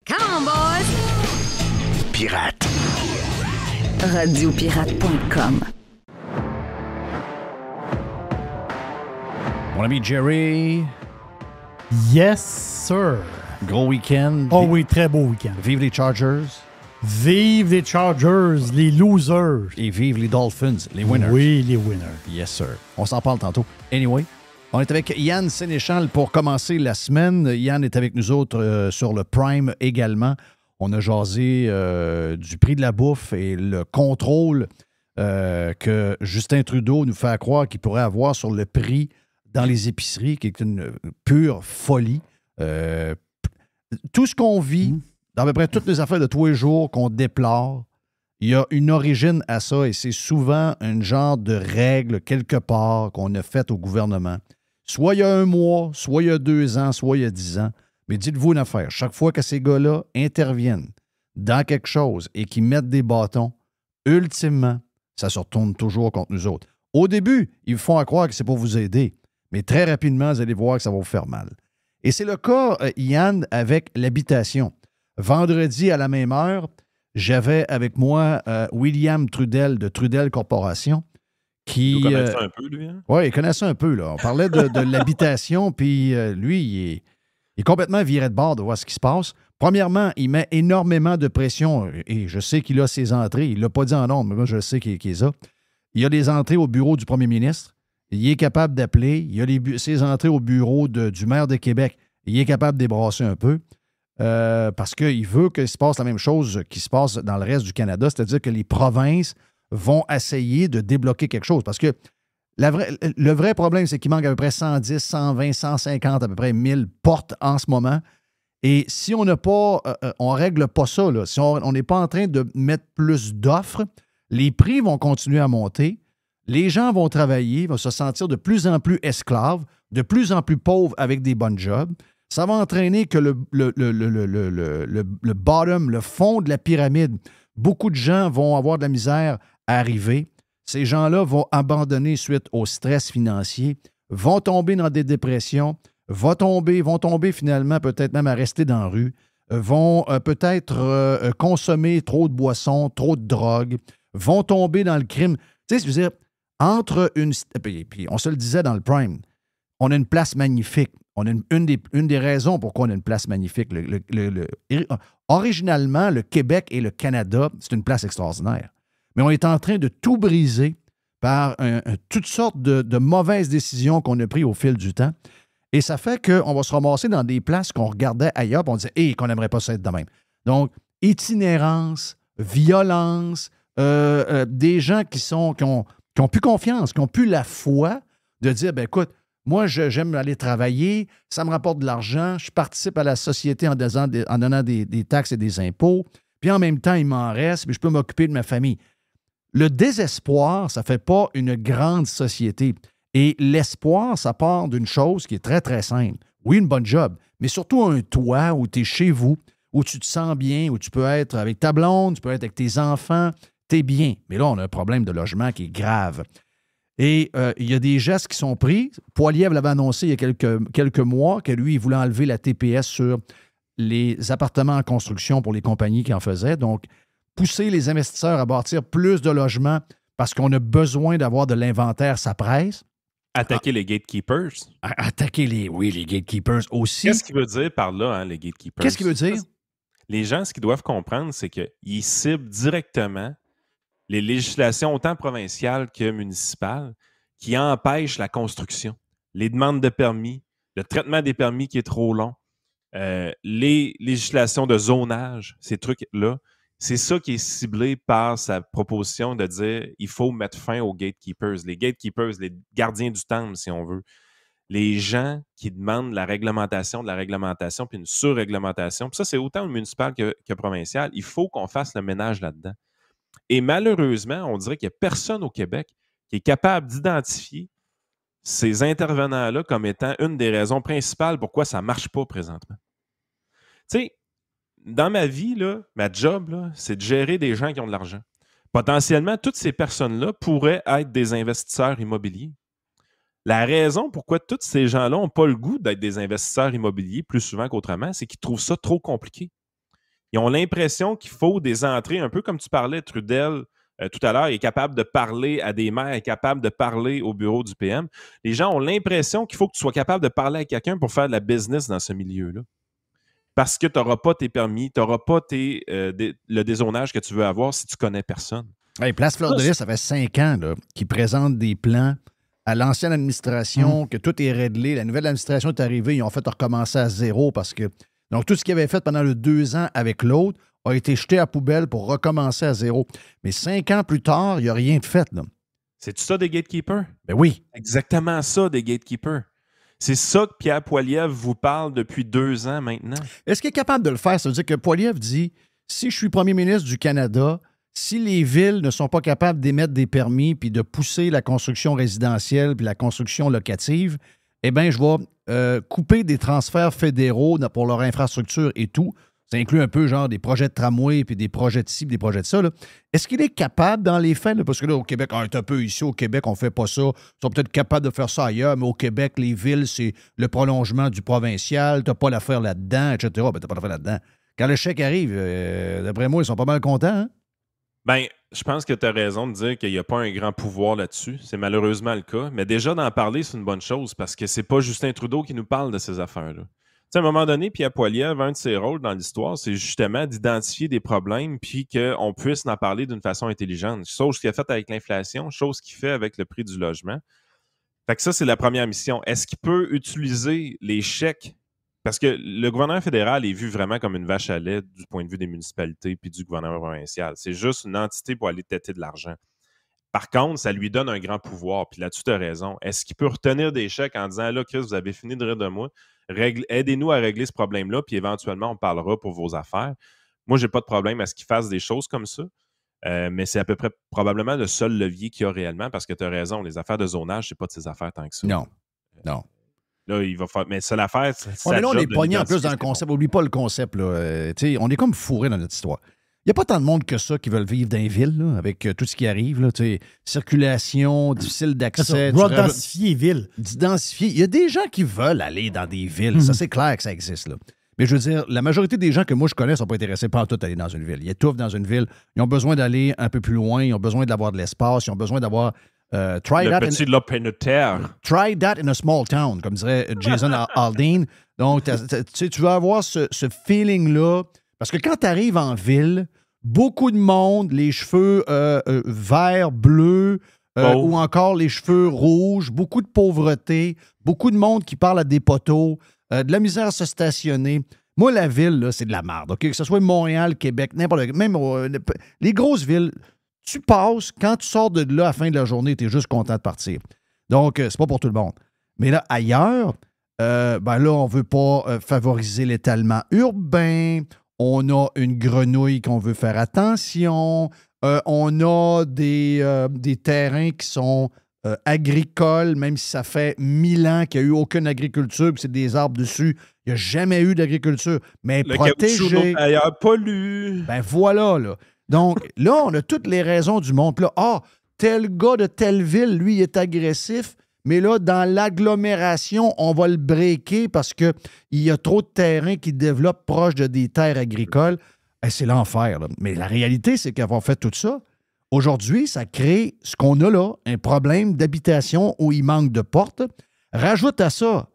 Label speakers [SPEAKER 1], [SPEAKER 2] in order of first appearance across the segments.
[SPEAKER 1] Come on, boys!
[SPEAKER 2] Pirate.
[SPEAKER 3] Radiopirate.com.
[SPEAKER 4] Mon ami Jerry,
[SPEAKER 5] Yes, sir.
[SPEAKER 4] gros week-end.
[SPEAKER 5] Oh oui, très beau week-end.
[SPEAKER 4] Vive les Chargers
[SPEAKER 5] Vive les Chargers, les losers.
[SPEAKER 4] et vive les Dolphins, les winners.
[SPEAKER 5] Oui, les winners.
[SPEAKER 4] Yes, sir. On s'en parle tantôt. Anyway, on est avec Yann Sénéchal pour commencer la semaine. Yann est avec nous autres sur le Prime également. On a jasé du prix de la bouffe et le contrôle que Justin Trudeau nous fait croire qu'il pourrait avoir sur le prix dans les épiceries, qui est une pure folie. Tout ce qu'on vit, dans à peu près toutes les affaires de tous les jours qu'on déplore, il y a une origine à ça et c'est souvent un genre de règle quelque part qu'on a faite au gouvernement. Soit il y a un mois, soit il y a 2 ans, soit il y a 10 ans. Mais dites-vous une affaire, chaque fois que ces gars-là interviennent dans quelque chose et qu'ils mettent des bâtons, ultimement, ça se retourne toujours contre nous autres. Au début, ils vous font croire que c'est pour vous aider, mais très rapidement, vous allez voir que ça va vous faire mal. Et c'est le cas, Yann, avec l'habitation. Vendredi, à la même heure, j'avais avec moi William Trudel de Trudel Corporation.
[SPEAKER 6] Il connaît ça un peu, lui. Hein?
[SPEAKER 4] Oui, il connaît ça un peu. Là. On parlait de l'habitation, puis lui, il est complètement viré de bord de voir ce qui se passe. Premièrement, il met énormément de pression, et je sais qu'il a ses entrées. Il ne l'a pas dit en nombre, mais moi, je sais qu'il les a. Il a des entrées au bureau du premier ministre. Il est capable d'appeler. Il a ses entrées au bureau du maire de Québec. Il est capable de débrasser un peu. Parce qu'il veut qu'il se passe la même chose qui se passe dans le reste du Canada, c'est-à-dire que les provinces vont essayer de débloquer quelque chose. Parce que le vrai problème, c'est qu'il manque à peu près 110, 120, 150, à peu près 1000 portes en ce moment. Et si on n'a pas, on ne règle pas ça, là, si on n'est pas en train de mettre plus d'offres, les prix vont continuer à monter, les gens vont travailler, vont se sentir de plus en plus esclaves, de plus en plus pauvres avec des bonnes jobs. Ça va entraîner que le bottom, le fond de la pyramide, beaucoup de gens vont avoir de la misère à arriver. Ces gens-là vont abandonner suite au stress financier, vont tomber dans des dépressions, vont tomber finalement peut-être même à rester dans la rue, vont peut-être consommer trop de boissons, trop de drogue, vont tomber dans le crime. Tu sais, je veux dire, entre une... Puis on se le disait dans le Prime, on a une place magnifique. On a une des raisons pourquoi on a une place magnifique. Originalement, le Québec et le Canada, c'est une place extraordinaire. Mais on est en train de tout briser par toutes sortes de mauvaises décisions qu'on a prises au fil du temps. Et ça fait qu'on va se ramasser dans des places qu'on regardait ailleurs et on disait « qu'on n'aimerait pas ça être de même ». Donc, itinérance, violence, des gens qui ont plus confiance, qui n'ont plus la foi de dire « écoute, moi, j'aime aller travailler, ça me rapporte de l'argent, je participe à la société en donnant des taxes et des impôts, puis en même temps, il m'en reste, puis je peux m'occuper de ma famille. » Le désespoir, ça ne fait pas une grande société. Et l'espoir, ça part d'une chose qui est très, très simple. Oui, une bonne job, mais surtout un toit où tu es chez vous, où tu te sens bien, où tu peux être avec ta blonde, tu peux être avec tes enfants, tu es bien. Mais là, on a un problème de logement qui est grave. Et il y a des gestes qui sont pris. Poilievre l'avait annoncé il y a quelques mois que lui, il voulait enlever la TPS sur les appartements en construction pour les compagnies qui en faisaient. Donc, pousser les investisseurs à bâtir plus de logements parce qu'on a besoin d'avoir de l'inventaire, ça presse.
[SPEAKER 6] Attaquer les gatekeepers.
[SPEAKER 4] Attaquer les gatekeepers aussi.
[SPEAKER 6] Qu'est-ce qu'il veut dire par là, hein, les gatekeepers?
[SPEAKER 4] Qu'est-ce qu'il veut dire?
[SPEAKER 6] Les gens, ce qu'ils doivent comprendre, c'est qu'ils ciblent directement les législations autant provinciales que municipales qui empêchent la construction, les demandes de permis, le traitement des permis qui est trop long, les législations de zonage, ces trucs-là. C'est ça qui est ciblé par sa proposition de dire il faut mettre fin aux gatekeepers. Les gatekeepers, les gardiens du temple, si on veut. Les gens qui demandent la réglementation, puis une surréglementation. Puis ça, c'est autant municipal que provincial. Il faut qu'on fasse le ménage là-dedans. Et malheureusement, on dirait qu'il n'y a personne au Québec qui est capable d'identifier ces intervenants-là comme étant une des raisons principales pourquoi ça ne marche pas présentement. Tu sais, dans ma vie, là, ma job, là, c'est de gérer des gens qui ont de l'argent. Potentiellement, toutes ces personnes-là pourraient être des investisseurs immobiliers. La raison pourquoi tous ces gens-là n'ont pas le goût d'être des investisseurs immobiliers plus souvent qu'autrement, c'est qu'ils trouvent ça trop compliqué. Ils ont l'impression qu'il faut des entrées, un peu comme tu parlais, Trudel, tout à l'heure, est capable de parler à des maires, est capable de parler au bureau du PM. Les gens ont l'impression qu'il faut que tu sois capable de parler à quelqu'un pour faire de la business dans ce milieu-là. Parce que tu n'auras pas tes permis, tu n'auras pas le dézonage que tu veux avoir si tu connais personne.
[SPEAKER 4] Hey, Place Fleur de Lys, ça fait 5 ans qu'ils présentent des plans à l'ancienne administration, que tout est réglé. La nouvelle administration est arrivée, ils ont fait recommencer à zéro parce que. Donc, tout ce qu'ils avaient fait pendant les 2 ans avec l'autre a été jeté à la poubelle pour recommencer à zéro. Mais 5 ans plus tard, il n'y a rien de fait. Là.
[SPEAKER 6] C'est-tu ça des gatekeepers?
[SPEAKER 4] Ben oui.
[SPEAKER 6] Exactement ça, des gatekeepers. C'est ça que Pierre Poilievre vous parle depuis 2 ans maintenant.
[SPEAKER 4] Est-ce qu'il est capable de le faire? Ça veut dire que Poilievre dit, si je suis premier ministre du Canada, si les villes ne sont pas capables d'émettre des permis puis de pousser la construction résidentielle puis la construction locative, eh bien, je vais couper des transferts fédéraux pour leur infrastructure et tout. Ça inclut un peu genre des projets de tramway puis des projets de ci, des projets de ça. Là. Est-ce qu'il est capable dans les faits? Là, parce que là, au Québec, on est un peu ici, au Québec, on ne fait pas ça. Ils sont peut-être capables de faire ça ailleurs, mais au Québec, les villes, c'est le prolongement du provincial. Tu n'as pas l'affaire là-dedans, etc. Ben, tu n'as pas l'affaire là-dedans. Quand le chèque arrive, d'après moi, ils sont pas mal contents. Hein?
[SPEAKER 6] Ben, je pense que tu as raison de dire qu'il n'y a pas un grand pouvoir là-dessus. C'est malheureusement le cas. Mais déjà, d'en parler, c'est une bonne chose parce que c'est pas Justin Trudeau qui nous parle de ces affaires-là. Tu sais, à un moment donné, Pierre Poilievre, un de ses rôles dans l'histoire, c'est justement d'identifier des problèmes puis qu'on puisse en parler d'une façon intelligente. Chose qu'il a faite avec l'inflation, chose qu'il fait avec le prix du logement. Fait que ça, c'est la première mission. Est-ce qu'il peut utiliser les chèques? Parce que le gouvernement fédéral est vu vraiment comme une vache à lait du point de vue des municipalités puis du gouvernement provincial. C'est juste une entité pour aller têter de l'argent. Par contre, ça lui donne un grand pouvoir. Puis là-dessus, tu as raison. Est-ce qu'il peut retenir des chèques en disant, là, Chris, vous avez fini de rire de moi. Aidez-nous à régler ce problème-là, puis éventuellement, on parlera pour vos affaires. Moi, j'ai pas de problème à ce qu'il fasse des choses comme ça. Mais c'est à peu près probablement le seul levier qu'il y a réellement parce que tu as raison, les affaires de zonage, c'est pas de ses affaires tant que ça.
[SPEAKER 4] Non. Non.
[SPEAKER 6] Là, il va faire. Mais c'est l'affaire.
[SPEAKER 4] Mais là, on est pogné en plus dans le concept. Oublie pas le concept. Là. On est comme fourré dans notre histoire. Il n'y a pas tant de monde que ça qui veulent vivre dans les villes, là, avec tout ce qui arrive. Là, circulation, difficile d'accès.
[SPEAKER 5] Densifier les villes.
[SPEAKER 4] Densifier. Il y a des gens qui veulent aller dans des villes. Ça, c'est clair que ça existe. Là. Mais je veux dire, la majorité des gens que moi je connais ne sont pas intéressés par tout à aller dans une ville. Ils étouffent dans une ville. Ils ont besoin d'aller un peu plus loin. Ils ont besoin d'avoir de l'espace. Ils ont besoin d'avoir.
[SPEAKER 6] Le petit lopin-de-terre.
[SPEAKER 4] Try that in a small town, comme dirait Jason Aldean. Donc, tu vas avoir ce feeling-là. Parce que quand tu arrives en ville, beaucoup de monde, les cheveux verts, bleus, ou encore les cheveux rouges, beaucoup de pauvreté, beaucoup de monde qui parle à des poteaux, de la misère à se stationner. Moi, la ville, là, c'est de la merde. OK? Que ce soit Montréal, Québec, n'importe quoi. Même les grosses villes, tu passes, quand tu sors de là à la fin de la journée, tu es juste content de partir. Donc, c'est pas pour tout le monde. Mais là, ailleurs, là, on ne veut pas favoriser l'étalement urbain. On a une grenouille qu'on veut faire attention. On a des terrains qui sont agricoles, même si ça fait 1000 ans qu'il n'y a eu aucune agriculture, puis c'est des arbres dessus. Il n'y a jamais eu d'agriculture. Mais
[SPEAKER 6] le
[SPEAKER 4] protéger...
[SPEAKER 6] ailleurs pollue.
[SPEAKER 4] Ben voilà, là. Donc, là, on a toutes les raisons du monde. Puis là, tel gars de telle ville, lui, il est agressif, mais là, dans l'agglomération, on va le breaker parce qu'il y a trop de terrains qui développent proche de des terres agricoles. C'est l'enfer, là. Mais la réalité, c'est qu'avoir fait tout ça, aujourd'hui, ça crée ce qu'on a là, un problème d'habitation où il manque de portes. Rajoute à ça,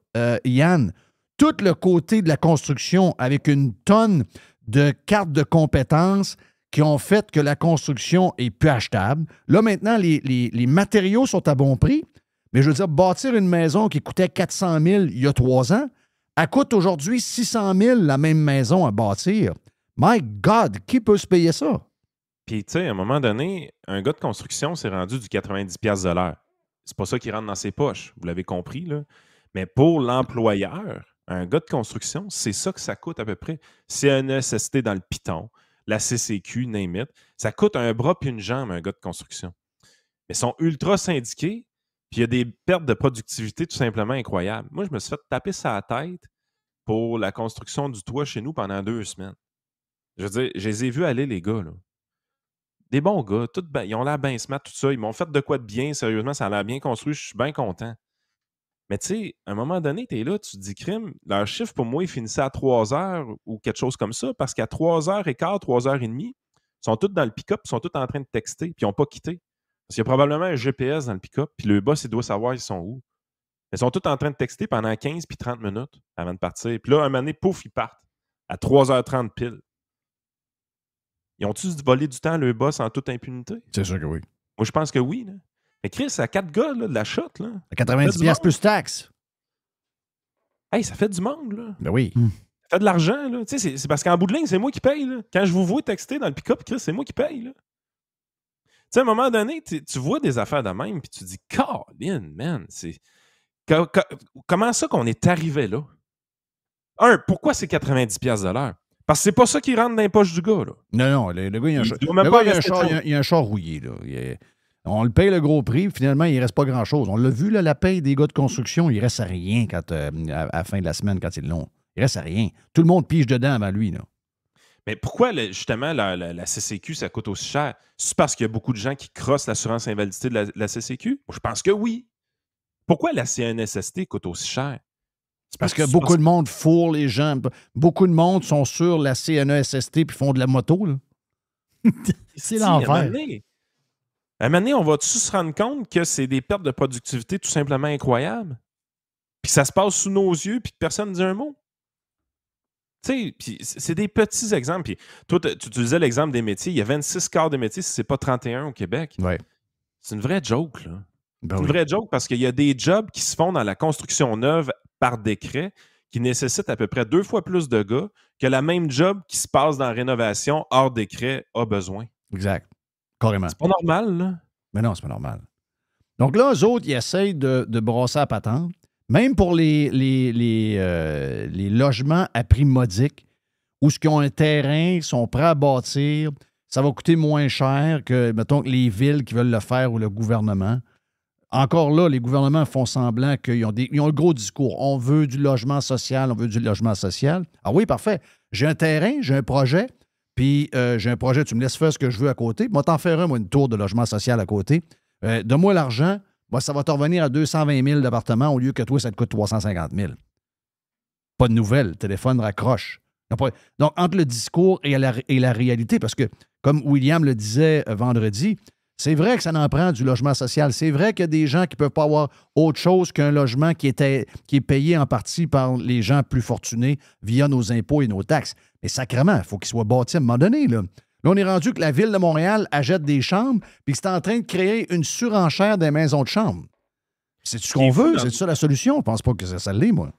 [SPEAKER 4] Yann, tout le côté de la construction avec une tonne de cartes de compétences qui ont fait que la construction est plus achetable. Là, maintenant, les matériaux sont à bon prix, mais je veux dire, bâtir une maison qui coûtait 400 000 il y a 3 ans, elle coûte aujourd'hui 600 000 la même maison à bâtir. My God, qui peut se payer ça?
[SPEAKER 6] Puis, tu sais, à un moment donné, un gars de construction s'est rendu du 90$ de l'heure. C'est pas ça qui rentre dans ses poches, vous l'avez compris, là. Mais pour l'employeur, un gars de construction, c'est ça que ça coûte à peu près. CNESST dans le piton, la CCQ, name it, ça coûte un bras puis une jambe un gars de construction. Mais ils sont ultra syndiqués, puis il y a des pertes de productivité tout simplement incroyables. Moi, je me suis fait taper sa tête pour la construction du toit chez nous pendant 2 semaines. Je veux dire, je les ai vus aller, les gars, là. Des bons gars, ils ont l'air bien smart, tout ça. Ils m'ont fait de quoi de bien, sérieusement, ça a l'air bien construit, je suis bien content. Mais tu sais, à un moment donné, tu es là, tu te dis crime, leur chiffre pour moi, il finissait à 3 heures ou quelque chose comme ça, parce qu'à 3h15, 3h30, ils sont tous dans le pick-up, ils sont tous en train de texter, puis ils n'ont pas quitté. Parce qu'il y a probablement un GPS dans le pick-up, puis le boss, il doit savoir ils sont où. Ils sont tous en train de texter pendant 15 puis 30 minutes avant de partir. Puis là, un moment donné, pouf, ils partent à 3h30 pile. Ils ont-tu volé du temps à le boss en toute impunité?
[SPEAKER 4] C'est sûr que oui.
[SPEAKER 6] Moi, je pense que oui. Là. Mais Chris, à 4 gars là, de la shot, là.
[SPEAKER 4] À 90$ plus taxes.
[SPEAKER 6] Hey, ça fait du monde, là.
[SPEAKER 4] Ben oui.
[SPEAKER 6] Ça fait de l'argent, là. Tu sais, c'est parce qu'en bout de ligne, c'est moi qui paye, là. Quand je vous vois texter dans le pick-up, Chris, c'est moi qui paye, là. Tu sais, à un moment donné, tu vois des affaires de même, puis tu dis, Colin, man, c'est. Comment ça qu'on est arrivé là? Pourquoi c'est 90$ de l'heure? Parce que c'est pas ça qui rentre dans les poches du gars, là.
[SPEAKER 4] Non, le gars, il y a un char. Il y a un char rouillé, là. On le paye le gros prix, finalement, il ne reste pas grand-chose. On l'a vu, là, la paye des gars de construction, il ne reste à rien à la fin de la semaine, quand ils l'ont. Il reste à rien. Tout le monde pige dedans avant lui, là.
[SPEAKER 6] Mais pourquoi, justement, la CCQ, ça coûte aussi cher? C'est parce qu'il y a beaucoup de gens qui crossent l'assurance invalidité de la CCQ? Je pense que oui. Pourquoi la CNSST coûte aussi cher?
[SPEAKER 4] Parce que beaucoup de monde fourre les gens. Beaucoup de monde sont sur la CNESST puis font de la moto, là.
[SPEAKER 5] C'est l'enfer.
[SPEAKER 6] À un moment donné, on va-tu se rendre compte que c'est des pertes de productivité tout simplement incroyables? Puis ça se passe sous nos yeux, puis que personne ne dit un mot? Tu sais, c'est des petits exemples. Puis toi, tu utilisais l'exemple des métiers. Il y a 26 quarts de métiers si ce n'est pas 31 au Québec.
[SPEAKER 4] Ouais.
[SPEAKER 6] C'est une vraie joke, là.
[SPEAKER 4] Ben
[SPEAKER 6] c'est une vraie joke parce qu'il y a des jobs qui se font dans la construction neuve par décret qui nécessitent à peu près 2 fois plus de gars que la même job qui se passe dans la rénovation hors décret a besoin.
[SPEAKER 4] Exact. Carrément.
[SPEAKER 6] C'est pas normal, là.
[SPEAKER 4] Mais non, c'est pas normal. Donc là, eux autres, ils essayent de brosser à patente. Même pour les logements à prix modique, où ceux qui ont un terrain sont prêts à bâtir, ça va coûter moins cher que, mettons, les villes qui veulent le faire ou le gouvernement. Encore là, les gouvernements font semblant qu'ils ont le gros discours. On veut du logement social, on veut du logement social. Ah oui, parfait. J'ai un terrain, j'ai un projet, puis j'ai un projet, tu me laisses faire ce que je veux à côté. Moi, t'en faire une tour de logement social à côté. Donne-moi l'argent, ça va te revenir à 220 000 d'appartement au lieu que toi, ça te coûte 350 000. Pas de nouvelles, le téléphone raccroche. Donc, entre le discours et la réalité, parce que, comme William le disait vendredi, c'est vrai que ça en prend du logement social. C'est vrai qu'il y a des gens qui ne peuvent pas avoir autre chose qu'un logement qui est payé en partie par les gens plus fortunés via nos impôts et nos taxes. Mais sacrément, il faut qu'il soit bâti à un moment donné, là. Là, on est rendu que la Ville de Montréal achète des chambres puis que c'est en train de créer une surenchère des maisons de chambres. C'est ce qu'on veut? C'est ça la solution? Je ne pense pas que ça l'est, moi.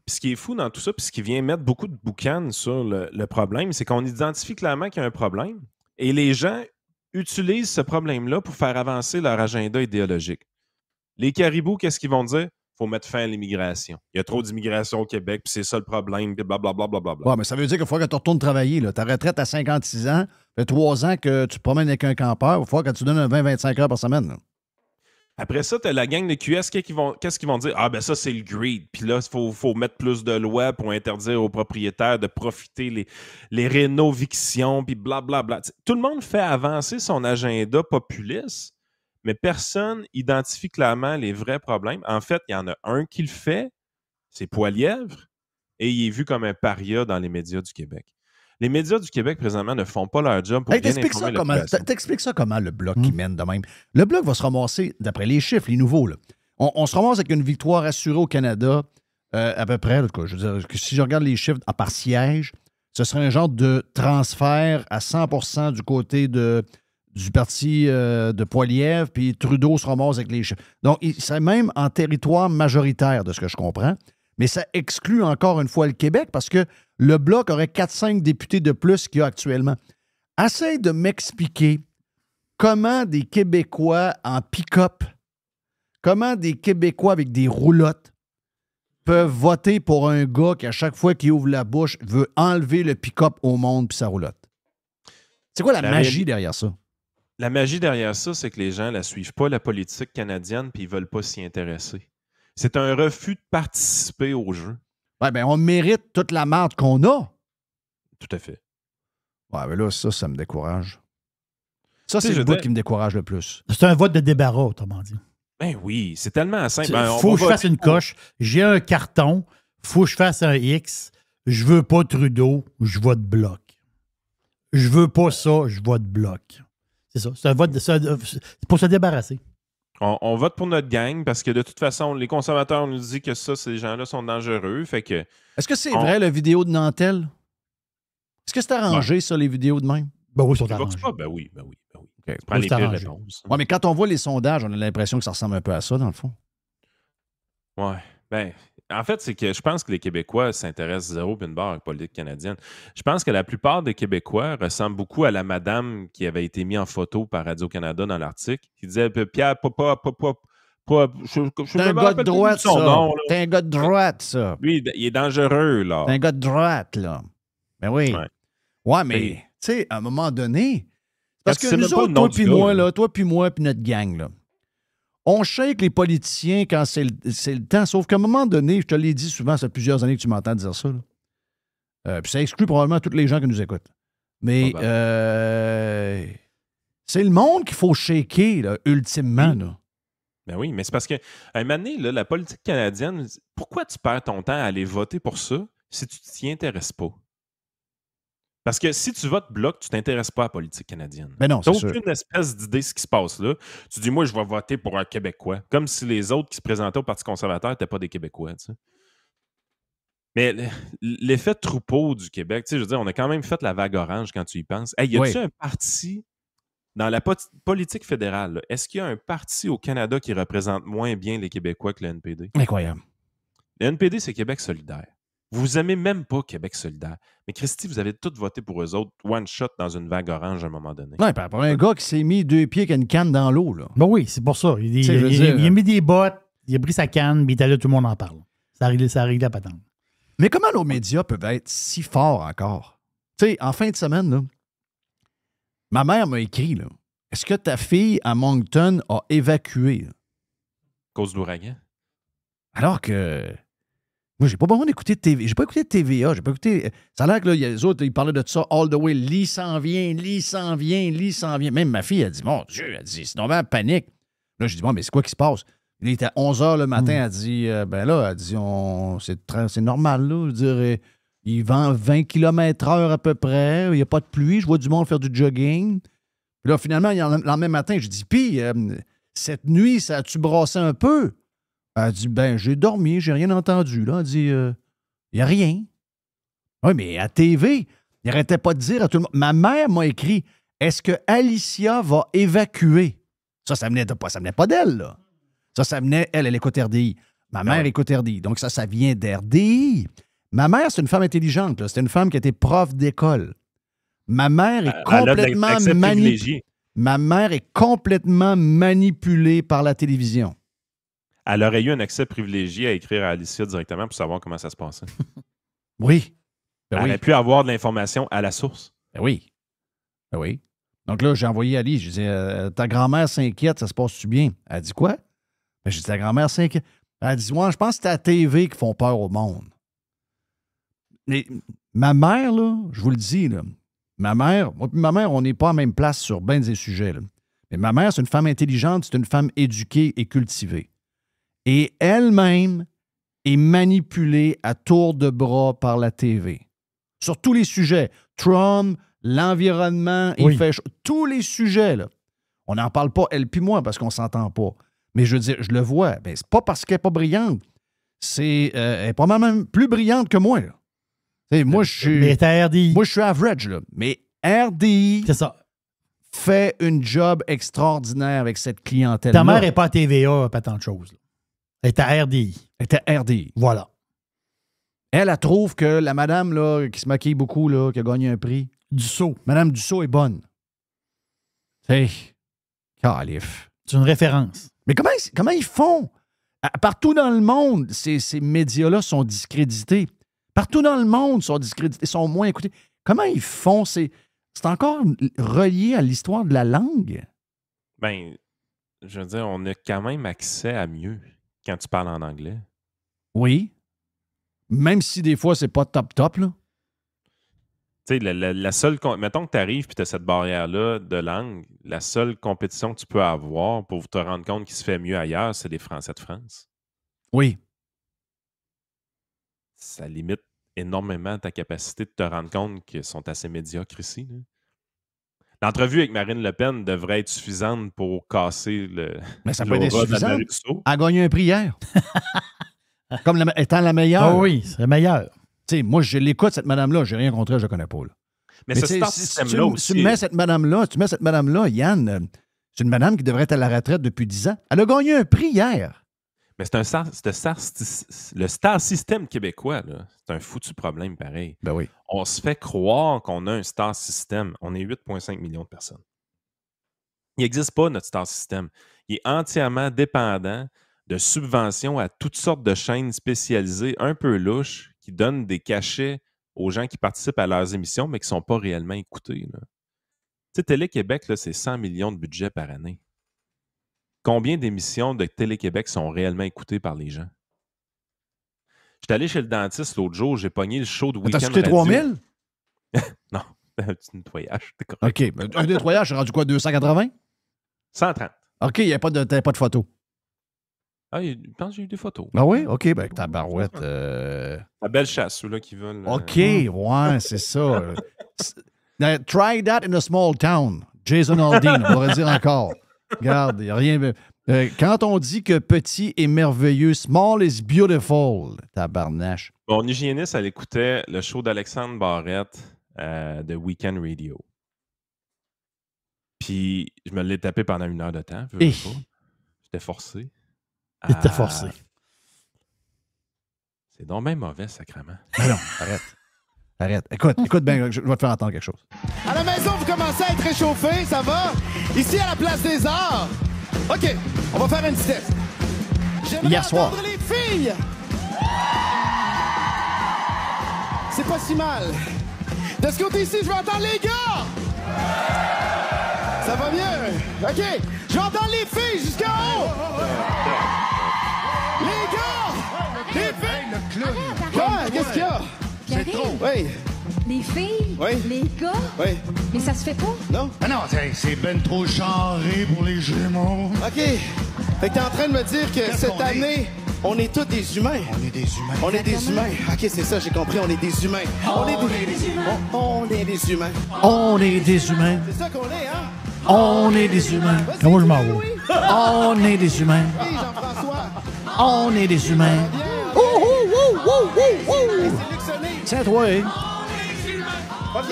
[SPEAKER 6] Puis ce qui est fou dans tout ça, puis ce qui vient mettre beaucoup de boucanes sur le problème, c'est qu'on identifie clairement qu'il y a un problème et les gens utilisent ce problème-là pour faire avancer leur agenda idéologique. Les caribous, qu'est-ce qu'ils vont dire? Il faut mettre fin à l'immigration. Il y a trop d'immigration au Québec, puis c'est ça le problème, puis blablabla.
[SPEAKER 4] Ouais, mais ça veut dire qu'il faut que tu retournes travailler. Là. Ta retraite à 56 ans, ça fait 3 ans que tu te promènes avec un campeur, il faut que tu donnes 20-25 heures par semaine. Là.
[SPEAKER 6] Après ça, tu as la gang de QS, qu'est-ce qu'ils vont dire? Ah, ben ça, c'est le greed. Puis là, il faut mettre plus de lois pour interdire aux propriétaires de profiter les rénovictions, puis blablabla. Tout le monde fait avancer son agenda populiste, mais personne identifie clairement les vrais problèmes. En fait, il y en a un qui le fait, c'est Poilièvre, et il est vu comme un paria dans les médias du Québec. Les médias du Québec, présentement, ne font pas leur job pour bien informer la population.
[SPEAKER 4] T'expliques ça comment, le Bloc qui mène de même? Le Bloc va se ramasser, d'après les chiffres, les nouveaux, là. On se ramasse avec une victoire assurée au Canada, à peu près. Je veux dire, si je regarde les chiffres par siège, ce serait un genre de transfert à 100% du côté du parti de Poilièvre, puis Trudeau se ramasse avec les chiffres. Donc, il serait même en territoire majoritaire, de ce que je comprends. Mais ça exclut encore une fois le Québec parce que le Bloc aurait 4-5 députés de plus qu'il y a actuellement. Essaye de m'expliquer comment des Québécois en pick-up, comment des Québécois avec des roulottes peuvent voter pour un gars qui, à chaque fois qu'il ouvre la bouche, veut enlever le pick-up au monde puis sa roulotte. C'est quoi la magie derrière ça?
[SPEAKER 6] La magie derrière ça, c'est que les gens ne suivent pas la politique canadienne puis ils ne veulent pas s'y intéresser. C'est un refus de participer au jeu.
[SPEAKER 4] Oui, bien, on mérite toute la merde qu'on a.
[SPEAKER 6] Tout à fait.
[SPEAKER 4] Ouais, mais là, ça me décourage. Ça, c'est le bout qui me décourage le plus.
[SPEAKER 5] C'est un vote de débarras, autrement dit.
[SPEAKER 6] Ben oui, c'est tellement simple.
[SPEAKER 5] Il
[SPEAKER 6] Ben, on
[SPEAKER 5] faut
[SPEAKER 6] va
[SPEAKER 5] que je fasse
[SPEAKER 6] voter
[SPEAKER 5] une
[SPEAKER 6] pour-
[SPEAKER 5] coche. J'ai un carton. Faut que je fasse un X. Je veux pas Trudeau. Je vote bloc. Je veux pas ça. Je vote bloc. C'est ça. C'est un vote. C'est pour se débarrasser.
[SPEAKER 6] On vote pour notre gang parce que de toute façon, les conservateurs nous disent que ça, ces gens-là sont dangereux. Fait que.
[SPEAKER 4] Est-ce que c'est
[SPEAKER 6] On-
[SPEAKER 4] vrai, la vidéo de Nantel? Est-ce que c'est arrangé, ça, les vidéos de même?
[SPEAKER 5] Ben oui, ils sont
[SPEAKER 6] Tu votes
[SPEAKER 5] arrangés.
[SPEAKER 6] pas? Ben oui, ben oui, ben oui.
[SPEAKER 4] OK.
[SPEAKER 6] Tu prends
[SPEAKER 5] Oui,
[SPEAKER 6] les
[SPEAKER 5] c'est
[SPEAKER 6] pires
[SPEAKER 5] arrangé.
[SPEAKER 6] réponses.
[SPEAKER 4] Ouais, mais quand on voit les sondages, on a l'impression que ça ressemble un peu à ça, dans le fond.
[SPEAKER 6] Ouais. Ben, en fait, c'est que je pense que les Québécois s'intéressent zéro puis une barre à la politique canadienne. Je pense que la plupart des Québécois ressemblent beaucoup à la madame qui avait été mise en photo par Radio-Canada dans l'article, qui disait Pierre,
[SPEAKER 4] T'es un gars de droite, ça.
[SPEAKER 6] nom, là.
[SPEAKER 4] T'es un gars de droite, ça.
[SPEAKER 6] Lui, il est dangereux, là.
[SPEAKER 4] T'es un gars de droite, là. Ben oui.
[SPEAKER 6] Ouais.
[SPEAKER 4] Ouais, mais, tu sais, à un moment donné, parce
[SPEAKER 6] Parce
[SPEAKER 4] que
[SPEAKER 6] que c'est
[SPEAKER 4] nous
[SPEAKER 6] même pas
[SPEAKER 4] autres,
[SPEAKER 6] le nom
[SPEAKER 4] toi
[SPEAKER 6] du
[SPEAKER 4] puis
[SPEAKER 6] gars,
[SPEAKER 4] moi,
[SPEAKER 6] là.
[SPEAKER 4] là, toi puis moi, puis notre gang, là, on shake les politiciens quand c'est le temps, sauf qu'à un moment donné, je te l'ai dit souvent, ça fait plusieurs années que tu m'entends dire ça, là. Puis ça exclut probablement tous les gens qui nous écoutent. Mais c'est le monde qu'il faut shaker, là, ultimement,
[SPEAKER 6] Oui.
[SPEAKER 4] là.
[SPEAKER 6] Ben oui, mais c'est parce que, à un moment donné, là, la politique canadienne, pourquoi tu perds ton temps à aller voter pour ça si tu t'y intéresses pas? Parce que si tu votes bloc, tu t'intéresses pas à la politique canadienne.
[SPEAKER 4] Ben non,
[SPEAKER 6] Tu
[SPEAKER 4] c'est sûr.
[SPEAKER 6] aucune espèce d'idée de ce qui se passe là. Tu dis, moi, je vais voter pour un Québécois. Comme si les autres qui se présentaient au Parti conservateur n'étaient pas des Québécois, tu sais. Mais l'effet troupeau du Québec, tu sais, je veux dire, on a quand même fait la vague orange quand tu y penses. Hey, y a-tu
[SPEAKER 4] Oui.
[SPEAKER 6] un parti dans la politique fédérale, là, est-ce qu'il y a un parti au Canada qui représente moins bien les Québécois que le NPD?
[SPEAKER 4] Incroyable.
[SPEAKER 6] Le NPD, c'est Québec solidaire. Vous aimez même pas Québec solidaire. Mais Christy, vous avez tous voté pour eux autres, one shot dans une vague orange à un moment donné.
[SPEAKER 4] Ouais, puis après un gars qui s'est mis 2 pieds avec une canne dans l'eau, là.
[SPEAKER 5] Ben oui, c'est pour ça. Il,
[SPEAKER 4] Tu sais, je veux
[SPEAKER 5] il-
[SPEAKER 4] dire-
[SPEAKER 5] il a mis des bottes, il a pris sa canne, puis il est allé, tout le monde en parle. Ça a réglé la patente.
[SPEAKER 4] Mais comment nos médias peuvent être si forts encore? Tu sais, en fin de semaine, là, ma mère m'a écrit, là, est-ce que ta fille à Moncton a évacué? Là?
[SPEAKER 6] À cause de l'ouragan.
[SPEAKER 4] Alors que moi, j'ai pas besoin d'écouter de TV. J'ai pas écouté de TVA. J'ai pas écouté. Ça a l'air que là, les autres, ils parlaient de ça all the way. Lee s'en vient, Lee s'en vient, Lee s'en vient. Même ma fille, elle dit, mon Dieu, elle dit, c'est normal, panique. Là, j'ai dit, bon, mais c'est quoi qui se passe? Il était à 11 h le matin, elle dit, ben là, elle dit, c'est normal, là. Je veux dire, il vend 20 km/h à peu près. Il n'y a pas de pluie. Je vois du monde faire du jogging. Puis là, finalement, le lendemain matin, je dis, puis, cette nuit, ça a-tu brassé un peu? Elle dit, ben, j'ai dormi, j'ai rien entendu. Là, elle dit, il n'y a rien. Oui, mais à TV, il n'arrêtait pas de dire à tout le monde. Ma mère m'a écrit, est-ce que Alicia va évacuer? Ça venait pas d'elle, là. Ça venait, elle écoute RDI. Ma mère écoute RDI. Donc, ça vient d'RDI. Ma mère, c'est une femme intelligente, là. C'est une femme qui a été prof d'école. Ma mère est complètement Ma mère est complètement manipulée par la télévision.
[SPEAKER 6] Elle aurait eu un accès privilégié à écrire à Alicia directement pour savoir comment ça se passait.
[SPEAKER 4] Oui.
[SPEAKER 6] Elle aurait pu avoir de l'information à la source.
[SPEAKER 4] Ben oui. Ben oui. Donc là, j'ai envoyé Ali. Je disais, ta grand-mère s'inquiète, ça se passe-tu bien? Elle dit quoi? Ben, j'ai dit, ta grand-mère s'inquiète. Elle dit, ouais, je pense que c'est la TV qui font peur au monde. Mais ma mère, là, je vous le dis, là, moi et ma mère, on n'est pas à la même place sur bien des sujets. Là. Mais ma mère, c'est une femme intelligente, c'est une femme éduquée et cultivée. Et elle-même est manipulée à tour de bras par la TV. Sur tous les sujets. Trump, l'environnement, il fait chaud. Tous les sujets, là. On n'en parle pas, elle puis moi, parce qu'on ne s'entend pas. Mais je veux dire, je le vois. Ben, c'est pas parce qu'elle n'est pas brillante. Elle est probablement plus brillante que moi. Là. Moi, je suis average, là. Mais RDI fait une job extraordinaire avec cette clientèle-là.
[SPEAKER 5] Ta mère n'est pas à TVA, pas tant de choses. Là. Elle est à RDI.
[SPEAKER 4] Elle est à RDI.
[SPEAKER 5] Voilà.
[SPEAKER 4] Elle trouve que la madame là, qui se maquille beaucoup, là, qui a gagné un prix,
[SPEAKER 5] Dussault.
[SPEAKER 4] Madame Dussault est bonne. C'est calif.
[SPEAKER 5] C'est une référence.
[SPEAKER 4] Mais comment ils font? Partout dans le monde, ces médias-là sont discrédités. Partout dans le monde, sont discrédités, sont moins écoutés. Comment ils font? C'est encore relié à l'histoire de la langue?
[SPEAKER 6] Ben, je veux dire, on a quand même accès à mieux quand tu parles en anglais.
[SPEAKER 4] Oui. Même si des fois, c'est pas top, là.
[SPEAKER 6] Tu sais, la seule. Mettons que tu arrives et tu as cette barrière-là de langue, la seule compétition que tu peux avoir pour te rendre compte qu'il se fait mieux ailleurs, c'est les Français de France.
[SPEAKER 4] Oui.
[SPEAKER 6] Ça limite énormément ta capacité de te rendre compte qu'ils sont assez médiocres ici. Là. L'entrevue avec Marine Le Pen devrait être suffisante pour casser
[SPEAKER 4] Mais ça peut être
[SPEAKER 6] l'aura
[SPEAKER 4] suffisant.
[SPEAKER 6] d'Anne Rousseau.
[SPEAKER 4] Elle a gagné un prix hier. Comme étant la meilleure.
[SPEAKER 5] Ah oui, c'est meilleur.
[SPEAKER 4] Tu sais, moi, je l'écoute, cette madame-là. J'ai rien contre elle, je ne connais pas. Là.
[SPEAKER 6] Mais ce
[SPEAKER 4] tu sais,
[SPEAKER 6] star
[SPEAKER 4] si
[SPEAKER 6] système-là aussi.
[SPEAKER 4] tu mets cette madame-là, Yann, c'est une madame qui devrait être à la retraite depuis 10 ans. Elle a gagné un prix hier.
[SPEAKER 6] Mais c'est le star system québécois, là, c'est un foutu problème pareil.
[SPEAKER 4] Ben oui.
[SPEAKER 6] On se fait croire qu'on a un star system. On est 8,5 millions de personnes. Il n'existe pas, notre star system. Il est entièrement dépendant de subventions à toutes sortes de chaînes spécialisées un peu louches qui donnent des cachets aux gens qui participent à leurs émissions, mais qui ne sont pas réellement écoutés. Tu sais, Télé-Québec, là, c'est 100 millions de budget par année. Combien d'émissions de Télé-Québec sont réellement écoutées par les gens? J'étais allé chez le dentiste l'autre jour, j'ai pogné le show de Week-end
[SPEAKER 4] T'as acheté
[SPEAKER 6] Radio.
[SPEAKER 4] 3000?
[SPEAKER 6] Non, un petit nettoyage, c'est correct.
[SPEAKER 4] OK. Un nettoyage, c'est rendu quoi, 280?
[SPEAKER 6] 130.
[SPEAKER 4] OK, il n'y avait pas de photo.
[SPEAKER 6] Ah, je pense que j'ai eu des photos.
[SPEAKER 4] Ah oui? OK, ben ta barouette.
[SPEAKER 6] La belle chasse, ceux-là qui veulent.
[SPEAKER 4] OK, ouais, c'est ça. Try that in a small town. Jason Aldean, on va dire encore. Regarde, il n'y a rien. Quand on dit que petit est merveilleux, small is beautiful, tabarnache.
[SPEAKER 6] Mon hygiéniste, elle écoutait le show d'Alexandre Barrette de Weekend Radio. Puis, je me l'ai tapé pendant 1 heure de temps. J'étais forcé.
[SPEAKER 5] T'étais forcé.
[SPEAKER 6] C'est donc bien mauvais, sacrément.
[SPEAKER 4] Mais non, arrête. Écoute bien, je vais te faire entendre quelque chose.
[SPEAKER 1] À la maison, vous commencez à être réchauffé, ça va? Ici, à la place des arts. OK, on va faire un petit test. J'aimerais
[SPEAKER 4] Hier soir.
[SPEAKER 1] entendre les filles. C'est pas si mal. De ce côté-ci, je vais entendre les gars. Ça va mieux. OK, je vais entendre les filles jusqu'en haut. Les gars! Les filles! Quoi? Qu'est-ce qu'il y a?
[SPEAKER 3] C'est trop.
[SPEAKER 1] Oui,
[SPEAKER 3] Les filles,
[SPEAKER 1] Oui.
[SPEAKER 3] les gars,
[SPEAKER 1] oui.
[SPEAKER 3] mais ça se fait pas.
[SPEAKER 1] Non?
[SPEAKER 2] Ah non, c'est ben trop charré pour les Gémeaux.
[SPEAKER 1] OK. Fait que t'es en train de me dire que
[SPEAKER 2] Qu'est-ce
[SPEAKER 1] cette
[SPEAKER 2] qu'on est?
[SPEAKER 1] année, on est tous des humains.
[SPEAKER 2] On est des humains.
[SPEAKER 1] On est des humains. OK, c'est ça, j'ai compris, on est des humains. On est des humains. On est des humains.
[SPEAKER 4] On est des humains.
[SPEAKER 1] C'est ça qu'on est, hein?
[SPEAKER 4] On est des humains.
[SPEAKER 1] Vas-y,
[SPEAKER 5] Moi, je m'en
[SPEAKER 1] oui,
[SPEAKER 5] vais.
[SPEAKER 1] oui.
[SPEAKER 4] On est des humains.
[SPEAKER 1] Oui, Jean-François.
[SPEAKER 4] On est des humains.
[SPEAKER 1] Bien.
[SPEAKER 4] Ouh!
[SPEAKER 1] C'est Luc Sonné.
[SPEAKER 4] Tiens, toi.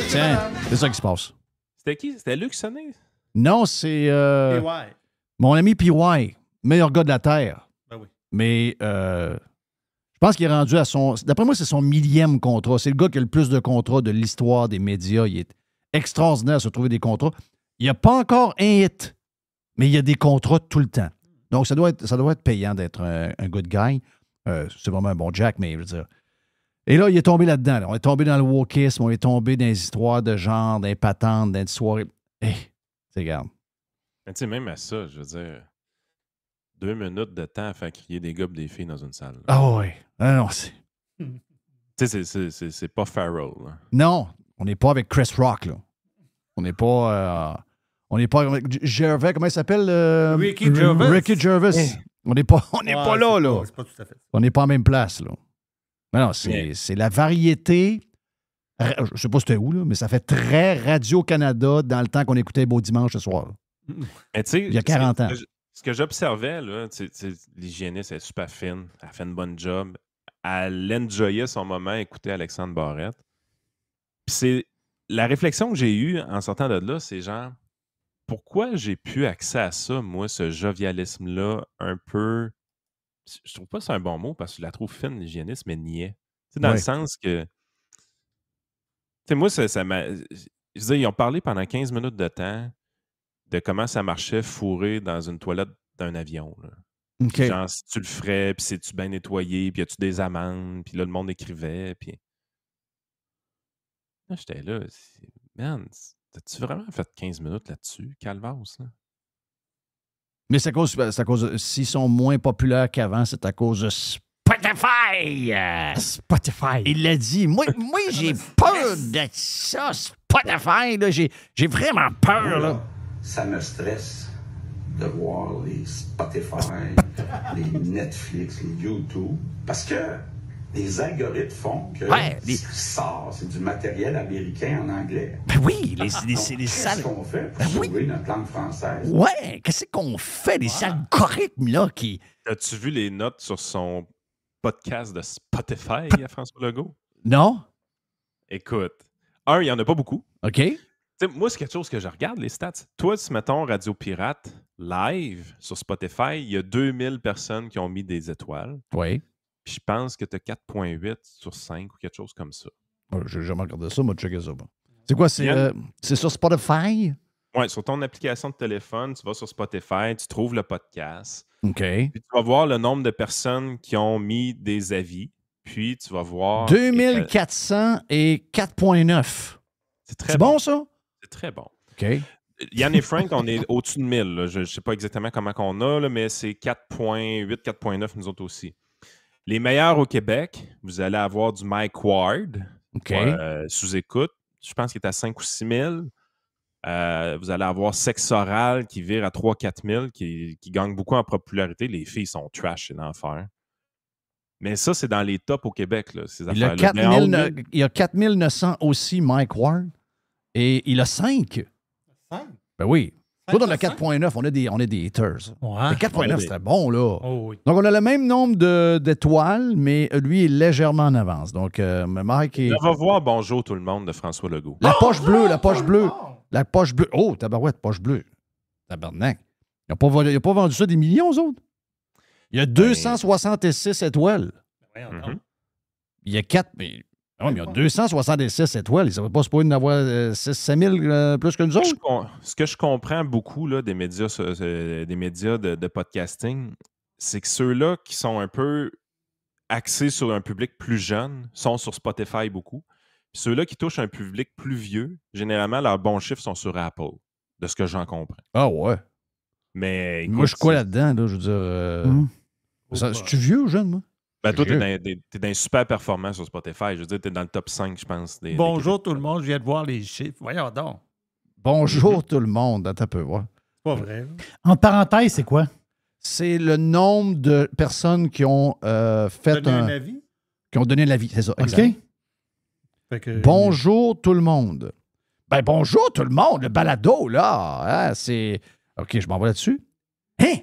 [SPEAKER 4] Tiens, c'est ça qui se passe.
[SPEAKER 6] C'était qui? C'était Luc Sonné?
[SPEAKER 4] Non, c'est
[SPEAKER 2] ouais.
[SPEAKER 4] mon ami PY, meilleur gars de la Terre.
[SPEAKER 2] Ben oui.
[SPEAKER 4] Mais je pense qu'il est rendu à son... D'après moi, c'est son 1000e contrat. C'est le gars qui a le plus de contrats de l'histoire des médias. Il est extraordinaire à se trouver des contrats. Il n'y a pas encore un hit, mais il y a des contrats tout le temps. Donc, ça doit être payant d'être un good guy. C'est vraiment un bon Jack, mais je veux dire... Et là, il est tombé là-dedans. Là. On est tombé dans le wokisme, on est tombé dans les histoires de genre, dans les patentes, dans les soirées. Regarde.
[SPEAKER 6] Mais tu sais, même à ça, je veux dire, 2 minutes de temps à faire crier des gars et des filles dans une salle. là.
[SPEAKER 4] Ah oui. Ah non, c'est...
[SPEAKER 6] Tu sais, c'est pas Farrell. Là.
[SPEAKER 4] Non, on n'est pas avec Chris Rock, là. On n'est pas... on n'est pas avec Gervais, comment il s'appelle?
[SPEAKER 2] Ricky Gervais.
[SPEAKER 4] Ricky Gervais. On n'est pas là, là.
[SPEAKER 2] C'est pas tout à fait.
[SPEAKER 4] On n'est pas en même place, là. Mais non, c'est la variété. Je sais pas c'était où, là, mais ça fait très Radio-Canada dans le temps qu'on écoutait Beau Dimanche ce soir.
[SPEAKER 6] Mais tu sais,
[SPEAKER 4] Il y a 40 ans.
[SPEAKER 6] Ce que j'observais, là, l'hygiéniste est super fine, elle fait une bonne job, elle enjoyait son moment à écouter Alexandre Barrette. Puis c'est la réflexion que j'ai eue en sortant de là, c'est genre, pourquoi j'ai pu accès à ça, moi, ce jovialisme-là, un peu... Je trouve pas que c'est un bon mot parce que je la trouve fine, l'hygiéniste, mais niais. Tu sais, dans le sens que... Tu sais, moi, ça m'a... Je veux dire, ils ont parlé pendant 15 minutes de temps de comment ça marchait fourré dans une toilette d'un avion. Là.
[SPEAKER 4] OK.
[SPEAKER 6] Genre, si tu le ferais, puis c'est-tu bien nettoyé, puis y a-tu des amendes, puis là, le monde écrivait, puis... Là, j'étais là, man, t'as-tu vraiment fait 15 minutes là-dessus, Calvas, là?
[SPEAKER 4] Mais c'est à cause s'ils sont moins populaires qu'avant, c'est à cause de Spike Spotify!
[SPEAKER 5] Spotify.
[SPEAKER 4] Il l'a dit. Moi j'ai peur de ça, Spotify. Là. J'ai vraiment peur. Là.
[SPEAKER 7] Ça me stresse de voir les Spotify, les Netflix, les YouTube, parce que les algorithmes font que ce qui sort, c'est du matériel américain en anglais.
[SPEAKER 4] Ben oui, les
[SPEAKER 7] Qu'est-ce
[SPEAKER 4] salles.
[SPEAKER 7] qu'on fait pour sauver notre langue française?
[SPEAKER 4] Ouais, qu'est-ce qu'on fait, les algorithmes, là, qui.
[SPEAKER 6] As-tu vu les notes sur son podcast de Spotify à François Legault?
[SPEAKER 4] Non?
[SPEAKER 6] Écoute, il n'y en a pas beaucoup.
[SPEAKER 4] OK.
[SPEAKER 6] T'sais, moi, c'est quelque chose que je regarde, les stats. Toi, si mettons Radio Pirate live sur Spotify, il y a 2000 personnes qui ont mis des étoiles.
[SPEAKER 4] Oui.
[SPEAKER 6] Puis je pense que tu as 4,8 sur 5 ou quelque chose comme ça.
[SPEAKER 4] J'ai jamais regardé ça, moi, checker ça. C'est quoi?
[SPEAKER 6] Yann?
[SPEAKER 4] C'est sur Spotify?
[SPEAKER 6] Oui, sur ton application de téléphone, tu vas sur Spotify, tu trouves le podcast.
[SPEAKER 4] OK.
[SPEAKER 6] Puis tu vas voir le nombre de personnes qui ont mis des avis. Puis tu vas voir.
[SPEAKER 4] 2400 et 4,9.
[SPEAKER 6] C'est très
[SPEAKER 4] C'est bon, ça?
[SPEAKER 6] C'est très bon.
[SPEAKER 4] OK.
[SPEAKER 6] Yann et Frank, on est au-dessus de 1000. Là. Je ne sais pas exactement comment on a, là, mais c'est 4,8, 4,9 nous autres aussi. Les meilleurs au Québec, vous allez avoir du Mike Ward,
[SPEAKER 4] OK.
[SPEAKER 6] sous écoute. Je pense qu'il est à 5 ou 6 000. Vous allez avoir Sexe Oral qui vire à 3-4 000, qui gagne beaucoup en popularité. Les filles sont trash, c'est l'enfer. Mais ça, c'est dans les tops au Québec, là, ces affaires-là.
[SPEAKER 4] Il y a 4900 aussi, Mike Ward. Et il a 5.
[SPEAKER 1] 5?
[SPEAKER 4] Ben oui. Nous, dans le
[SPEAKER 1] 5?
[SPEAKER 4] 4.9, on est des haters.
[SPEAKER 5] Ouais.
[SPEAKER 4] Le 4.9, c'était bon, là.
[SPEAKER 5] Oh, oui.
[SPEAKER 4] Donc, on a le même nombre d'étoiles, mais lui est légèrement en avance. Donc, Mike est...
[SPEAKER 6] On va voir Bonjour tout le monde de François Legault.
[SPEAKER 4] La poche bleue, la poche bleue. La poche bleue. Oh, tabarouette, poche bleue. Tabarnak. Il n'a pas vendu ça des millions, aux autres. Il y a 266 étoiles.
[SPEAKER 6] Mhm.
[SPEAKER 4] Il y a 4... Mais il y a 266 étoiles. Ça ne va pas se pouvoir en avoir 6-7 000 plus que nous autres.
[SPEAKER 6] Ce que je comprends beaucoup là, des médias de podcasting, c'est que ceux-là qui sont un peu axés sur un public plus jeune sont sur Spotify beaucoup. Puis ceux-là qui touchent un public plus vieux, généralement, leurs bons chiffres sont sur Apple, de ce que j'en comprends.
[SPEAKER 4] Ah ouais.
[SPEAKER 6] Mais écoute,
[SPEAKER 4] Moi, je suis quoi là-dedans? Là, je veux dire... Es-tu vieux ou jeune, moi?
[SPEAKER 6] Ben, toi, t'es dans super performant sur Spotify. Je veux dire, t'es dans le top 5, je pense.
[SPEAKER 8] Bonjour tout le monde, je viens de voir les chiffres. Voyons donc.
[SPEAKER 4] Bonjour tout le monde. Attends un peu, voir.
[SPEAKER 8] C'est pas vrai.
[SPEAKER 5] En parenthèse, c'est quoi?
[SPEAKER 4] C'est le nombre de personnes qui ont fait
[SPEAKER 8] Donner un avis?
[SPEAKER 4] qui ont donné l'avis. C'est ça, exact.
[SPEAKER 5] OK.
[SPEAKER 8] Fait que,
[SPEAKER 4] Bonjour tout le monde. Ben, bonjour tout le monde. Le balado, là, hein, c'est... OK, je m'en vais là-dessus. Hein?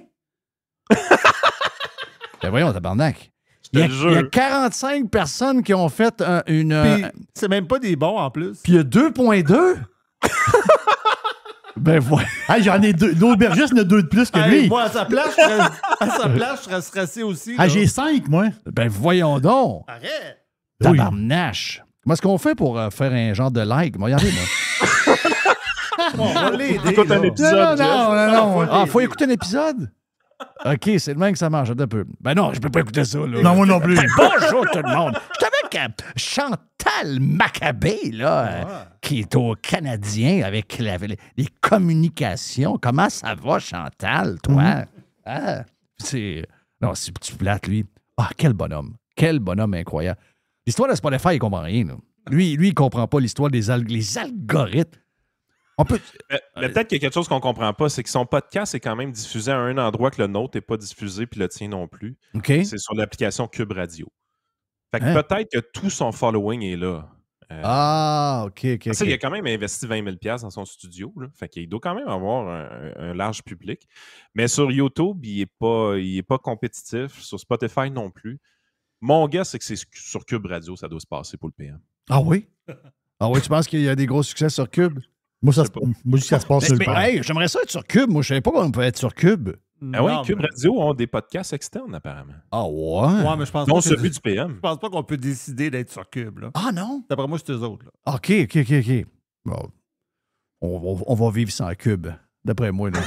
[SPEAKER 4] Ben voyons, tabarnak. Il y a 45 personnes qui ont fait une...
[SPEAKER 8] Puis, c'est même pas des bons en plus.
[SPEAKER 4] Puis il y a 2,2. Ben voilà.
[SPEAKER 5] Hey, j'en ai deux. L'aubergiste en a 2 de plus que
[SPEAKER 8] Hey,
[SPEAKER 5] lui.
[SPEAKER 8] moi, à sa place, je serais stressé aussi.
[SPEAKER 5] Ah,
[SPEAKER 8] là.
[SPEAKER 5] j'ai 5, moi.
[SPEAKER 4] Ben voyons donc.
[SPEAKER 8] Arrête!
[SPEAKER 5] Oui.
[SPEAKER 4] Tabarnache. Comment est-ce qu'on fait pour faire un genre de like? Regardez, moi.
[SPEAKER 8] Bon, on va l'aider.
[SPEAKER 6] Écoute un
[SPEAKER 8] là.
[SPEAKER 6] épisode.
[SPEAKER 4] Non. Ah, faut écouter un épisode? OK, c'est le même que ça marche. Attends un peu. Ben non, je peux pas écouter ça, là.
[SPEAKER 5] Non, moi non plus.
[SPEAKER 4] Ben, bonjour tout le monde. Je suis avec Chantal Maccabé, là, qui est au Canadien avec les communications. Comment ça va, Chantal, toi? Ah, non, c'est petit plate, lui. Ah, quel bonhomme. Quel bonhomme incroyable. L'histoire de Spotify, il comprend rien, là. Lui, il comprend pas l'histoire des les algorithmes. On peut...
[SPEAKER 6] Mais peut-être qu'il y a quelque chose qu'on comprend pas, c'est que son podcast est quand même diffusé à un endroit que le nôtre n'est pas diffusé, puis le tien non plus.
[SPEAKER 4] OK.
[SPEAKER 6] C'est sur l'application Cube Radio. Fait que
[SPEAKER 4] Hein?
[SPEAKER 6] peut-être que tout son following est là.
[SPEAKER 4] OK.
[SPEAKER 6] Parce qu'il a quand même investi 20 000 $ dans son studio. Là. Fait qu'il doit quand même avoir un large public. Mais sur YouTube, il est pas compétitif. Sur Spotify non plus. Mon gars, c'est que c'est sur Cube Radio, ça doit se passer pour le PM.
[SPEAKER 4] Ah oui? Ah oui, tu penses qu'il y a des gros succès sur Cube?
[SPEAKER 5] Moi, ça se passe sur le pont.
[SPEAKER 4] Hey, j'aimerais ça être sur Cube. Moi, je savais pas qu'on pouvait être sur Cube.
[SPEAKER 6] Ah oui,
[SPEAKER 8] Non,
[SPEAKER 6] Cube
[SPEAKER 8] mais-
[SPEAKER 6] Radio ont des podcasts externes, apparemment.
[SPEAKER 4] Ah ouais?
[SPEAKER 8] Ouais, mais je pense
[SPEAKER 6] Dont
[SPEAKER 8] pas que-
[SPEAKER 6] celui du PM.
[SPEAKER 8] Je pense pas qu'on peut décider d'être sur Cube. Là.
[SPEAKER 4] Ah non?
[SPEAKER 8] D'après moi, c'est eux autres. Là.
[SPEAKER 4] OK. Bon, on va vivre sans Cube. D'après moi, là.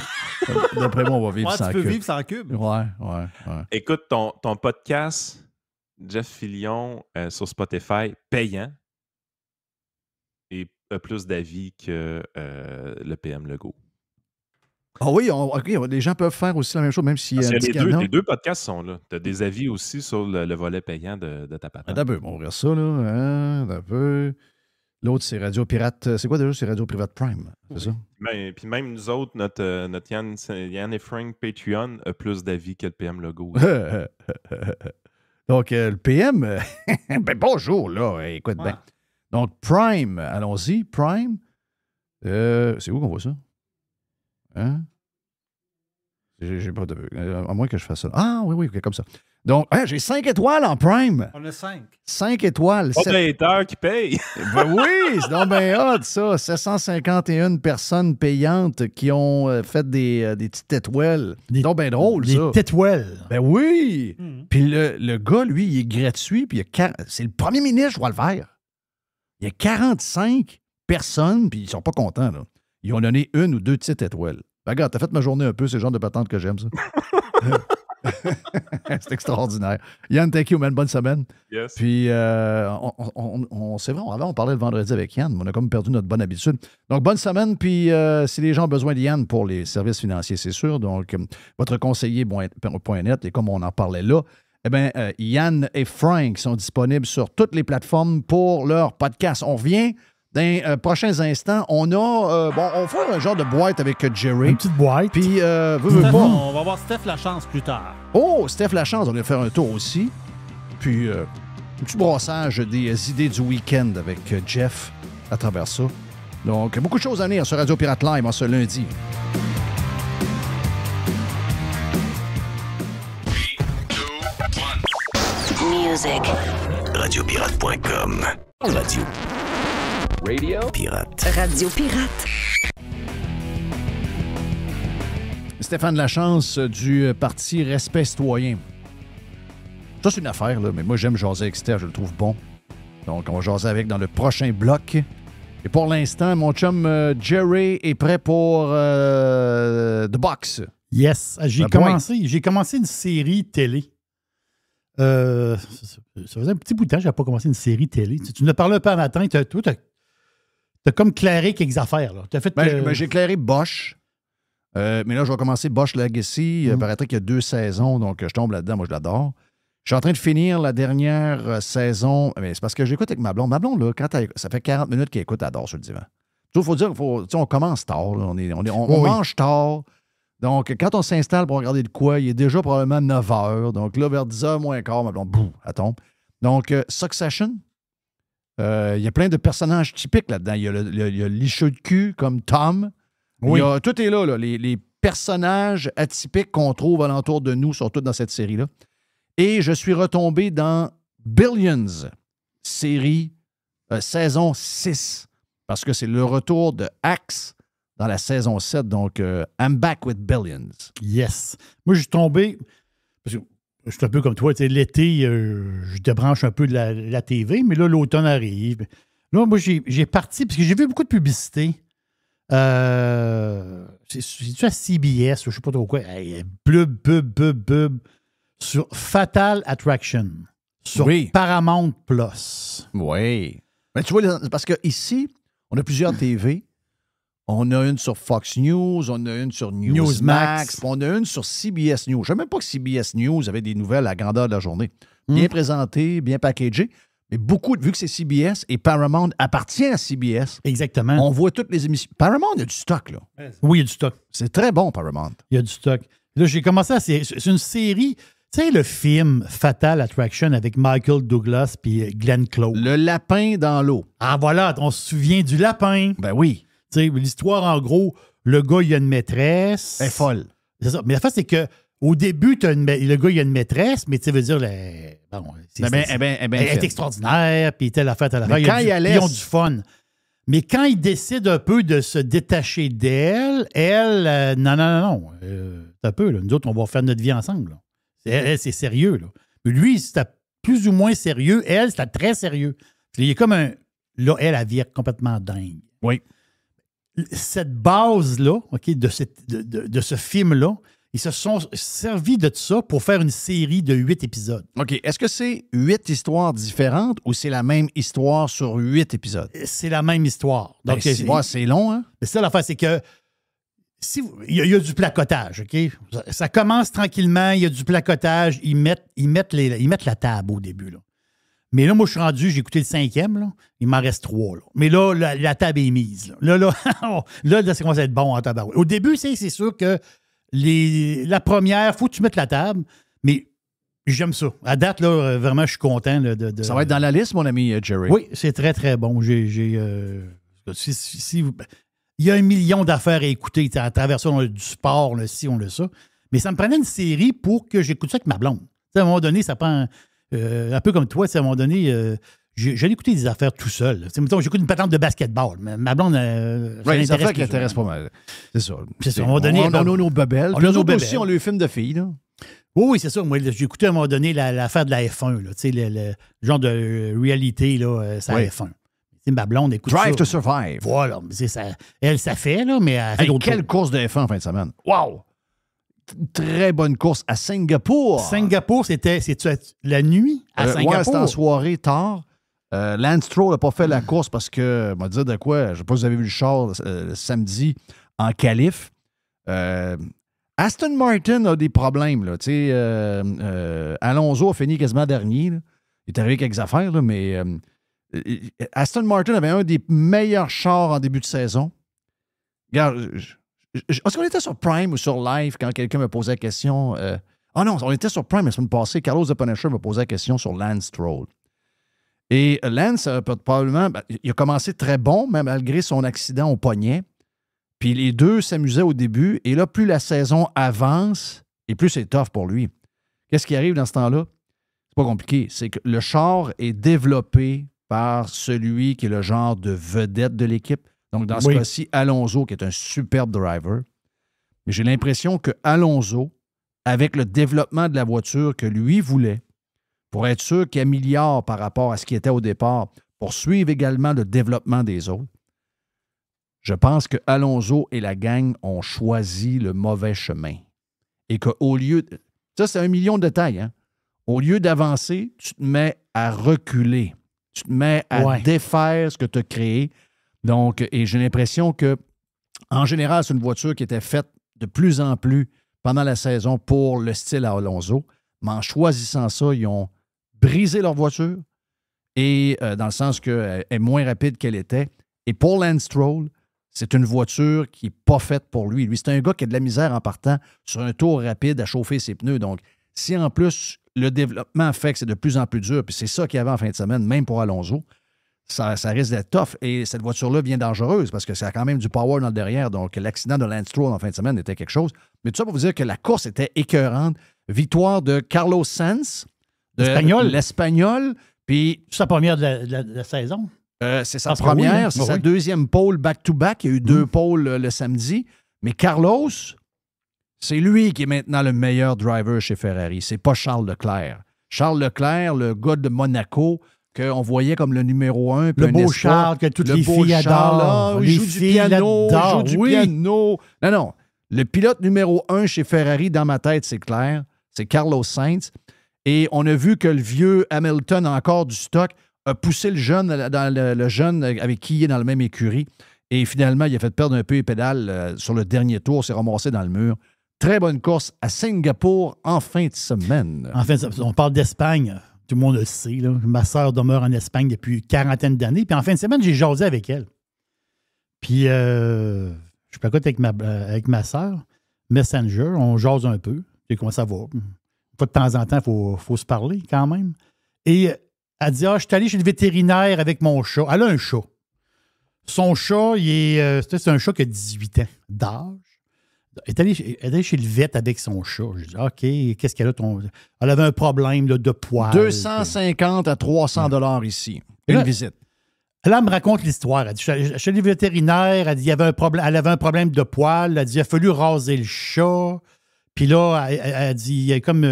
[SPEAKER 4] D'après moi, on va vivre
[SPEAKER 8] Ouais,
[SPEAKER 4] sans
[SPEAKER 8] tu peux
[SPEAKER 4] Cube.
[SPEAKER 8] vivre sans Cube.
[SPEAKER 4] Ouais.
[SPEAKER 6] Écoute, ton podcast, Jeff Fillion, sur Spotify, payant, et a plus d'avis que le PM Legault.
[SPEAKER 4] Ah oui, OK, les gens peuvent faire aussi la même chose, même s'il y a
[SPEAKER 6] Parce
[SPEAKER 4] un
[SPEAKER 6] que
[SPEAKER 4] petit cadenas.
[SPEAKER 6] les deux podcasts sont là. Tu as des avis aussi sur le volet payant de ta patente.
[SPEAKER 4] Attends un peu, on va ouvrir ça, là. Hein, un peu. L'autre, c'est Radio Pirate. C'est quoi déjà? C'est Radio Pirate Prime, c'est ça?
[SPEAKER 6] Puis même nous autres, notre Yann et Frank Patreon a plus d'avis que le PM Logo.
[SPEAKER 4] Donc, le PM, ben bonjour, là. Écoute bien. Donc, Prime, allons-y. Prime. C'est où qu'on voit ça? Hein? J'ai pas de. À moins que je fasse ça. Ah, oui, OK, comme ça. Donc, j'ai 5 étoiles en Prime.
[SPEAKER 8] On a 5.
[SPEAKER 4] 5 étoiles.
[SPEAKER 6] Pas de haters qui payent.
[SPEAKER 4] Ben oui, c'est donc bien hot, ça. 751 personnes payantes qui ont fait des petites étoiles. C'est donc bien drôle, ça.
[SPEAKER 5] Des tétouelles.
[SPEAKER 4] Ben oui! Puis le gars, lui, il est gratuit, puis c'est le premier ministre, je vois le faire. Il y a 45 personnes, puis ils sont pas contents, là. Ils ont donné 1 ou 2 petites étoiles. Ben, regarde, t'as fait ma journée un peu, c'est le genre de patente que j'aime, ça. C'est extraordinaire. Yann, thank you, man. Bonne semaine.
[SPEAKER 6] Yes.
[SPEAKER 4] Puis, c'est vrai, avant, on parlait le vendredi avec Yann, mais on a comme perdu notre bonne habitude. Donc, bonne semaine. Puis, si les gens ont besoin de Yann pour les services financiers, c'est sûr. Donc, votre conseiller.net, et comme on en parlait là, eh bien, Yann et Frank sont disponibles sur toutes les plateformes pour leur podcast. On revient dans les prochains instants. On a, on fait un genre de boîte avec Jerry.
[SPEAKER 5] Une petite boîte.
[SPEAKER 4] Puis,
[SPEAKER 8] On va voir Steph Lachance plus tard.
[SPEAKER 4] Oh, Steph Lachance, on va faire un tour aussi. Puis, un petit brossage des idées du week-end avec Jeff à travers ça. Donc, beaucoup de choses à venir sur Radio Pirate Live en ce lundi.
[SPEAKER 9] Music.
[SPEAKER 10] Radiopirate.com. Radio Pirate.
[SPEAKER 9] Radio Pirate.
[SPEAKER 4] Stéphane Lachance du parti Respect citoyen. Ça, c'est une affaire, là, mais moi, j'aime jaser avec Steph, je le trouve bon. Donc, on va jaser avec dans le prochain bloc. Et pour l'instant, mon chum Jerry est prêt pour The Box.
[SPEAKER 5] Yes. J'ai commencé une série télé. Ça faisait un petit bout de temps que je n'avais pas commencé une série télé. Tu nous as parlé un peu un matin. Toi, tu as comme clairé quelques affaires. Là. T'as fait,
[SPEAKER 4] j'ai clairé Bosch. Mais là, je vais commencer Bosch Legacy. Il paraîtrait qu'il y a 2 saisons, donc je tombe là-dedans. Moi, je l'adore. Je suis en train de finir la dernière saison. Mais c'est parce que j'écoute avec ma blonde. Ma blonde, là, ça fait 40 minutes qu'elle écoute, elle dort sur le divan. Il faut dire on commence tard. Là. On mange tard. Donc, quand on s'installe pour regarder de quoi, il est déjà probablement 9 h. Donc là, vers 10 h moins quart, ma blonde, boum, elle tombe. Donc, Succession, il y a plein de personnages typiques là-dedans. Il y a licheux de cul comme Tom.
[SPEAKER 5] Oui.
[SPEAKER 4] Tout est là. Les personnages atypiques qu'on trouve alentour de nous sont tous dans cette série-là. Et je suis retombé dans Billions, série saison 6, parce que c'est le retour de Axe dans la saison 7. Donc, I'm back with Billions.
[SPEAKER 5] Yes. Moi, je suis tombé, parce que je suis un peu comme toi, l'été, je débranche un peu de la TV, mais là, l'automne arrive. Là, moi, j'ai parti, parce que j'ai vu beaucoup de publicité. C'est-tu à CBS, je ne sais pas trop quoi. Pub. Sur Fatal Attraction. Sur Paramount Plus.
[SPEAKER 4] Oui. Mais tu vois, parce qu'ici, on a plusieurs TV. On a une sur Fox News, on a une sur Newsmax, puis on a une sur CBS News. Je ne savais même pas que CBS News avait des nouvelles à grandeur de la journée. Bien présentées, bien packagées. Mais beaucoup, vu que c'est CBS et Paramount appartient à CBS.
[SPEAKER 5] Exactement.
[SPEAKER 4] On voit toutes les émissions. Paramount, il y a du stock, là.
[SPEAKER 5] Oui, il y a du stock.
[SPEAKER 4] C'est très bon, Paramount.
[SPEAKER 5] Il y a du stock. Là, j'ai commencé c'est une série. Tu sais, le film Fatal Attraction avec Michael Douglas puis Glenn Close.
[SPEAKER 4] Le lapin dans l'eau.
[SPEAKER 5] Ah, voilà, on se souvient du lapin.
[SPEAKER 4] Ben oui.
[SPEAKER 5] Tu sais, l'histoire, en gros, le gars, il a une maîtresse.
[SPEAKER 4] Elle est folle.
[SPEAKER 5] C'est ça. Mais la face, c'est que au début, le gars, il a une maîtresse, mais tu veux dire, elle est extraordinaire, puis telle affaire.
[SPEAKER 4] Mais quand
[SPEAKER 5] ils ont du fun. Mais quand il décide un peu de se détacher d'elle, non. C'est un peu, là. Nous autres, on va faire notre vie ensemble. Là. Elle, c'est sérieux. Là. Mais lui, c'était plus ou moins sérieux. Elle, c'était très sérieux. Il est comme un... Là, elle vire complètement dingue.
[SPEAKER 4] Oui.
[SPEAKER 5] Cette base-là, OK, de ce film-là, ils se sont servis de ça pour faire une série de 8 épisodes.
[SPEAKER 4] OK. Est-ce que c'est 8 histoires différentes ou c'est la même histoire sur 8 épisodes?
[SPEAKER 5] C'est la même histoire. Donc,
[SPEAKER 4] c'est long, hein?
[SPEAKER 5] Mais ça, l'affaire, c'est que il y a du placotage, OK? Ça commence tranquillement, il y a du placotage. Ils mettent la table au début, là. Mais là, moi, je suis rendu, j'ai écouté le 5e, là. Il m'en reste 3, là. Mais là, la table est mise, là. Là, ça commence à être bon en tabarouette. Au début, c'est sûr que la première, il faut que tu mettes la table, mais j'aime ça. À date, là, vraiment, je suis content. Là,
[SPEAKER 4] Ça va être dans la liste, mon ami Jerry.
[SPEAKER 5] Oui, c'est très, très bon. Il y a 1 million d'affaires à écouter à travers ça. On a du sport, on a ci, on a ça. Mais ça me prenait une série pour que j'écoute ça avec ma blonde. T'sais, à un moment donné, ça prend... un peu comme toi, à un moment donné, j'allais écouter des affaires tout seul. Mettons, j'écoute une patente de basketball. Ma blonde,
[SPEAKER 4] des affaires qui intéressent pas mal. C'est ça.
[SPEAKER 5] À un moment donné,
[SPEAKER 4] on a nos babelles.
[SPEAKER 5] On a nos babelles.
[SPEAKER 4] Aussi, on a le film de filles. Là.
[SPEAKER 5] Oui, c'est ça. Moi, j'ai écouté à un moment donné l'affaire de la F1, là, le genre de réalité, là, ça F1. Ma blonde écoute
[SPEAKER 4] Drive
[SPEAKER 5] ça.
[SPEAKER 4] to Survive.
[SPEAKER 5] Voilà. Elle, ça fait, là, mais elle fait d'autres
[SPEAKER 4] quelle
[SPEAKER 5] choses.
[SPEAKER 4] course de F1 en fin de semaine. Wow! Très bonne course à Singapour.
[SPEAKER 5] Singapour, c'est la nuit à Singapour.
[SPEAKER 4] Ouais, c'était en soirée, tard. Lance Stroll n'a pas fait la course parce que, on va dire de quoi, je ne sais pas si vous avez vu le char samedi en qualif. Aston Martin a des problèmes. Là, Alonso a fini quasiment dernier. Là. Il est arrivé avec quelques affaires, là, mais Aston Martin avait un des meilleurs chars en début de saison. Regarde, est-ce qu'on était sur Prime ou sur Live quand quelqu'un me posait la question? Non, on était sur Prime la semaine passée. Carlos The Punisher me posait la question sur Lance Stroll. Et Lance, probablement, il a commencé très bon, même malgré son accident au poignet. Puis les deux s'amusaient au début. Et là, plus la saison avance, et plus c'est tough pour lui. Qu'est-ce qui arrive dans ce temps-là? C'est pas compliqué. C'est que le char est développé par celui qui est le genre de vedette de l'équipe. Donc, dans ce cas-ci, Alonso, qui est un superbe driver. Mais j'ai l'impression que Alonso, avec le développement de la voiture que lui voulait, pour être sûr qu'il améliore par rapport à ce qui était au départ, pour suivre également le développement des autres, je pense que Alonso et la gang ont choisi le mauvais chemin. Et qu'au lieu... Ça, c'est 1 million de détails. Hein? Au lieu d'avancer, tu te mets à reculer. Tu te mets à défaire ce que tu as créé. Donc, et j'ai l'impression que, en général, c'est une voiture qui était faite de plus en plus pendant la saison pour le style à Alonso. Mais en choisissant ça, ils ont brisé leur voiture et dans le sens qu'elle est moins rapide qu'elle était. Et pour Lance Stroll, c'est une voiture qui n'est pas faite pour lui. Lui, c'est un gars qui a de la misère en partant sur un tour rapide à chauffer ses pneus. Donc, si en plus, le développement fait que c'est de plus en plus dur, puis c'est ça qu'il y avait en fin de semaine, même pour Alonso, ça risque d'être tough. Et cette voiture-là devient dangereuse parce que ça a quand même du power dans le derrière. Donc, l'accident de Lance Stroll en fin de semaine était quelque chose. Mais tout ça pour vous dire que la course était écœurante. Victoire de Carlos Sainz, l'Espagnol. Puis,
[SPEAKER 5] c'est sa première de la saison.
[SPEAKER 4] C'est sa première. C'est sa deuxième pole back-to-back. Il y a eu 2 poles le samedi. Mais Carlos, c'est lui qui est maintenant le meilleur driver chez Ferrari. C'est pas Charles Leclerc. Charles Leclerc, le gars de Monaco, qu'on voyait comme le numéro 1.
[SPEAKER 5] Le beau Charles que toutes les filles adorent.
[SPEAKER 4] Il joue du piano. Piano. Non. Le pilote numéro 1 chez Ferrari, dans ma tête, c'est clair. C'est Carlos Sainz. Et on a vu que le vieux Hamilton a encore du stock, a poussé le jeune, le jeune avec qui il est dans la même écurie. Et finalement, il a fait perdre un peu les pédales sur le dernier tour, s'est ramassé dans le mur. Très bonne course à Singapour en fin de semaine.
[SPEAKER 5] En fin de semaine, on parle d'Espagne. Tout le monde le sait. Là. Ma sœur demeure en Espagne depuis une quarantaine d'années. Puis en fin de semaine, j'ai jasé avec elle. Puis je placote avec ma sœur. Messenger, on jase un peu. Et comment ça va? De temps en temps, il faut se parler quand même. Et elle dit, je suis allé chez le vétérinaire avec mon chat. Elle a un chat. Son chat, c'est un chat qui a 18 ans d'âge. Elle est allée chez le vet avec son chat. Je dis, OK, qu'est-ce qu'elle a? Elle avait un problème là, de poils.
[SPEAKER 4] 250 à 300 $ ici. Une visite.
[SPEAKER 5] Là, elle me raconte l'histoire. Elle dit, chez le vétérinaire, elle dit, elle avait un problème de poils. Elle dit, il a fallu raser le chat. Puis là, elle dit, il y a comme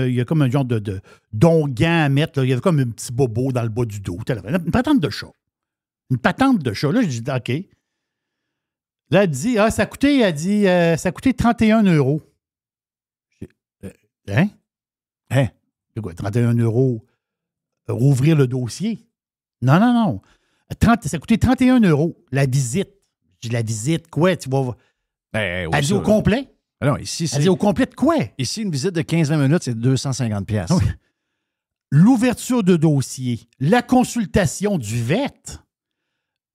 [SPEAKER 5] un genre de d'onguent à mettre. Là. Il y avait comme un petit bobo dans le bas du dos. Une patente de chat. Une patente de chat. Là, je dis, OK. Là, elle dit, ça a coûté 31 €. Hein? C'est quoi, 31 €? Rouvrir le dossier? Non. Ça a coûté 31 €. La visite. Je dis, la visite, quoi? Tu vas...
[SPEAKER 4] Eh, oui,
[SPEAKER 5] Elle dit
[SPEAKER 4] ça.
[SPEAKER 5] au complet.
[SPEAKER 4] Ah non, ici,
[SPEAKER 5] Elle dit au complet de quoi?
[SPEAKER 4] Ici, une visite de 15-20 minutes, c'est 250 piastres.
[SPEAKER 5] Oui. L'ouverture de dossier, la consultation du vet,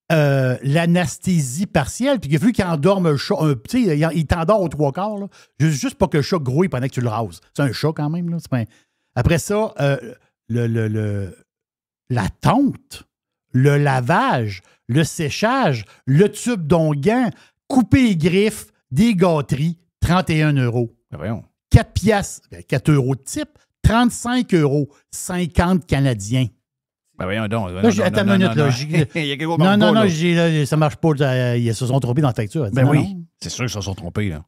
[SPEAKER 5] l'anesthésie partielle, puis il a fallu qu'il endorme le chat. Tu sais, il t'endort aux 3/4. Là. Juste pas que le chat grouille pendant que tu le rases. C'est un chat quand même. Là. C'est pas un... Après ça, la tonte, le lavage, le séchage, le tube d'onguent, couper les griffes, des gâteries, 31 €.
[SPEAKER 4] Ben voyons.
[SPEAKER 5] 4 piastres, 4 € de type, 35 €, 50 Canadiens.
[SPEAKER 4] Ben voyons donc.
[SPEAKER 5] Là, attends une minute. Là,
[SPEAKER 4] Il y a quelque chose
[SPEAKER 5] non,
[SPEAKER 4] pas, là.
[SPEAKER 5] ça marche pas. Ils se sont trompés dans la facture. Elle dit,
[SPEAKER 4] Ben
[SPEAKER 5] non,
[SPEAKER 4] oui,
[SPEAKER 5] non.
[SPEAKER 4] c'est sûr qu'ils se sont trompés, là.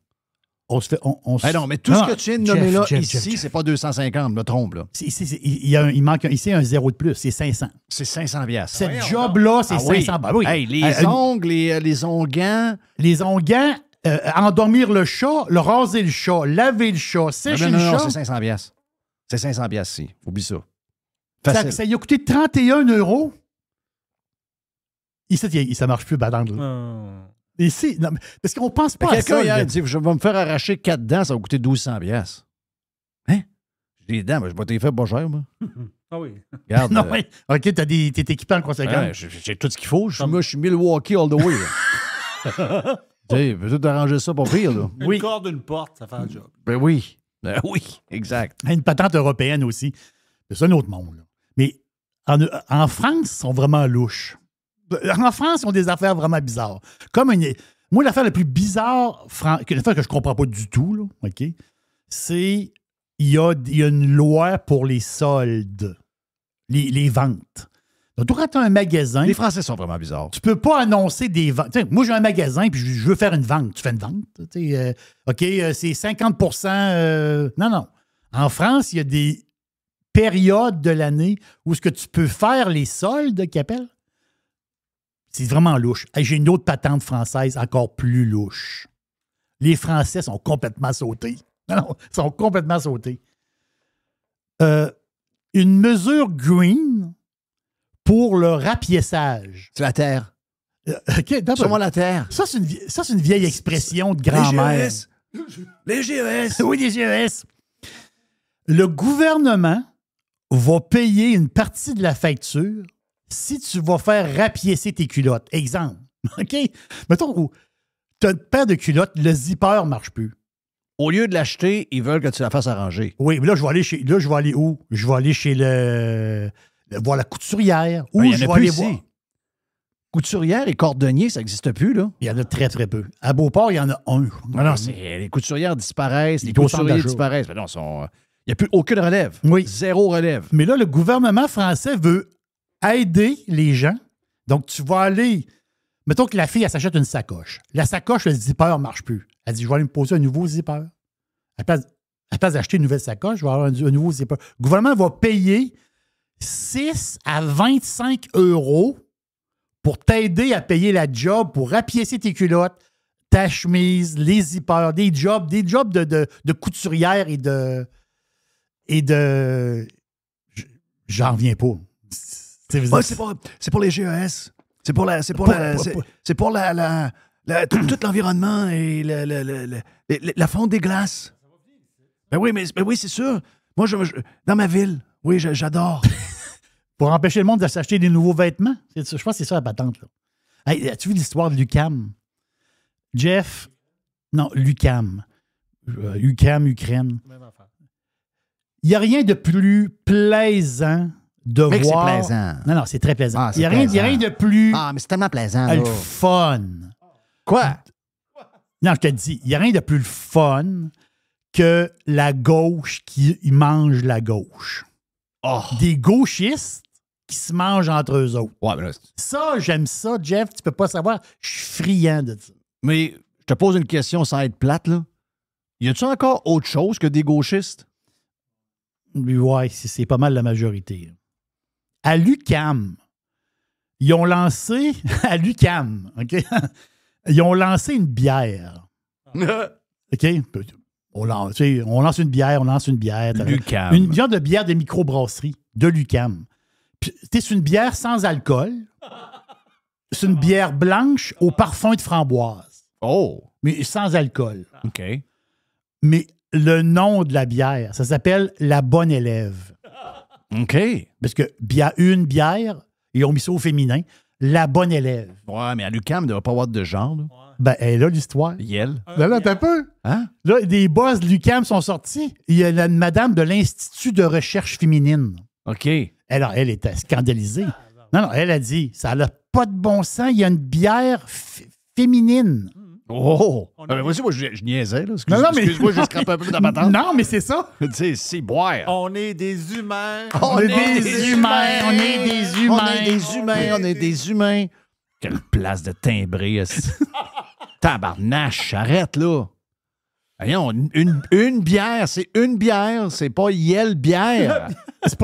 [SPEAKER 5] On se fait.
[SPEAKER 4] Ben non, mais tout ce que tu viens de nommer là, ici,
[SPEAKER 5] Jeff.
[SPEAKER 4] c'est pas 250, me trompe, là.
[SPEAKER 5] Il manque ici un 0 de plus, c'est 500.
[SPEAKER 4] C'est 500 piastres.
[SPEAKER 5] Cette job-là, c'est 500. Ben oui.
[SPEAKER 4] Hey, les ongles, les onguents.
[SPEAKER 5] Les onguents, endormir le chat, le raser le chat, laver le chat, sécher le
[SPEAKER 4] Non,
[SPEAKER 5] chat.
[SPEAKER 4] c'est 500 piastres. C'est 500 piastres, ici. Oublie ça.
[SPEAKER 5] Ça lui a coûté 31 €. Ici, ça marche plus, badande. Ici, non, parce qu'on pense pas à
[SPEAKER 4] quelqu'un
[SPEAKER 5] ça.
[SPEAKER 4] hier dit, je vais me faire arracher 4 dents, ça va coûter 1200 piastres. Hein? J'ai des dents, mais je vais te les faire pas cher, moi.
[SPEAKER 8] Ah oui.
[SPEAKER 4] Regarde.
[SPEAKER 5] Non, oui. OK, t'es équipé en conséquence.
[SPEAKER 4] Ouais, j'ai tout ce qu'il faut. Moi, je suis Milwaukee all the way. Tu sais, peut tout arranger ça pour pire, là.
[SPEAKER 8] Une corde d'une porte, ça fait un job.
[SPEAKER 4] Ben oui. Ben oui, exact.
[SPEAKER 5] Une patente européenne aussi. C'est un autre monde. Là. Mais en France, ils sont vraiment louches. En France, ils ont des affaires vraiment bizarres. Moi, l'affaire la plus bizarre, l'affaire que je ne comprends pas du tout, là, OK, c'est il y a une loi pour les soldes, les ventes. Donc, quand tu as un magasin...
[SPEAKER 4] Les Français sont vraiment bizarres.
[SPEAKER 5] Tu peux pas annoncer des ventes. T'sais, moi, j'ai un magasin puis je veux faire une vente. Tu fais une vente. OK, c'est 50 non. En France, il y a des périodes de l'année où est-ce que tu peux faire les soldes qu'ils appellent. C'est vraiment louche. Hey, j'ai une autre patente française encore plus louche. Les Français sont complètement sautés. Non, ils sont complètement sautés. Une mesure green pour le rapiessage.
[SPEAKER 4] C'est la terre.
[SPEAKER 5] OK,
[SPEAKER 4] Sûrement la terre.
[SPEAKER 5] Ça, c'est une vieille expression de grand-mère.
[SPEAKER 4] Les GES.
[SPEAKER 5] Oui, les GES. Le gouvernement va payer une partie de la facture si tu vas faire rapiécer tes culottes. Exemple. OK? Mettons, tu as une paire de culottes, le zipper ne marche plus.
[SPEAKER 4] Au lieu de l'acheter, ils veulent que tu la fasses arranger.
[SPEAKER 5] Oui, mais là, je vais aller où? Je vais aller chez voir la couturière. Ou
[SPEAKER 4] Il y en
[SPEAKER 5] je
[SPEAKER 4] a
[SPEAKER 5] vais
[SPEAKER 4] plus
[SPEAKER 5] aller
[SPEAKER 4] ici.
[SPEAKER 5] voir.
[SPEAKER 4] Couturière et cordonnier, ça n'existe plus, là.
[SPEAKER 5] Il y en a très, très peu. À Beauport, il y en a un.
[SPEAKER 4] Non, les couturières disparaissent, les
[SPEAKER 5] Il est au centre
[SPEAKER 4] couturiers
[SPEAKER 5] d'achat.
[SPEAKER 4] disparaissent. Ben non, il n'y a plus aucune relève.
[SPEAKER 5] Oui.
[SPEAKER 4] Zéro relève.
[SPEAKER 5] Mais là, le gouvernement français veut aider les gens. Donc, tu vas aller... Mettons que la fille, elle s'achète une sacoche. La sacoche, le zipper ne marche plus. Elle dit, je vais aller me poser un nouveau zipper. À la place d'acheter une nouvelle sacoche, je vais avoir un nouveau zipper. Le gouvernement va payer 6 à 25 € pour t'aider à payer la job, pour rapiécer tes culottes, ta chemise, les zippers, des jobs de couturière et de... J'en reviens pas.
[SPEAKER 4] Ouais, c'est pour les GES. C'est pour tout l'environnement et la fonte des glaces. Ben oui, c'est sûr. Moi, dans ma ville, oui, j'adore.
[SPEAKER 5] Pour empêcher le monde de s'acheter des nouveaux vêtements. Je pense que c'est ça la patente. Là. Hey, as-tu vu l'histoire de l'UQAM? Jeff? Non, l'UQAM. UQAM, Ukraine. Il n'y a rien de plus plaisant de
[SPEAKER 4] Mais
[SPEAKER 5] voir...
[SPEAKER 4] c'est plaisant.
[SPEAKER 5] Non, c'est très plaisant.
[SPEAKER 4] Ah,
[SPEAKER 5] Il n'y a rien de plus...
[SPEAKER 4] Ah, mais c'est tellement plaisant, là.
[SPEAKER 5] le fun.
[SPEAKER 4] Quoi?
[SPEAKER 5] Non, je te dis, il n'y a rien de plus fun que la gauche qui mange la gauche.
[SPEAKER 4] Oh.
[SPEAKER 5] Des gauchistes qui se mangent entre eux autres.
[SPEAKER 4] Ouais, mais là,
[SPEAKER 5] Ça, j'aime ça, Jeff. Tu peux pas savoir. Je suis friand de ça.
[SPEAKER 4] mais je te pose une question sans être plate, là. Y a-tu encore autre chose que des gauchistes?
[SPEAKER 5] Ouais, c'est pas mal la majorité. À l'UQAM, ils ont lancé... À l'UQAM, OK? Ils ont lancé une bière. OK? On lance une bière,
[SPEAKER 4] L'UQAM.
[SPEAKER 5] Une genre de bière de microbrasserie de l'UQAM. C'est une bière sans alcool. C'est une bière blanche au parfum de framboise.
[SPEAKER 4] Oh!
[SPEAKER 5] mais sans alcool.
[SPEAKER 4] OK.
[SPEAKER 5] Mais le nom de la bière, ça s'appelle la bonne élève.
[SPEAKER 4] OK.
[SPEAKER 5] Parce que une bière, ils ont mis ça au féminin, la bonne élève.
[SPEAKER 4] Ouais, mais à l'UQAM, il ne doit pas avoir de genre. Là.
[SPEAKER 5] Ben, elle est là, l'histoire.
[SPEAKER 4] Yel.
[SPEAKER 5] Là, t'as un peu.
[SPEAKER 4] Hein?
[SPEAKER 5] Là, des boss de l'UQAM sont sortis. Il y a la madame de l'Institut de recherche féminine.
[SPEAKER 4] OK.
[SPEAKER 5] Alors, elle était scandalisée. Non, elle a dit, ça n'a pas de bon sens, il y a une bière féminine.
[SPEAKER 4] Oh! Vas-y, moi, je niaisais. Là. Excuse-moi, je scrape un peu de la patente.
[SPEAKER 5] Non, mais c'est ça.
[SPEAKER 4] Tu sais, c'est boire.
[SPEAKER 8] On est des humains.
[SPEAKER 5] On est des humains. On est des humains.
[SPEAKER 4] On est des humains. On est des humains. Quelle place de timbré. Tabarnache, arrête, là. Voyons, une bière, c'est une bière, c'est pas Yel bière.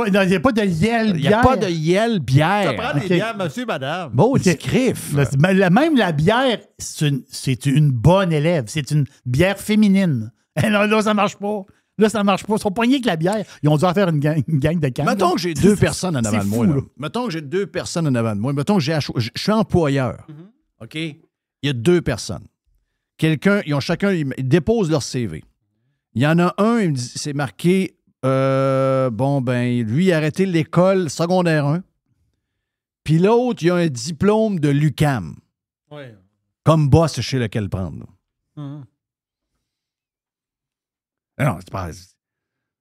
[SPEAKER 5] Il n'y a pas de Yel bière.
[SPEAKER 4] Il n'y a pas de Yel
[SPEAKER 8] Ça
[SPEAKER 4] bière.
[SPEAKER 8] prend des bières, monsieur, madame.
[SPEAKER 4] Bon, c'est crif.
[SPEAKER 5] Même la bière, c'est une bonne élève. C'est une bière féminine. Et là, ça marche pas. Là, ça marche pas. Ils sont poignés que la bière. Ils ont dû en faire une gang de cannes.
[SPEAKER 4] Mettons que j'ai deux personnes en avant de moi.
[SPEAKER 5] fou,
[SPEAKER 4] Là. Mettons que j'ai deux personnes en avant de moi. Mettons que je suis employeur. OK? Il y a deux personnes. Ils déposent leur CV. Il y en a un, il me dit, c'est marqué, lui, il a arrêté l'école secondaire 1. Puis l'autre, il a un diplôme de l'UQAM.
[SPEAKER 8] Oui.
[SPEAKER 4] Comme boss chez lequel prendre.
[SPEAKER 8] Mhm.
[SPEAKER 4] Non, c'est pas... Tu ne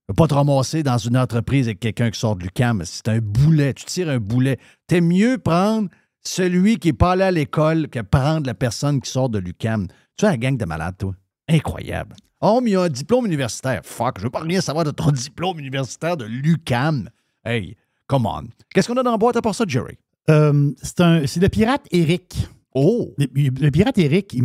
[SPEAKER 4] peux pas te ramasser dans une entreprise avec quelqu'un qui sort de l'UQAM. C'est un boulet. Tu tires un boulet. T'aimes mieux prendre celui qui n'est pas allé à l'école que prendre la personne qui sort de l'UQAM. Tu as la gang de malades, toi. Incroyable. Oh, mais il y a un diplôme universitaire. Fuck, je veux pas rien savoir de ton diplôme universitaire de l'UQAM. Hey, come on. Qu'est-ce qu'on a dans la boîte à part ça, Jerry?
[SPEAKER 5] C'est le pirate Eric.
[SPEAKER 4] Oh!
[SPEAKER 5] Le pirate Eric, il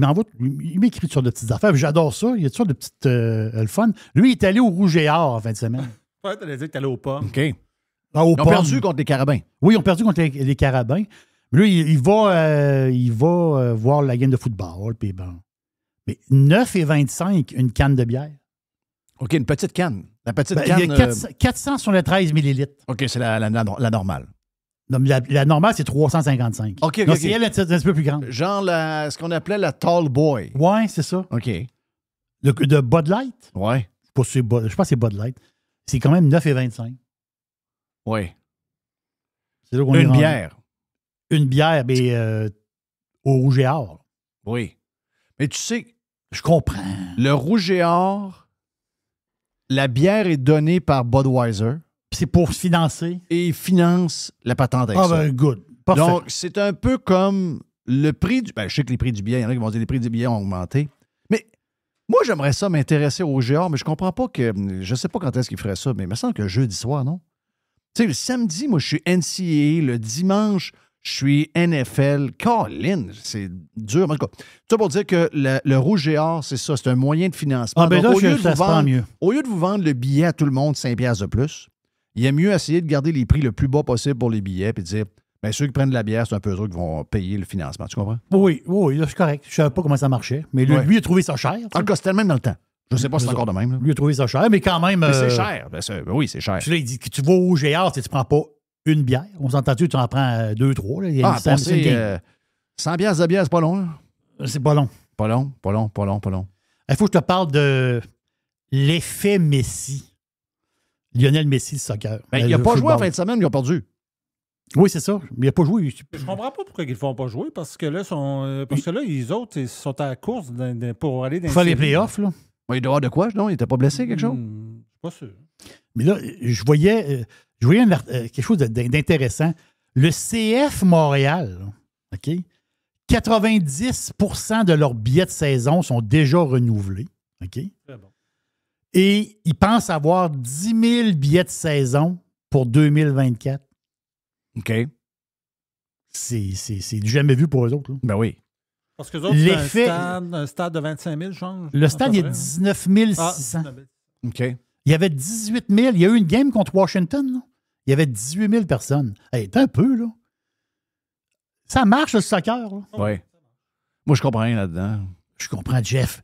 [SPEAKER 5] m'écrit sur de petites affaires. J'adore ça. Il y a toujours de petites le fun. Lui, il est allé au Rouge et Or en fin de semaine.
[SPEAKER 8] Ouais, t'allais dire que t'allais aux pommes.
[SPEAKER 4] OK.
[SPEAKER 5] Aux
[SPEAKER 4] Ils ont
[SPEAKER 5] pommes.
[SPEAKER 4] perdu contre les Carabins.
[SPEAKER 5] Oui, ils ont perdu contre les Carabins. Mais lui, il va voir la game de football. Puis bon. Mais 9,25 une canne de bière.
[SPEAKER 4] OK, une petite canne. La petite
[SPEAKER 5] Ben,
[SPEAKER 4] canne.
[SPEAKER 5] il y a 473 millilitres.
[SPEAKER 4] OK, c'est la normale.
[SPEAKER 5] Non, mais la normale, c'est 355.
[SPEAKER 4] OK,
[SPEAKER 5] non,
[SPEAKER 4] OK.
[SPEAKER 5] c'est elle, c'est un petit peu plus grande.
[SPEAKER 4] Genre ce qu'on appelait la Tall Boy.
[SPEAKER 5] Ouais, c'est ça.
[SPEAKER 4] OK.
[SPEAKER 5] De Bud Light?
[SPEAKER 4] Ouais.
[SPEAKER 5] Je pense que c'est Bud Light. C'est quand même 9,25.
[SPEAKER 4] Ouais.
[SPEAKER 5] C'est là qu'on est
[SPEAKER 4] Une
[SPEAKER 5] rendu.
[SPEAKER 4] bière.
[SPEAKER 5] Une bière, mais au Rouge et Or.
[SPEAKER 4] Oui. Mais tu sais,
[SPEAKER 5] Je comprends.
[SPEAKER 4] le Rouge et Or, la bière est donnée par Budweiser
[SPEAKER 5] C'est pour se financer.
[SPEAKER 4] et il finance la patente avec
[SPEAKER 5] Ah,
[SPEAKER 4] ça.
[SPEAKER 5] ben, good. Parfait.
[SPEAKER 4] Donc, c'est un peu comme le prix du... Ben, je sais que les prix du billet, il y en a qui vont dire que les prix du billet ont augmenté. Mais moi, j'aimerais ça m'intéresser au GR, mais je comprends pas que... Je sais pas quand est-ce qu'ils feraient ça, mais il me semble que jeudi soir, non? Tu sais, le samedi, moi, je suis NCAA. Le dimanche, je suis NFL. Colin, c'est dur. En tout cas, ça pour dire que le Rouge et Or, c'est ça, c'est un moyen de financement.
[SPEAKER 5] Ah, ben
[SPEAKER 4] Donc,
[SPEAKER 5] là, ça se prend mieux.
[SPEAKER 4] au lieu de vous vendre le billet à tout le monde 5$ de plus, il est mieux essayer de garder les prix le plus bas possible pour les billets et de dire, bien, ceux qui prennent de la bière, c'est un peu eux qui vont payer le financement. Tu comprends?
[SPEAKER 5] Oui, là, c'est correct. Je ne savais pas comment ça marchait. Mais lui,
[SPEAKER 4] Ouais.
[SPEAKER 5] lui a trouvé ça cher. tu sais.
[SPEAKER 4] En tout cas, c'était le même dans le temps. Je ne sais pas si c'est encore de même. Là.
[SPEAKER 5] Lui a trouvé ça cher, mais quand même.
[SPEAKER 4] Mais c'est cher. Ben, oui, c'est cher.
[SPEAKER 5] Tu sais, il dit que tu vas au GR, tu ne prends pas une bière. On s'entend-tu, tu en prends 2, 3. Là. Il y a c'est une game.
[SPEAKER 4] 100$ de bière, c'est pas long. Là.
[SPEAKER 5] C'est pas long.
[SPEAKER 4] Pas long.
[SPEAKER 5] Il faut que je te parle de l'effet Messi. Lionel Messi, le soccer.
[SPEAKER 4] Ben, il n'a pas joué en fin de semaine, il a perdu.
[SPEAKER 5] Oui, c'est ça. Mais il n'a pas joué.
[SPEAKER 8] Je comprends pas pourquoi ils ne font pas jouer, parce que là, les autres, ils sont à la course pour aller dans
[SPEAKER 5] Il faut les playoffs, là.
[SPEAKER 4] Ben, il doit avoir de quoi, non? Il n'était pas blessé, quelque chose?
[SPEAKER 8] Je suis pas sûr.
[SPEAKER 5] Mais là, je voyais quelque chose d'intéressant. Le CF Montréal, là, OK? 90% de leurs billets de saison sont déjà renouvelés. OK?
[SPEAKER 8] Très bon.
[SPEAKER 5] Et ils pensent avoir 10 000 billets de saison pour 2024.
[SPEAKER 4] OK.
[SPEAKER 5] C'est du jamais vu pour eux autres. Là.
[SPEAKER 4] Ben oui.
[SPEAKER 8] Parce que les autres, c'est un stade de 25 000, change.
[SPEAKER 5] Le stade est 19 600.
[SPEAKER 4] OK.
[SPEAKER 5] Il y avait 18 000. Il y a eu une game contre Washington. Là. Il y avait 18 000 personnes. Hey, t'es un peu, là. Ça marche, le soccer. Là.
[SPEAKER 4] Oui. Moi, je comprends rien là-dedans.
[SPEAKER 5] Je comprends, Jeff.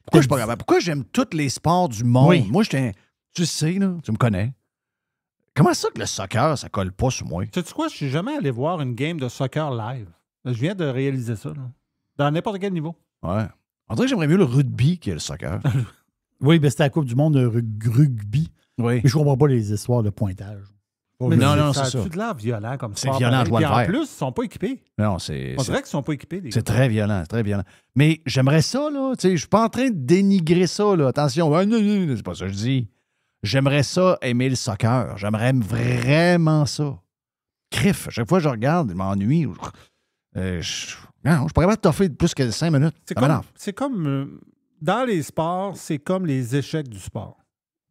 [SPEAKER 4] Pourquoi je suis pas capable? Pourquoi j'aime tous les sports du monde?
[SPEAKER 5] Oui.
[SPEAKER 4] Moi, tu sais, là, tu me connais. Comment ça que le soccer, ça colle pas sur moi?
[SPEAKER 8] Sais-tu quoi? Je suis jamais allé voir une game de soccer live. Je viens de réaliser ça. Là. Dans n'importe quel niveau.
[SPEAKER 4] Ouais. On dirait que j'aimerais mieux le rugby que le soccer.
[SPEAKER 5] Oui, ben c'était la Coupe du monde de rugby.
[SPEAKER 4] Oui.
[SPEAKER 5] Mais je comprends pas les histoires de pointage.
[SPEAKER 8] Mais
[SPEAKER 4] non,
[SPEAKER 8] ça
[SPEAKER 4] c'est ça.
[SPEAKER 8] a-tu de l'air violent comme ça?
[SPEAKER 4] C'est violent, je vois le
[SPEAKER 8] En
[SPEAKER 4] vert.
[SPEAKER 8] plus, ils sont pas équipés.
[SPEAKER 4] Non,
[SPEAKER 8] On dirait qu'ils sont pas équipés.
[SPEAKER 4] C'est très violent, très violent. Mais j'aimerais ça, là. Tu sais, je suis pas en train de dénigrer ça, là. Attention, non, c'est pas ça que je dis. J'aimerais ça aimer le soccer. J'aimerais vraiment ça. Crif, à chaque fois que je regarde, il m'ennuie. Non, je pourrais pas toffer plus que 5 minutes.
[SPEAKER 8] C'est comme dans les sports, c'est comme les échecs du sport.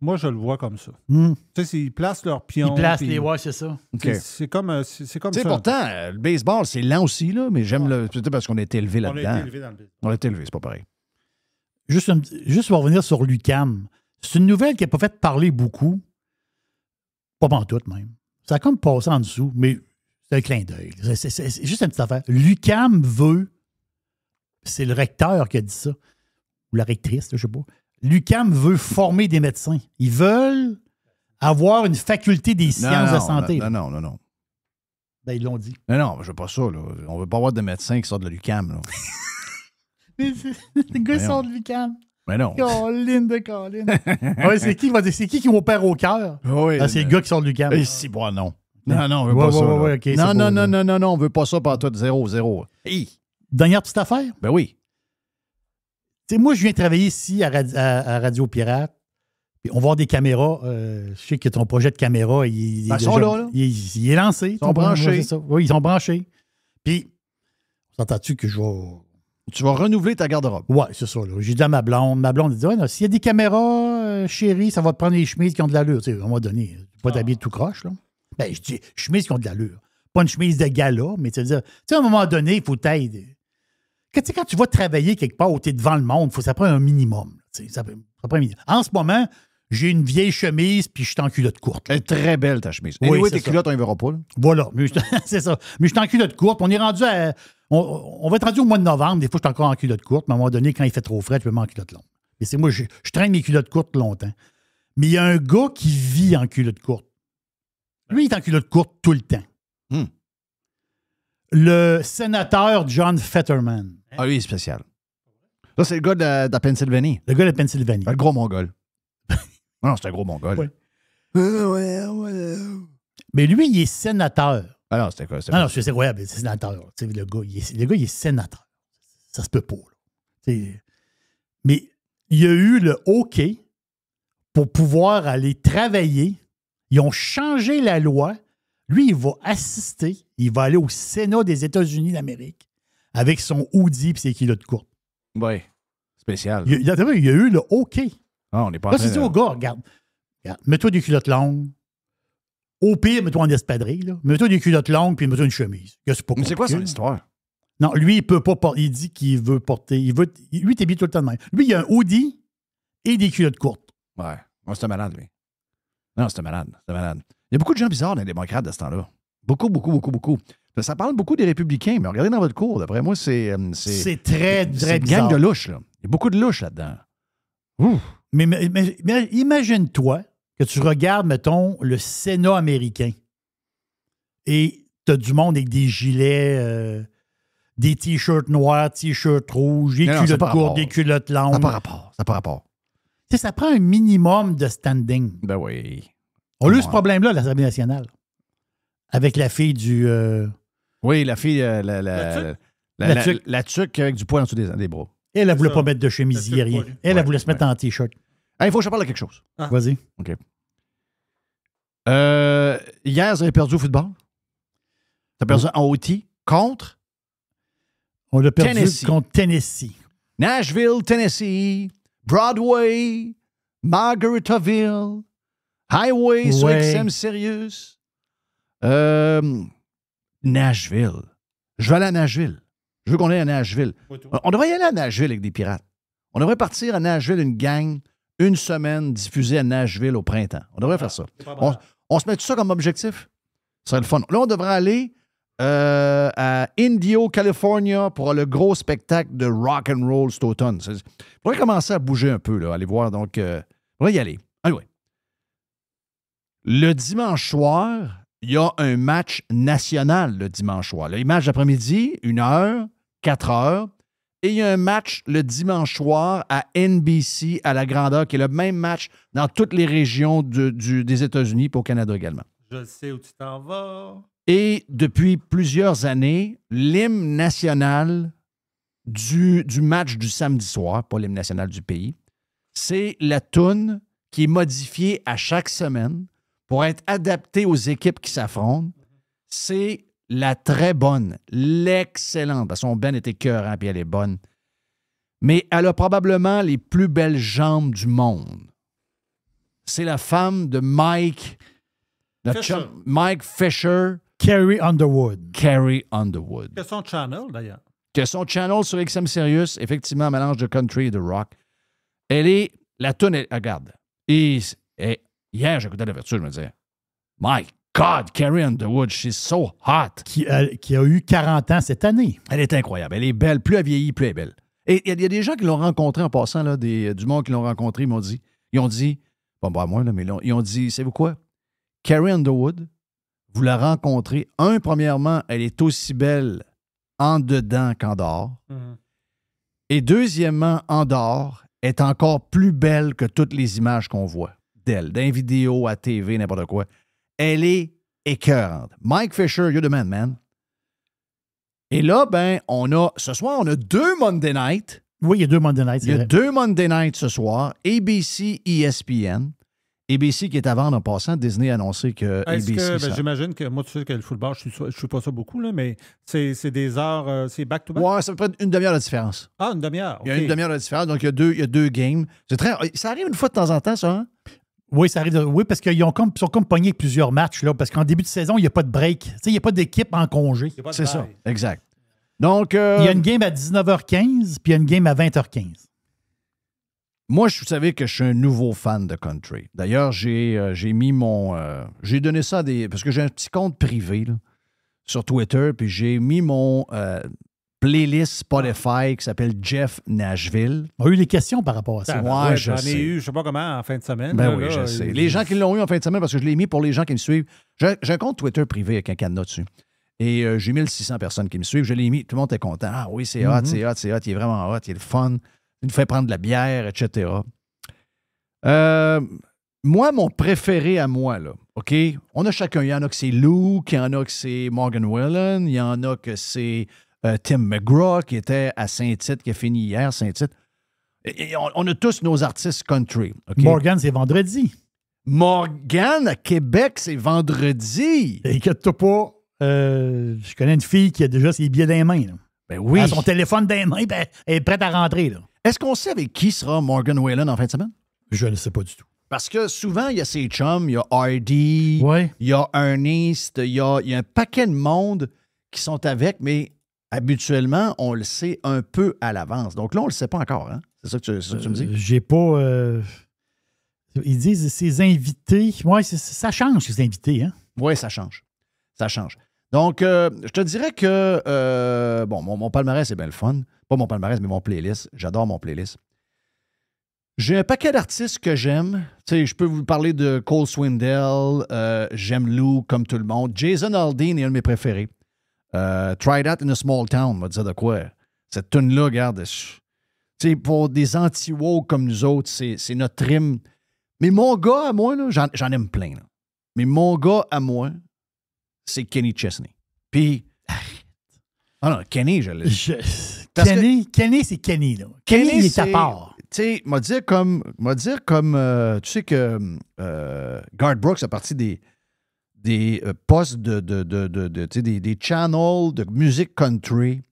[SPEAKER 8] Moi, je le vois comme ça. Tu sais, ils placent leurs pions.
[SPEAKER 5] Ils placent les... Ouais, c'est ça.
[SPEAKER 4] Okay.
[SPEAKER 8] C'est comme
[SPEAKER 4] tu sais,
[SPEAKER 8] ça.
[SPEAKER 4] pourtant, le baseball, c'est lent aussi, là, mais j'aime le... Peut-être parce qu'on a été élevé là-dedans.
[SPEAKER 8] On a été élevé dans le baseball.
[SPEAKER 4] On a été élevé, c'est pas pareil.
[SPEAKER 5] Juste pour revenir sur l'UQAM, c'est une nouvelle qui n'a pas fait parler beaucoup. Pas pantoute, même. Ça a comme passé en dessous, mais c'est un clin d'œil. C'est juste une petite affaire. L'UQAM veut... C'est le recteur qui a dit ça. Ou la rectrice, je ne sais pas. L'UQAM veut former des médecins. Ils veulent avoir une faculté des sciences de santé.
[SPEAKER 4] Non.
[SPEAKER 5] Ben, ils l'ont dit.
[SPEAKER 4] Non, je veux pas ça, là. On veut pas avoir de médecins qui sortent de l'UQAM, là.
[SPEAKER 5] Mais les gars sortent de l'UQAM.
[SPEAKER 4] Mais non.
[SPEAKER 5] Colline de Colline. Ouais, c'est qui opère au cœur?
[SPEAKER 4] Oui.
[SPEAKER 5] C'est le gars qui sort de l'UQAM.
[SPEAKER 4] Et si, bon, non. Non, on veut pas ça.
[SPEAKER 5] Okay,
[SPEAKER 4] non, on veut pas ça par toi de 0.
[SPEAKER 5] Dernière petite affaire?
[SPEAKER 4] Ben oui.
[SPEAKER 5] Tu sais, moi, je viens travailler ici à Radio Pirate. Puis on va avoir des caméras. Je sais que ton projet de caméra, il est lancé.
[SPEAKER 4] Ils sont branchés.
[SPEAKER 5] Oui, ils sont branchés. Puis, s'entends-tu que je vais...
[SPEAKER 4] Tu vas renouveler ta garde-robe.
[SPEAKER 5] Oui, c'est ça. J'ai dit à ma blonde. Ma blonde, elle dit, ouais, s'il y a des caméras, chérie, ça va te prendre des chemises qui ont de l'allure. Tu sais, à un moment donné, tu peux pas t'habiller tout croche, là. Ben, je dis, chemises qui ont de l'allure. Pas une chemise de gala, mais tu veux dire, à un moment donné, il faut t'aider. Quand tu vas travailler quelque part où tu es devant le monde, ça prend un minimum. Ça prend un minimum. En ce moment, j'ai une vieille chemise puis je suis en culotte courte.
[SPEAKER 4] Elle est très belle, ta chemise.
[SPEAKER 5] Oui,
[SPEAKER 4] anyway, tes culottes, on ne verra pas. Là.
[SPEAKER 5] Voilà, c'est ça. Mais je suis en culotte courte. On est rendu à... On va être rendu au mois de novembre. Des fois, je suis encore en culotte courte, mais à un moment donné, quand il fait trop frais, je peux mettre en culotte longue. Et c'est moi, je traîne mes culottes courtes longtemps. Mais il y a un gars qui vit en culotte courte. Lui, il est en culotte courte tout le temps. Le sénateur John Fetterman.
[SPEAKER 4] Ah, lui, il est spécial. Là, c'est le gars de la Pennsylvanie.
[SPEAKER 5] Le gars de Pennsylvanie.
[SPEAKER 4] Le gros mongol. Non, c'est un gros mongol.
[SPEAKER 5] Ouais. Mais lui, il est sénateur.
[SPEAKER 4] Ah non, c'était quoi?
[SPEAKER 5] Non, c'est sénateur. Le gars, il est sénateur. Ça se peut pas. Là. Mais il y a eu le OK pour pouvoir aller travailler. Ils ont changé la loi. Lui, il va assister. Il va aller au Sénat des États-Unis d'Amérique avec son hoodie et ses culottes courtes.
[SPEAKER 4] Oui. Spécial.
[SPEAKER 5] Il y a eu le OK.
[SPEAKER 4] Ah, on n'est pas
[SPEAKER 5] là, c'est dit au gars, regarde, mets-toi des culottes longues. Au pire, mets-toi en espadrille. Là. Mets-toi des culottes longues puis mets-toi une chemise.
[SPEAKER 4] Mais c'est quoi son histoire?
[SPEAKER 5] Non, lui, il peut pas porter. Il dit qu'il veut porter. Lui, t'es bien tout le temps de même. Lui, il a un hoodie et des culottes courtes.
[SPEAKER 4] Ouais. C'est un malade, lui. Non, c'est un malade. Il y a beaucoup de gens bizarres dans les démocrates de ce temps-là. Beaucoup. Ça parle beaucoup des républicains, mais regardez dans votre cours. D'après moi, c'est
[SPEAKER 5] très, très bizarre.
[SPEAKER 4] Une gang de louches, là. Il y a beaucoup de louches là-dedans. Ouh.
[SPEAKER 5] Mais imagine-toi que tu regardes, mettons, le Sénat américain et tu as du monde avec des gilets, des T-shirts noirs, T-shirts rouges, des culottes courtes, des culottes longues.
[SPEAKER 4] Ça n'a pas rapport.
[SPEAKER 5] Tu sais, ça prend un minimum de standing.
[SPEAKER 4] Ben oui.
[SPEAKER 5] On a eu ce problème-là à l'Assemblée nationale. Avec la fille du...
[SPEAKER 4] Oui, la fille... La tuque avec du poil en dessous des bras.
[SPEAKER 5] Elle ne voulait pas mettre de chemisier, rien. Elle voulait se mettre en T-shirt.
[SPEAKER 4] Il faut que je parle de quelque chose.
[SPEAKER 5] Ah. Vas-y.
[SPEAKER 4] OK. Hier, vous avez perdu au football. Tu as perdu en OT contre...
[SPEAKER 5] On l'a perdu contre Tennessee.
[SPEAKER 4] Nashville, Tennessee, Broadway, Margaritaville, Highway sur XM Sirius. Nashville. Je veux aller à Nashville. Je veux qu'on aille à Nashville. On devrait y aller à Nashville avec des pirates. On devrait partir à Nashville, une gang, une semaine diffusée à Nashville au printemps. On devrait faire ça. On se met tout ça comme objectif? Ce serait le fun. Là, on devrait aller à Indio, California, pour le gros spectacle de rock and roll cet automne. On pourrait commencer à bouger un peu, là, aller voir. Donc, on va y aller. Anyway. Le dimanche soir, il y a un match national le dimanche soir. Les matchs d'après-midi, 1h, 4h, Et il y a un match le dimanche soir à NBC à la grandeur, qui est le même match dans toutes les régions des États-Unis et au Canada également.
[SPEAKER 8] Je sais où tu t'en vas.
[SPEAKER 4] Et depuis plusieurs années, l'hymne national du match du samedi soir, pas l'hymne national du pays, c'est la toune qui est modifiée à chaque semaine pour être adaptée aux équipes qui s'affrontent. C'est la très bonne, l'excellente, parce que son Ben était écœurant puis elle est bonne. Mais elle a probablement les plus belles jambes du monde. C'est la femme de Mike Fisher.
[SPEAKER 5] Carrie Underwood.
[SPEAKER 4] Carrie Underwood.
[SPEAKER 8] C'est son channel, d'ailleurs.
[SPEAKER 4] Que son channel sur XM Sirius, effectivement, un mélange de country et de rock. La toune, regarde. Et hier, j'écoutais l'ouverture, je me disais, My God, Carrie Underwood, she's so hot.
[SPEAKER 5] Qui a eu 40 ans cette année.
[SPEAKER 4] Elle est incroyable. Elle est belle. Plus elle vieillit, plus elle est belle. Et il y a des gens qui l'ont rencontrée en passant, là, du monde qui l'ont rencontrée, ils ont dit, bon, pas moi, là, mais ils ont dit, savez-vous quoi? Carrie Underwood, vous la rencontrez. Premièrement, elle est aussi belle en dedans qu'en dehors. Mm-hmm. Et deuxièmement, en dehors, elle est encore plus belle que toutes les images qu'on voit d'elle, d'un vidéo, à TV, n'importe quoi. Elle est écœurante. Mike Fisher, you're the man. Et là, ce soir, on a 2 Monday Night.
[SPEAKER 5] Oui, il y a 2 Monday Night.
[SPEAKER 4] Il y a 2 Monday Night ce soir. ABC, ESPN. ABC qui est à vendre en passant. Disney a annoncé que ABC...
[SPEAKER 8] j'imagine que, moi, tu sais que le football, je ne suis pas ça beaucoup, là, mais c'est des heures, c'est back-to-back?
[SPEAKER 4] Ouais, ça peut être une demi-heure de différence.
[SPEAKER 8] Ah, une demi-heure, OK.
[SPEAKER 4] Il y a une demi-heure de différence, donc il y a deux games. Ça arrive une fois de temps en temps, ça, hein?
[SPEAKER 5] Oui, ça arrive. Oui, parce qu'ils sont comme pognés avec plusieurs matchs, là, parce qu'en début de saison, il n'y a pas de break. Il n'y a pas d'équipe en congé.
[SPEAKER 4] C'est ça, exact. Donc,
[SPEAKER 5] il y a une game à 19h15, puis il y a une game à 20h15.
[SPEAKER 4] Moi, vous savez que je suis un nouveau fan de country. D'ailleurs, j'ai mis mon... j'ai donné ça à des... Parce que j'ai un petit compte privé là, sur Twitter, puis j'ai mis mon playlist Spotify qui s'appelle Jeff Nashville.
[SPEAKER 5] On a eu des questions par rapport à ça.
[SPEAKER 4] Ouais, j'en
[SPEAKER 8] ai eu, je ne sais pas comment, en fin de semaine.
[SPEAKER 4] Je sais. Les gens qui l'ont eu en fin de semaine, parce que je l'ai mis pour les gens qui me suivent. J'ai un compte Twitter privé avec un cadenas dessus. Et j'ai 1600 personnes qui me suivent. Je l'ai mis, tout le monde est content. Ah oui, c'est hot, c'est hot, c'est hot. Il est vraiment hot, il est le fun. Il nous fait prendre de la bière, etc. Moi, mon préféré à moi, là, OK? On a chacun. Il y en a que c'est Luke, il y en a que c'est Morgan Wallen, il y en a que c'est Tim McGraw qui était à Saint-Tite, qui a fini hier, Saint-Tite. Et on a tous nos artistes country. Okay?
[SPEAKER 5] Morgan, c'est vendredi.
[SPEAKER 4] Morgan, à Québec, c'est vendredi.
[SPEAKER 5] Inquiète-toi pas. Je connais une fille qui a déjà ses billets dans les mains. Là.
[SPEAKER 4] Ben oui.
[SPEAKER 5] Elle a son téléphone dans les mains, elle est prête à rentrer. Là.
[SPEAKER 4] Est-ce qu'on sait avec qui sera Morgan Wallen en fin de semaine?
[SPEAKER 5] Je ne sais pas du tout.
[SPEAKER 4] Parce que souvent, il y a ses chums, il y a Hardy, il y a Ernest, il y a un paquet de monde qui sont avec, mais habituellement, on le sait un peu à l'avance. Donc là, on ne le sait pas encore. Hein? C'est ça que tu me dis?
[SPEAKER 5] J'ai pas... Ils disent ses invités. Oui, ça change, ses invités. Hein?
[SPEAKER 4] Oui, ça change. Ça change. Donc, je te dirais que, mon palmarès, c'est bien le fun. Pas mon palmarès, mais mon playlist. J'adore mon playlist. J'ai un paquet d'artistes que j'aime. Tu sais, je peux vous parler de Cole Swindell. J'aime Lou, comme tout le monde. Jason Aldean est un de mes préférés. Try That in a Small Town, on va dire de quoi. Cette tune-là, regarde, tu sais, pour des anti-woke comme nous autres, c'est notre rime. Mais mon gars à moi, là, j'en aime plein. Là. Mais mon gars à moi, c'est Kenny Chesney. Puis, ah non, Kenny, je l'ai.
[SPEAKER 5] Kenny, c'est Kenny, là.
[SPEAKER 4] Kenny,
[SPEAKER 5] il est à part.
[SPEAKER 4] Tu sais, m'a dire comme tu sais que Garth Brooks a parti des postes des channels de musique country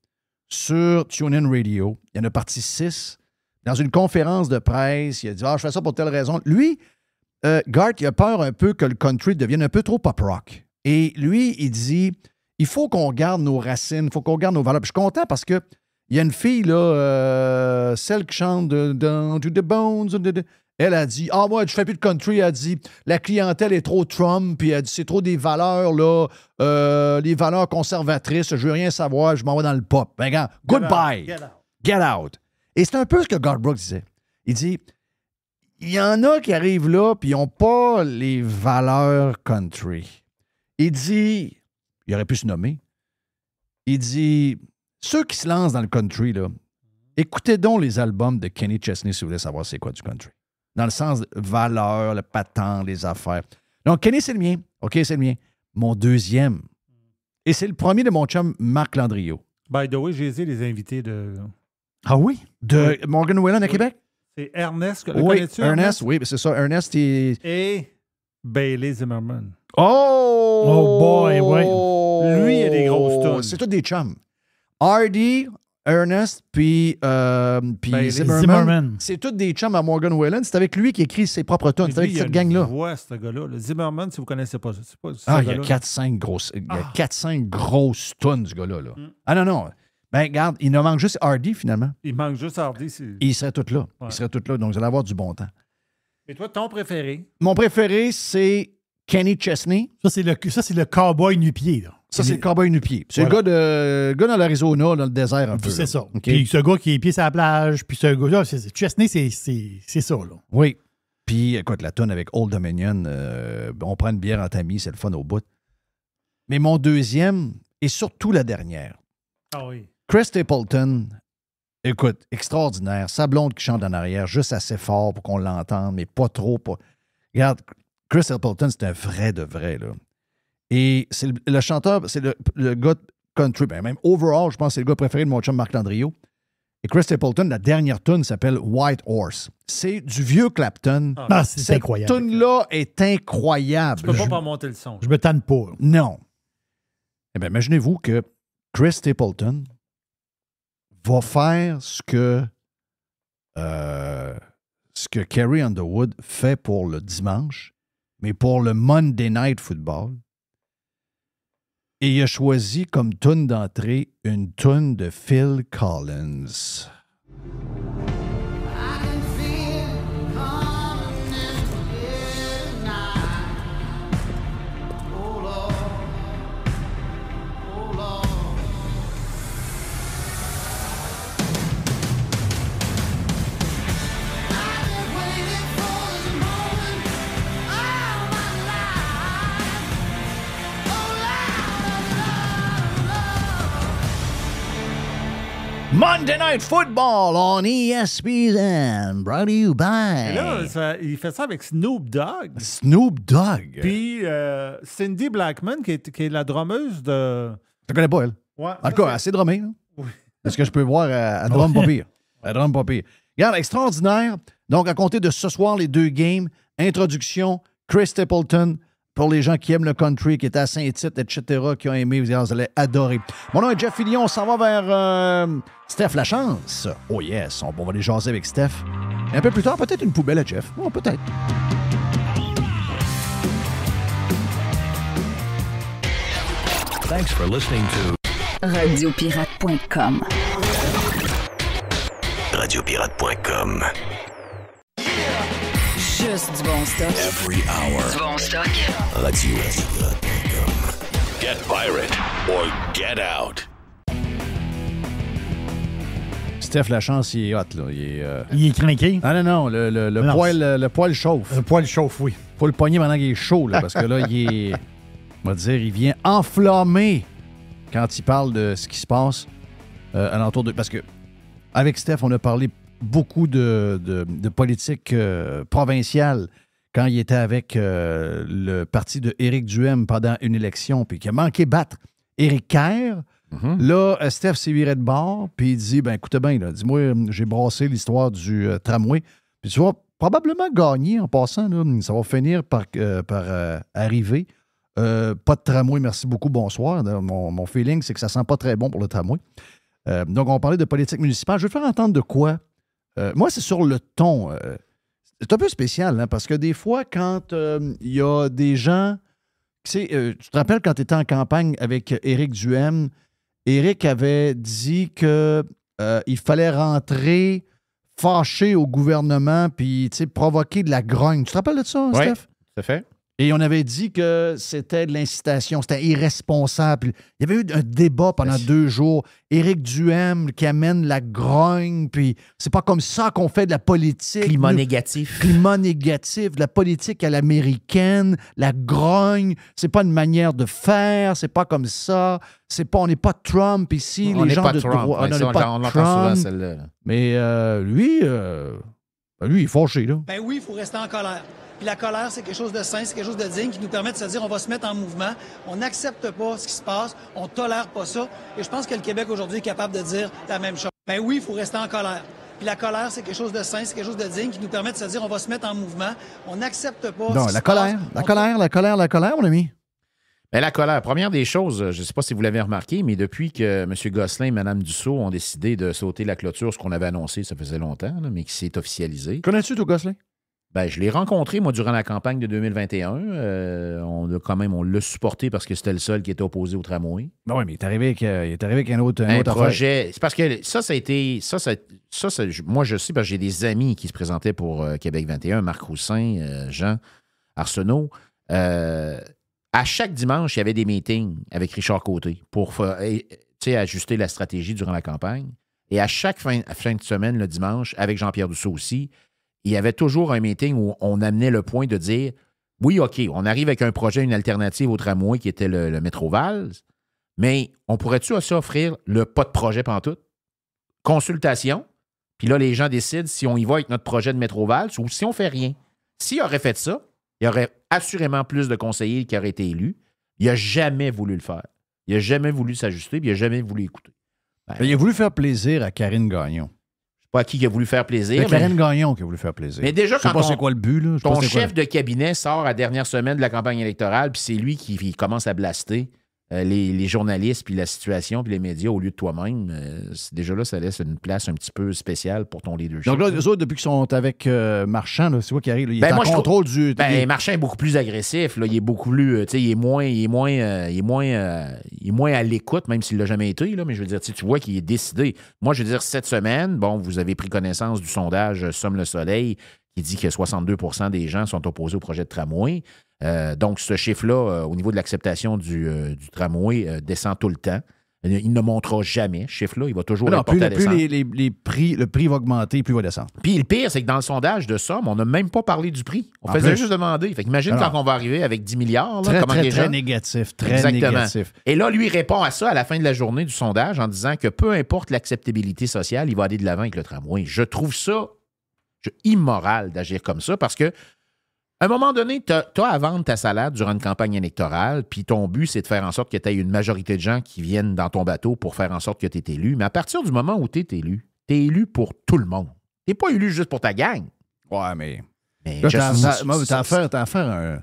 [SPEAKER 4] sur TuneIn Radio. Il y en a parti 6. Dans une conférence de presse, il a dit « Ah, je fais ça pour telle raison. » Lui, Garth, il a peur un peu que le country devienne un peu trop pop-rock. Et lui, il dit « Il faut qu'on garde nos racines, il faut qu'on garde nos valeurs. » Puis je suis content parce que il y a une fille, là, celle qui chante Down to the Bones. Elle a dit, moi, je fais plus de country. Elle a dit, la clientèle est trop Trump. Puis elle a dit, c'est trop des valeurs, là, les valeurs conservatrices. Je veux rien savoir. Je m'en vais dans le pop. Ben, regarde, goodbye. Get out. Et c'est un peu ce que Garth Brooks disait. Il dit, il y en a qui arrivent là, puis ils n'ont pas les valeurs country. Il dit, il aurait pu se nommer. Il dit, ceux qui se lancent dans le country, là, Écoutez donc les albums de Kenny Chesney si vous voulez savoir c'est quoi du country. Dans le sens de valeur, le patent, les affaires. Donc, Kenny, c'est le mien. OK, c'est le mien. Mon deuxième. Et c'est le premier de mon chum, Marc Landriot.
[SPEAKER 8] By the way, j'ai essayé les invités de...
[SPEAKER 4] Ah oui? De Morgan Wallen à Québec?
[SPEAKER 8] C'est Ernest. Le
[SPEAKER 4] Oui,
[SPEAKER 8] connais-tu,
[SPEAKER 4] Ernest, oui, c'est ça. Ernest, il...
[SPEAKER 8] Et Bailey Zimmerman.
[SPEAKER 4] Oh!
[SPEAKER 5] Oh boy, oui.
[SPEAKER 8] Lui, il a des grosses tunes.
[SPEAKER 4] C'est tous des chums. Hardy, Ernest, puis
[SPEAKER 5] Zimmerman.
[SPEAKER 4] C'est tous des chums à Morgan Wallen. C'est avec lui qui écrit ses propres tunes. C'est avec cette gang-là.
[SPEAKER 8] Ouais, ce gars-là. Le Zimmerman, si vous ne connaissez pas. C'est pas
[SPEAKER 4] Ah, il y a 4-5 grosses tunes, ce gars-là. Là. Ah non. Ben, regarde, il nous manque juste Hardy, finalement.
[SPEAKER 8] Il manque juste Hardy.
[SPEAKER 4] Il serait tout là.
[SPEAKER 8] Ouais.
[SPEAKER 4] Il serait tout là. Donc, vous allez avoir du bon temps.
[SPEAKER 8] Et toi, ton préféré?
[SPEAKER 4] Mon préféré, c'est Kenny Chesney.
[SPEAKER 5] Ça, c'est le cowboy nu-pied. Là.
[SPEAKER 4] Ça, c'est le cowboy nu-pied. C'est le gars dans l'Arizona, dans le désert un peu.
[SPEAKER 5] C'est ça.
[SPEAKER 4] Okay?
[SPEAKER 5] Puis ce gars qui est pieds sur la plage, puis ce gars-là, Chesney, c'est ça. Là.
[SPEAKER 4] Oui. Puis, écoute, la toune avec Old Dominion, on prend une bière en tamis, c'est le fun au bout. Mais mon deuxième, et surtout la dernière,
[SPEAKER 8] Ah oui.
[SPEAKER 4] Chris Stapleton, écoute, extraordinaire. Sa blonde qui chante en arrière, juste assez fort pour qu'on l'entende, mais pas trop. Regarde, Chris Stapleton, c'est un vrai de vrai, là. Et c'est le chanteur, c'est le gars de country, ben même overall, je pense que c'est le gars préféré de mon chum Marc Landriot. Et Chris Stapleton, la dernière tune s'appelle White Horse. C'est du vieux Clapton.
[SPEAKER 5] Ah, c'est
[SPEAKER 4] Cette
[SPEAKER 5] incroyable.
[SPEAKER 4] Cette tune-là est incroyable.
[SPEAKER 8] Tu peux pas monter le son.
[SPEAKER 5] Je me tanne pas.
[SPEAKER 4] Non. Eh bien, imaginez-vous que Chris Stapleton va faire ce que Carrie Underwood fait pour le dimanche, mais pour le Monday Night Football. Et il a choisi comme tune d'entrée une tune de Phil Collins. Monday Night Football on ESPN, brought to you by...
[SPEAKER 8] Et là, il fait ça avec Snoop Dogg.
[SPEAKER 4] Snoop Dogg.
[SPEAKER 8] Puis Cindy Blackman, qui est la drummeuse de...
[SPEAKER 4] Tu connais pas, elle?
[SPEAKER 8] Ouais,
[SPEAKER 4] en tout cas, assez drummée.
[SPEAKER 8] Oui.
[SPEAKER 4] Est-ce que je peux voir à drum pas pire? À drum pas pire. Regarde, extraordinaire. Donc, à compter de ce soir, les deux games, introduction, Chris Stapleton, pour les gens qui aiment le country, qui étaient à Saint-Tite, etc., qui ont aimé, vous allez adorer. Mon nom est Jeff Fillion, on s'en va vers Steph Lachance. Oh yes, on va aller jaser avec Steph. Et un peu plus tard, peut-être une poubelle à Jeff. Oh, peut-être.
[SPEAKER 10] Thanks for listening to
[SPEAKER 9] Radiopirate.com.
[SPEAKER 10] Radiopirate.com.
[SPEAKER 9] Juste du bon stock.
[SPEAKER 10] Every hour.
[SPEAKER 9] Du bon stock.
[SPEAKER 10] Radiopirate.com. Get pirate or get out.
[SPEAKER 4] Steph Lachance, il est hot, là.
[SPEAKER 5] Il est crinqué.
[SPEAKER 4] Ah non, le poil chauffe.
[SPEAKER 5] Le poil chauffe, oui.
[SPEAKER 4] Faut le pogner pendant qu'il est chaud, là, parce que là, il est... On va dire, il vient enflammer quand il parle de ce qui se passe alentour de... Parce que avec Steph, on a parlé beaucoup de politique provinciale quand il était avec le parti de Éric Duhem pendant une élection, puis qu'il a manqué battre Éric Kerr. Mm-hmm. Là, Steph s'est viré de bord, puis il dit, ben écoutez bien, là, dis-moi, j'ai brassé l'histoire du tramway, puis tu vas probablement gagner en passant, là, ça va finir par arriver. Pas de tramway, merci beaucoup, bonsoir. Mon feeling, c'est que ça sent pas très bon pour le tramway. Donc, on parlait de politique municipale. Je vais te faire entendre de quoi. Moi, c'est sur le ton. C'est un peu spécial, hein, parce que des fois, quand il y a des gens... tu te rappelles quand tu étais en campagne avec Éric Duhem, Éric avait dit qu'il fallait rentrer fâché au gouvernement puis provoquer de la grogne. Tu te rappelles de ça,
[SPEAKER 11] oui,
[SPEAKER 4] Steph?
[SPEAKER 11] tout à fait.
[SPEAKER 4] Et on avait dit que c'était de l'incitation, c'était irresponsable. Il y avait eu un débat pendant 2 jours. Éric Duhem qui amène la grogne, puis c'est pas comme ça qu'on fait de la politique.
[SPEAKER 11] Climat négatif.
[SPEAKER 4] Climat négatif, de la politique à l'américaine, la grogne, c'est pas une manière de faire, c'est pas comme ça. On n'est pas Trump ici,
[SPEAKER 11] On
[SPEAKER 4] les
[SPEAKER 11] n'est
[SPEAKER 4] gens
[SPEAKER 11] pas
[SPEAKER 4] de
[SPEAKER 11] Trump.
[SPEAKER 4] droite.
[SPEAKER 11] Ouais,
[SPEAKER 4] On
[SPEAKER 11] ça,
[SPEAKER 4] n'est pas
[SPEAKER 11] on l'entend souvent,
[SPEAKER 4] Trump.
[SPEAKER 11] celle-là.
[SPEAKER 4] Mais lui, il est fâché, là.
[SPEAKER 12] Ben oui, il faut rester en colère. Puis la colère, c'est quelque chose de sain, c'est quelque chose de digne qui nous permet de se dire on va se mettre en mouvement, on n'accepte pas ce qui se passe, on tolère pas ça. Et je pense que le Québec aujourd'hui est capable de dire la même chose. Ben oui, il faut rester en colère. Puis la colère, c'est quelque chose de sain, c'est quelque chose de digne qui nous permet de se dire on va se mettre en mouvement, on n'accepte pas
[SPEAKER 4] Non,
[SPEAKER 12] ce qui
[SPEAKER 4] la
[SPEAKER 12] se passe.
[SPEAKER 4] colère, la colère, mon ami.
[SPEAKER 11] Ben, la colère, première des choses, je ne sais pas si vous l'avez remarqué, mais depuis que M. Gosselin et Mme Dussault ont décidé de sauter la clôture, ce qu'on avait annoncé, ça faisait longtemps, là, mais qui s'est officialisé.
[SPEAKER 4] Connais-tu ton Gosselin?
[SPEAKER 11] Ben, je l'ai rencontré, moi, durant la campagne de 2021. On l'a supporté parce que c'était le seul qui était opposé au tramway.
[SPEAKER 4] Ben oui, mais il est arrivé avec un autre
[SPEAKER 11] projet.
[SPEAKER 4] affaire.
[SPEAKER 11] C'est parce que ça a été. Moi, je sais, parce que j'ai des amis qui se présentaient pour Québec 21, Marc Roussin, Jean Arsenault. À chaque dimanche, il y avait des meetings avec Richard Côté pour ajuster la stratégie durant la campagne. Et à chaque fin de semaine, le dimanche, avec Jean-Pierre Dussault aussi, il y avait toujours un meeting où on amenait le point de dire oui, OK, on arrive avec un projet, une alternative au tramway qui était le métro Vals, mais on pourrait-tu aussi offrir le pas de projet pantoute? Consultation, puis là, les gens décident si on y va avec notre projet de métro Vals ou si on fait rien. S'il aurait fait ça, il y aurait assurément plus de conseillers qui auraient été élus. Il n'a jamais voulu le faire. Il n'a jamais voulu s'ajuster, puis il n'a jamais voulu écouter.
[SPEAKER 4] Il a voulu faire plaisir à Karine Gagnon.
[SPEAKER 11] Pas à qui il a voulu faire plaisir.
[SPEAKER 4] C'est Karine Gagnon qui a voulu faire plaisir.
[SPEAKER 11] Mais déjà,
[SPEAKER 4] je sais
[SPEAKER 11] quand
[SPEAKER 4] pas c'est quoi le but, là.
[SPEAKER 11] Ton chef de cabinet sort à la dernière semaine de la campagne électorale, puis c'est lui qui commence à blaster les journalistes, puis la situation, puis les médias au lieu de toi-même. Déjà là, ça laisse une place un petit peu spéciale pour ton leadership.
[SPEAKER 4] Donc là, eux autres, depuis qu'ils sont avec Marchand, là, c'est quoi qui arrive? Là? Il est en contrôle du...
[SPEAKER 11] Marchand est beaucoup plus agressif. Là. Il est beaucoup plus... il est moins à l'écoute, même s'il ne l'a jamais été. Là, mais je veux dire, tu vois qu'il est décidé. Moi, je veux dire, cette semaine, bon, vous avez pris connaissance du sondage Somme le Soleil qui dit que 62 % des gens sont opposés au projet de tramway. Donc, ce chiffre-là, au niveau de l'acceptation du tramway, descend tout le temps. Il ne montera jamais, ce chiffre-là. Il va toujours être porté à descendre.
[SPEAKER 4] Plus le prix va augmenter, plus il va descendre.
[SPEAKER 11] Puis le pire, c'est que dans le sondage de Somme, on n'a même pas parlé du prix. On faisait juste demander. Fait qu'imagine quand on va arriver avec 10 milliards. Là,
[SPEAKER 4] très négatif. Très négatif.
[SPEAKER 11] Et là, lui répond à ça à la fin de la journée du sondage en disant que peu importe l'acceptabilité sociale, il va aller de l'avant avec le tramway. Je trouve ça immoral d'agir comme ça parce que à un moment donné, tu as à vendre ta salade durant une campagne électorale, puis ton but, c'est de faire en sorte que tu aies une majorité de gens qui viennent dans ton bateau pour faire en sorte que tu es élu. Mais à partir du moment où tu es élu pour tout le monde. Tu n'es pas élu juste pour ta gang.
[SPEAKER 4] Ouais, mais t'as affaire à un...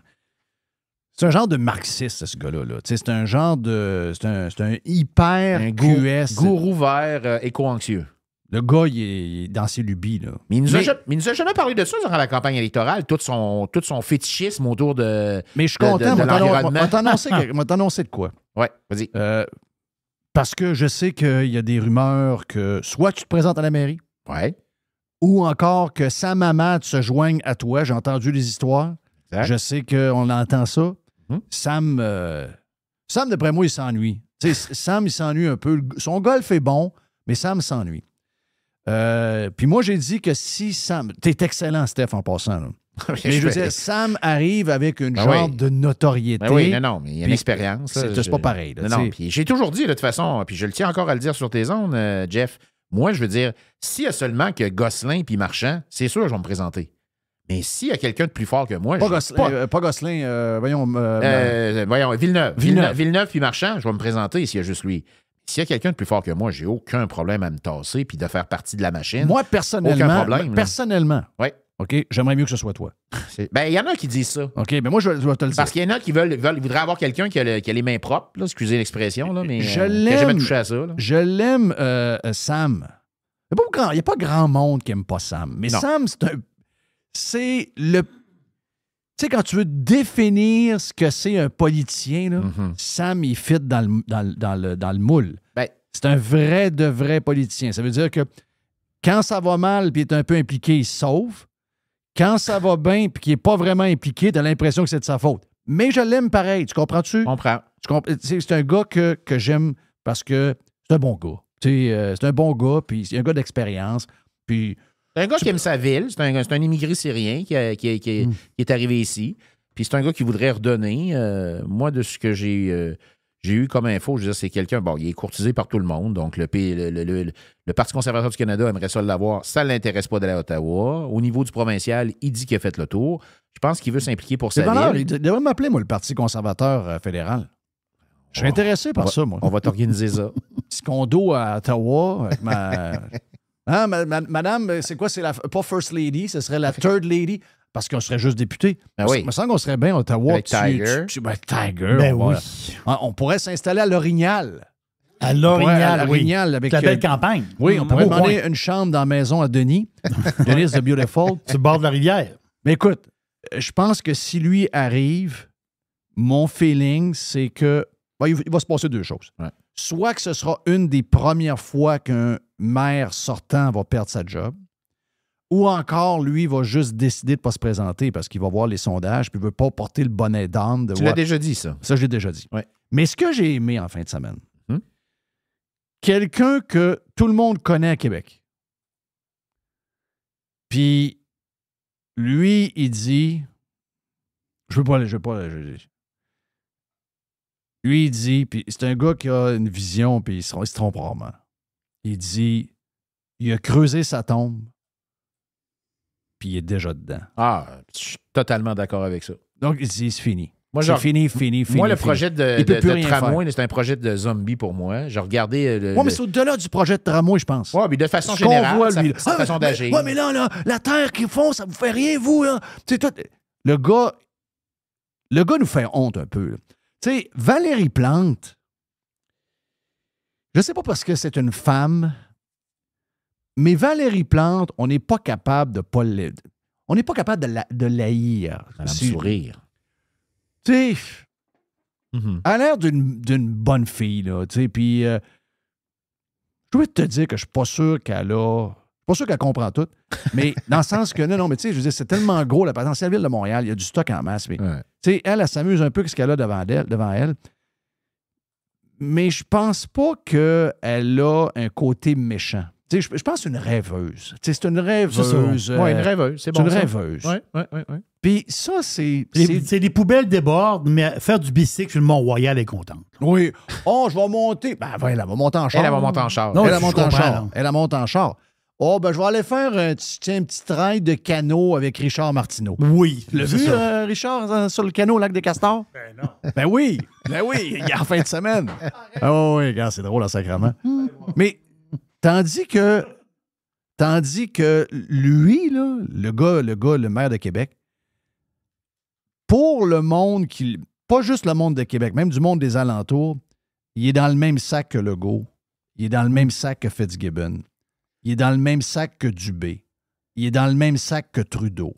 [SPEAKER 4] C'est un genre de marxiste, ce gars-là. Là. C'est un genre de... C'est un hyper QS.
[SPEAKER 11] Gourou vert éco-anxieux.
[SPEAKER 4] Le gars, il est dans ses lubies. Là.
[SPEAKER 11] Mais il nous a jamais parlé de ça durant la campagne électorale, tout son fétichisme autour de
[SPEAKER 4] Mais je suis content,
[SPEAKER 11] l'environnement.
[SPEAKER 4] Moi, t'annoncer de quoi?
[SPEAKER 11] Oui, vas-y.
[SPEAKER 4] Parce que je sais qu'il y a des rumeurs que soit tu te présentes à la mairie, ou encore que sa maman se joigne à toi. J'ai entendu les histoires. Exact. Je sais qu'on entend ça. Sam, d'après moi, il s'ennuie. Sam, il s'ennuie un peu. Son golf est bon, mais Sam s'ennuie. Puis moi, j'ai dit que si Sam... T'es excellent, Steph, en passant. Là. Mais je veux dire, Sam arrive avec une genre de notoriété.
[SPEAKER 11] Oui, non, mais il y a une expérience.
[SPEAKER 4] C'est pas pareil. Là,
[SPEAKER 11] non, puis j'ai toujours dit, de toute façon, puis je le tiens encore à le dire sur tes ondes, Jeff, moi, je veux dire, s'il y a seulement que Gosselin puis Marchand, c'est sûr, je vais me présenter. Mais s'il y a quelqu'un de plus fort que moi...
[SPEAKER 4] Pas Gosselin, voyons...
[SPEAKER 11] Villeneuve puis Marchand, je vais me présenter s'il y a juste lui. S'il y a quelqu'un de plus fort que moi, j'ai aucun problème à me tasser puis de faire partie de la machine.
[SPEAKER 4] Moi, personnellement...
[SPEAKER 11] Personnellement,
[SPEAKER 4] oui. OK, j'aimerais mieux que ce soit toi.
[SPEAKER 11] Ben, il y en a qui disent ça.
[SPEAKER 4] OK, mais moi, je vais te le dire.
[SPEAKER 11] Parce qu'il y en a qui voudraient avoir quelqu'un qui a les mains propres, là, excusez l'expression, là, mais
[SPEAKER 4] je
[SPEAKER 11] l'aime. J'ai jamais touché à ça. Là.
[SPEAKER 4] Je l'aime, Sam. Il n'y a pas grand monde qui n'aime pas Sam. Mais non. Sam, c'est le... Tu sais, quand tu veux définir ce que c'est un politicien, là, Sam, il fit dans le moule.
[SPEAKER 11] Ben,
[SPEAKER 4] c'est un vrai de vrai politicien. Ça veut dire que quand ça va mal et il est un peu impliqué, il se sauve. Quand ça va bien et qu'il n'est pas vraiment impliqué, tu as l'impression que c'est de sa faute. Mais je l'aime pareil, tu comprends-tu?
[SPEAKER 11] Je comprends.
[SPEAKER 4] C'est un gars que j'aime parce que c'est un bon gars. C'est un bon gars, puis c'est un gars d'expérience. Puis
[SPEAKER 11] C'est un gars qui aime sa ville. C'est un immigré syrien qui est arrivé ici. Puis c'est un gars qui voudrait redonner. Moi, de ce que j'ai eu comme info, je veux dire, c'est quelqu'un, bon, il est courtisé par tout le monde. Donc, le Parti conservateur du Canada aimerait ça l'avoir. Ça ne l'intéresse pas d'aller à Ottawa. Au niveau du provincial, il dit qu'il a fait le tour. Je pense qu'il veut s'impliquer pour sa ville.
[SPEAKER 4] Il devrait m'appeler, moi, le Parti conservateur fédéral. Je suis intéressé par ça, moi.
[SPEAKER 11] On va t'organiser ça.
[SPEAKER 4] Petit condo à Ottawa avec ma... Hein, madame, c'est quoi? C'est pas First Lady, ce serait la Third Lady. Parce qu'on serait juste député.
[SPEAKER 11] Ben oui.
[SPEAKER 4] Il me semble qu'on serait bien à Ottawa.
[SPEAKER 11] Avec Tiger.
[SPEAKER 4] Tiger.
[SPEAKER 5] Ben
[SPEAKER 4] on,
[SPEAKER 5] oui.
[SPEAKER 4] On pourrait s'installer à L'Orignal.
[SPEAKER 5] À L'Orignal,
[SPEAKER 4] à L'Orignal, avec
[SPEAKER 5] la belle campagne.
[SPEAKER 4] Oui, on pourrait demander une chambre dans la maison à Denis. Denis the Beautiful.
[SPEAKER 5] Sur le bord de la rivière.
[SPEAKER 4] Mais écoute, je pense que si lui arrive, mon feeling, c'est que il va se passer deux choses.
[SPEAKER 11] Ouais.
[SPEAKER 4] Soit que ce sera une des premières fois qu'un maire sortant va perdre sa job, ou encore, lui, va juste décider de ne pas se présenter parce qu'il va voir les sondages puis il ne veut pas porter le bonnet d'âne.
[SPEAKER 11] Tu l'as déjà dit, ça.
[SPEAKER 4] Ça, je l'ai déjà dit.
[SPEAKER 11] Ouais.
[SPEAKER 4] Mais ce que j'ai aimé en fin de semaine, quelqu'un que tout le monde connaît à Québec. Puis, lui, il dit... Je veux pas... Lui, il dit... Puis c'est un gars qui a une vision, puis il se trompe rarement. Il dit... Il a creusé sa tombe, puis il est déjà dedans.
[SPEAKER 11] Ah, je suis totalement d'accord avec ça.
[SPEAKER 4] Donc, il dit, c'est fini.
[SPEAKER 11] Moi,
[SPEAKER 4] c'est fini.
[SPEAKER 11] Moi, le projet de tramway,
[SPEAKER 4] faire.
[SPEAKER 11] c'est un projet de zombie pour moi. J'ai regardé...
[SPEAKER 4] Oui, mais c'est au-delà du projet de tramway, je pense.
[SPEAKER 11] Oui, mais de façon
[SPEAKER 4] Ce qu'on
[SPEAKER 11] générale,
[SPEAKER 4] voit,
[SPEAKER 11] sa
[SPEAKER 4] lui,
[SPEAKER 11] façon d'agir.
[SPEAKER 4] Oui, mais là, la terre qu'ils font, ça vous fait rien, vous, là. Tu sais, tout... Le gars nous fait honte un peu. Tu sais, Valérie Plante, je sais pas parce que c'est une femme, mais Valérie Plante, on n'est pas capable de pas on n'est pas capable de l'haïr.
[SPEAKER 11] Madame Sourire.
[SPEAKER 4] Tu sais, elle a l'air d'une bonne fille, là, tu sais, puis je dois te dire que je suis pas sûr qu'elle comprend tout, mais dans le sens que, non, mais tu sais, je veux dire, c'est tellement gros, la potentielle ville de Montréal, il y a du stock en masse, mais, tu sais, elle s'amuse un peu avec ce qu'elle a devant elle, mais je pense pas qu'elle a un côté méchant. Tu sais, je pense que c'est une rêveuse. Tu sais, c'est une rêveuse.
[SPEAKER 11] Oui, une rêveuse, c'est bon.
[SPEAKER 4] C'est une rêveuse.
[SPEAKER 11] Oui.
[SPEAKER 4] Puis ça, c'est...
[SPEAKER 5] Les poubelles débordent, mais faire du bicycle sur le Mont-Royal est contente.
[SPEAKER 4] Oui. Oh, je vais monter. Ben, elle va monter en char.
[SPEAKER 11] Elle va monter en char.
[SPEAKER 4] Non, elle monte en char. Oh, ben, je vais aller faire un petit trail de canot avec Richard Martineau.
[SPEAKER 5] Oui.
[SPEAKER 4] Tu l'as vu, Richard, sur le canot au lac des Castors?
[SPEAKER 5] Ben non.
[SPEAKER 4] Ben oui, il y a en fin de semaine. Ah oui, regarde, c'est drôle, en sacrement. Mais tandis que lui, là, le maire de Québec, pour le monde pas juste le monde de Québec, même du monde des alentours, il est dans le même sac que Legault. Il est dans le même sac que Fitzgibbon. Il est dans le même sac que Dubé. Il est dans le même sac que Trudeau.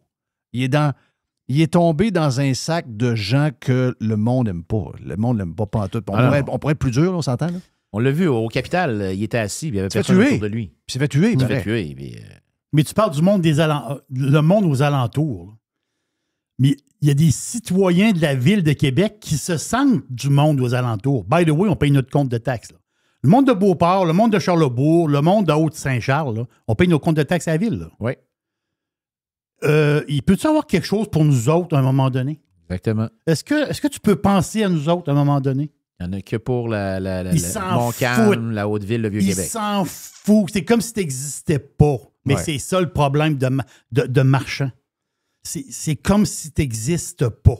[SPEAKER 4] Il est tombé dans un sac de gens que le monde n'aime pas. Le monde n'aime pas en tout. On pourrait être plus dur, on s'entend, là?
[SPEAKER 11] On l'a vu au Capital, il était assis, il y avait personne autour de lui.
[SPEAKER 4] Puis il s'est fait tuer.
[SPEAKER 11] Il s'est fait tuer.
[SPEAKER 5] Mais tu parles du monde le monde aux alentours. Là. Mais il y a des citoyens de la ville de Québec qui se sentent du monde aux alentours. By the way, on paye notre compte de taxes. Là. Le monde de Beauport, le monde de Charlesbourg, le monde de Haute-Saint-Charles, là, on paye nos comptes de taxes à la ville.
[SPEAKER 11] Oui.
[SPEAKER 5] Il peut-y avoir quelque chose pour nous autres à un moment donné?
[SPEAKER 11] Exactement.
[SPEAKER 5] Est-ce que tu peux penser à nous autres à un moment donné?
[SPEAKER 11] Il n'y en a que pour la
[SPEAKER 5] foutent.
[SPEAKER 11] Montcalm, la Haute-Ville, le Vieux-Québec.
[SPEAKER 5] Ils s'en foutent. C'est comme si tu n'existais pas. Mais c'est ça le problème de marchand. C'est comme si tu n'existes pas.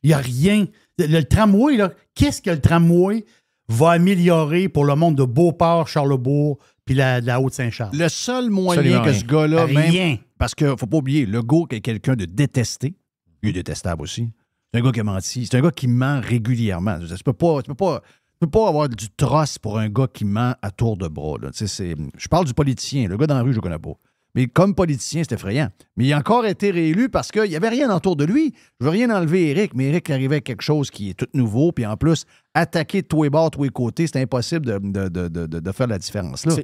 [SPEAKER 5] Il n'y a rien. Le tramway, là, qu'est-ce que le tramway va améliorer pour le monde de Beauport, Charlesbourg puis la Haute-Saint-Charles?
[SPEAKER 4] Le seul moyen que ce gars-là...
[SPEAKER 5] Rien.
[SPEAKER 4] Parce qu'il ne faut pas oublier, Legault est quelqu'un de détesté. Il est détestable aussi. C'est un gars qui a menti. C'est un gars qui ment régulièrement. Tu peux pas avoir du trosse pour un gars qui ment à tour de bras. Là. Je parle du politicien. Le gars dans la rue, je ne le connais pas. Mais comme politicien, c'est effrayant. Mais il a encore été réélu parce qu'il n'y avait rien autour de lui. Je veux rien enlever Éric, mais Éric arrivait avec quelque chose qui est tout nouveau. Puis en plus, attaquer de tous les bords, tous les côtés, c'est impossible de faire la différence là.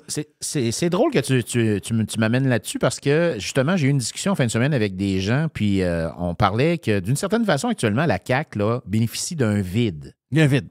[SPEAKER 11] C'est drôle que tu m'amènes là-dessus parce que, justement, j'ai eu une discussion en fin de semaine avec des gens, puis on parlait que, d'une certaine façon, actuellement, la CAQ là, bénéficie d'un vide.
[SPEAKER 4] Il y a un vide.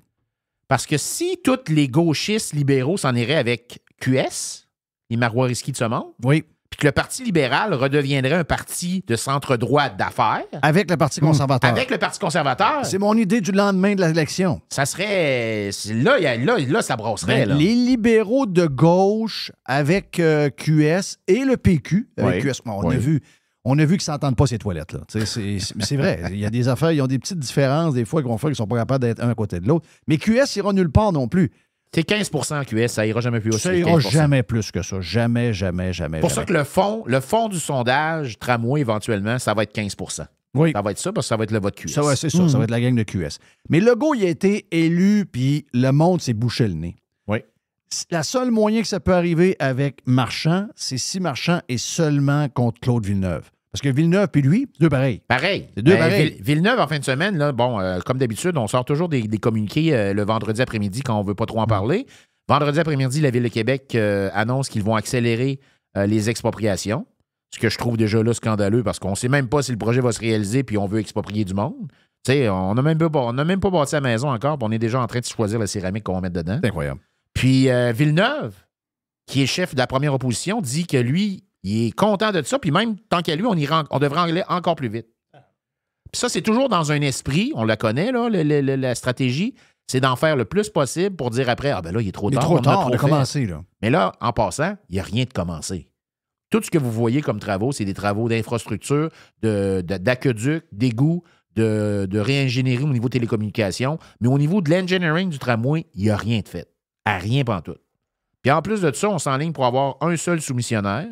[SPEAKER 11] Parce que si tous les gauchistes libéraux s'en iraient avec QS, les Marois Risky de ce monde,
[SPEAKER 4] oui,
[SPEAKER 11] puis que le Parti libéral redeviendrait un parti de centre-droit d'affaires.
[SPEAKER 4] Avec le Parti conservateur.
[SPEAKER 11] Avec le Parti conservateur.
[SPEAKER 4] C'est mon idée du lendemain de l'élection.
[SPEAKER 11] Ça serait... Là, ça brasserait. Là.
[SPEAKER 4] Les libéraux de gauche avec QS et le PQ, avec QS, on a vu qu'ils ne s'entendent pas ces toilettes-là. C'est vrai. Il y a des affaires, ils ont des petites différences des fois qui vont faire qu'ils ne sont pas capables d'être un à côté de l'autre. Mais QS ira nulle part non plus.
[SPEAKER 11] C'est 15% QS, ça ira jamais plus haut.
[SPEAKER 4] Ça ira jamais plus que ça. Jamais, jamais, jamais.
[SPEAKER 11] Pour ça que le fond du sondage tramway, éventuellement, ça va être 15%.
[SPEAKER 4] Oui.
[SPEAKER 11] Ça va être ça parce que ça va être le vote QS.
[SPEAKER 4] Ça, c'est ça. Ça va être la gang de QS. Mais Legault, il a été élu, puis le monde s'est bouché le nez.
[SPEAKER 11] Oui.
[SPEAKER 4] La seule moyen que ça peut arriver avec Marchand, c'est si Marchand est seulement contre Claude Villeneuve. Parce que Villeneuve puis lui, deux pareils.
[SPEAKER 11] Pareil.
[SPEAKER 4] C'est deux pareils.
[SPEAKER 11] Villeneuve, en fin de semaine, là, comme d'habitude, on sort toujours des communiqués le vendredi après-midi quand on ne veut pas trop en parler. Vendredi après-midi, la Ville de Québec annonce qu'ils vont accélérer les expropriations, ce que je trouve déjà là scandaleux parce qu'on ne sait même pas si le projet va se réaliser puis on veut exproprier du monde. Tu sais, on n'a même pas bâti la maison encore puis on est déjà en train de choisir la céramique qu'on va mettre dedans.
[SPEAKER 4] C'est incroyable.
[SPEAKER 11] Puis Villeneuve, qui est chef de la première opposition, dit que lui, il est content de ça, puis même, tant qu'à lui, on devrait aller encore plus vite. Puis ça, c'est toujours dans un esprit, on la connaît, là, la stratégie, c'est d'en faire le plus possible pour dire après, ah ben là, il est trop tard.
[SPEAKER 4] On a commencé, là.
[SPEAKER 11] Mais là, en passant, il n'y a rien de commencé. Tout ce que vous voyez comme travaux, c'est des travaux d'infrastructure, d'aqueduc, d'égouts, de réingénierie au niveau télécommunications, mais au niveau de l'engineering du tramway, il n'y a rien de fait. À rien pantoute. Puis en plus de ça, on s'enligne pour avoir un seul soumissionnaire.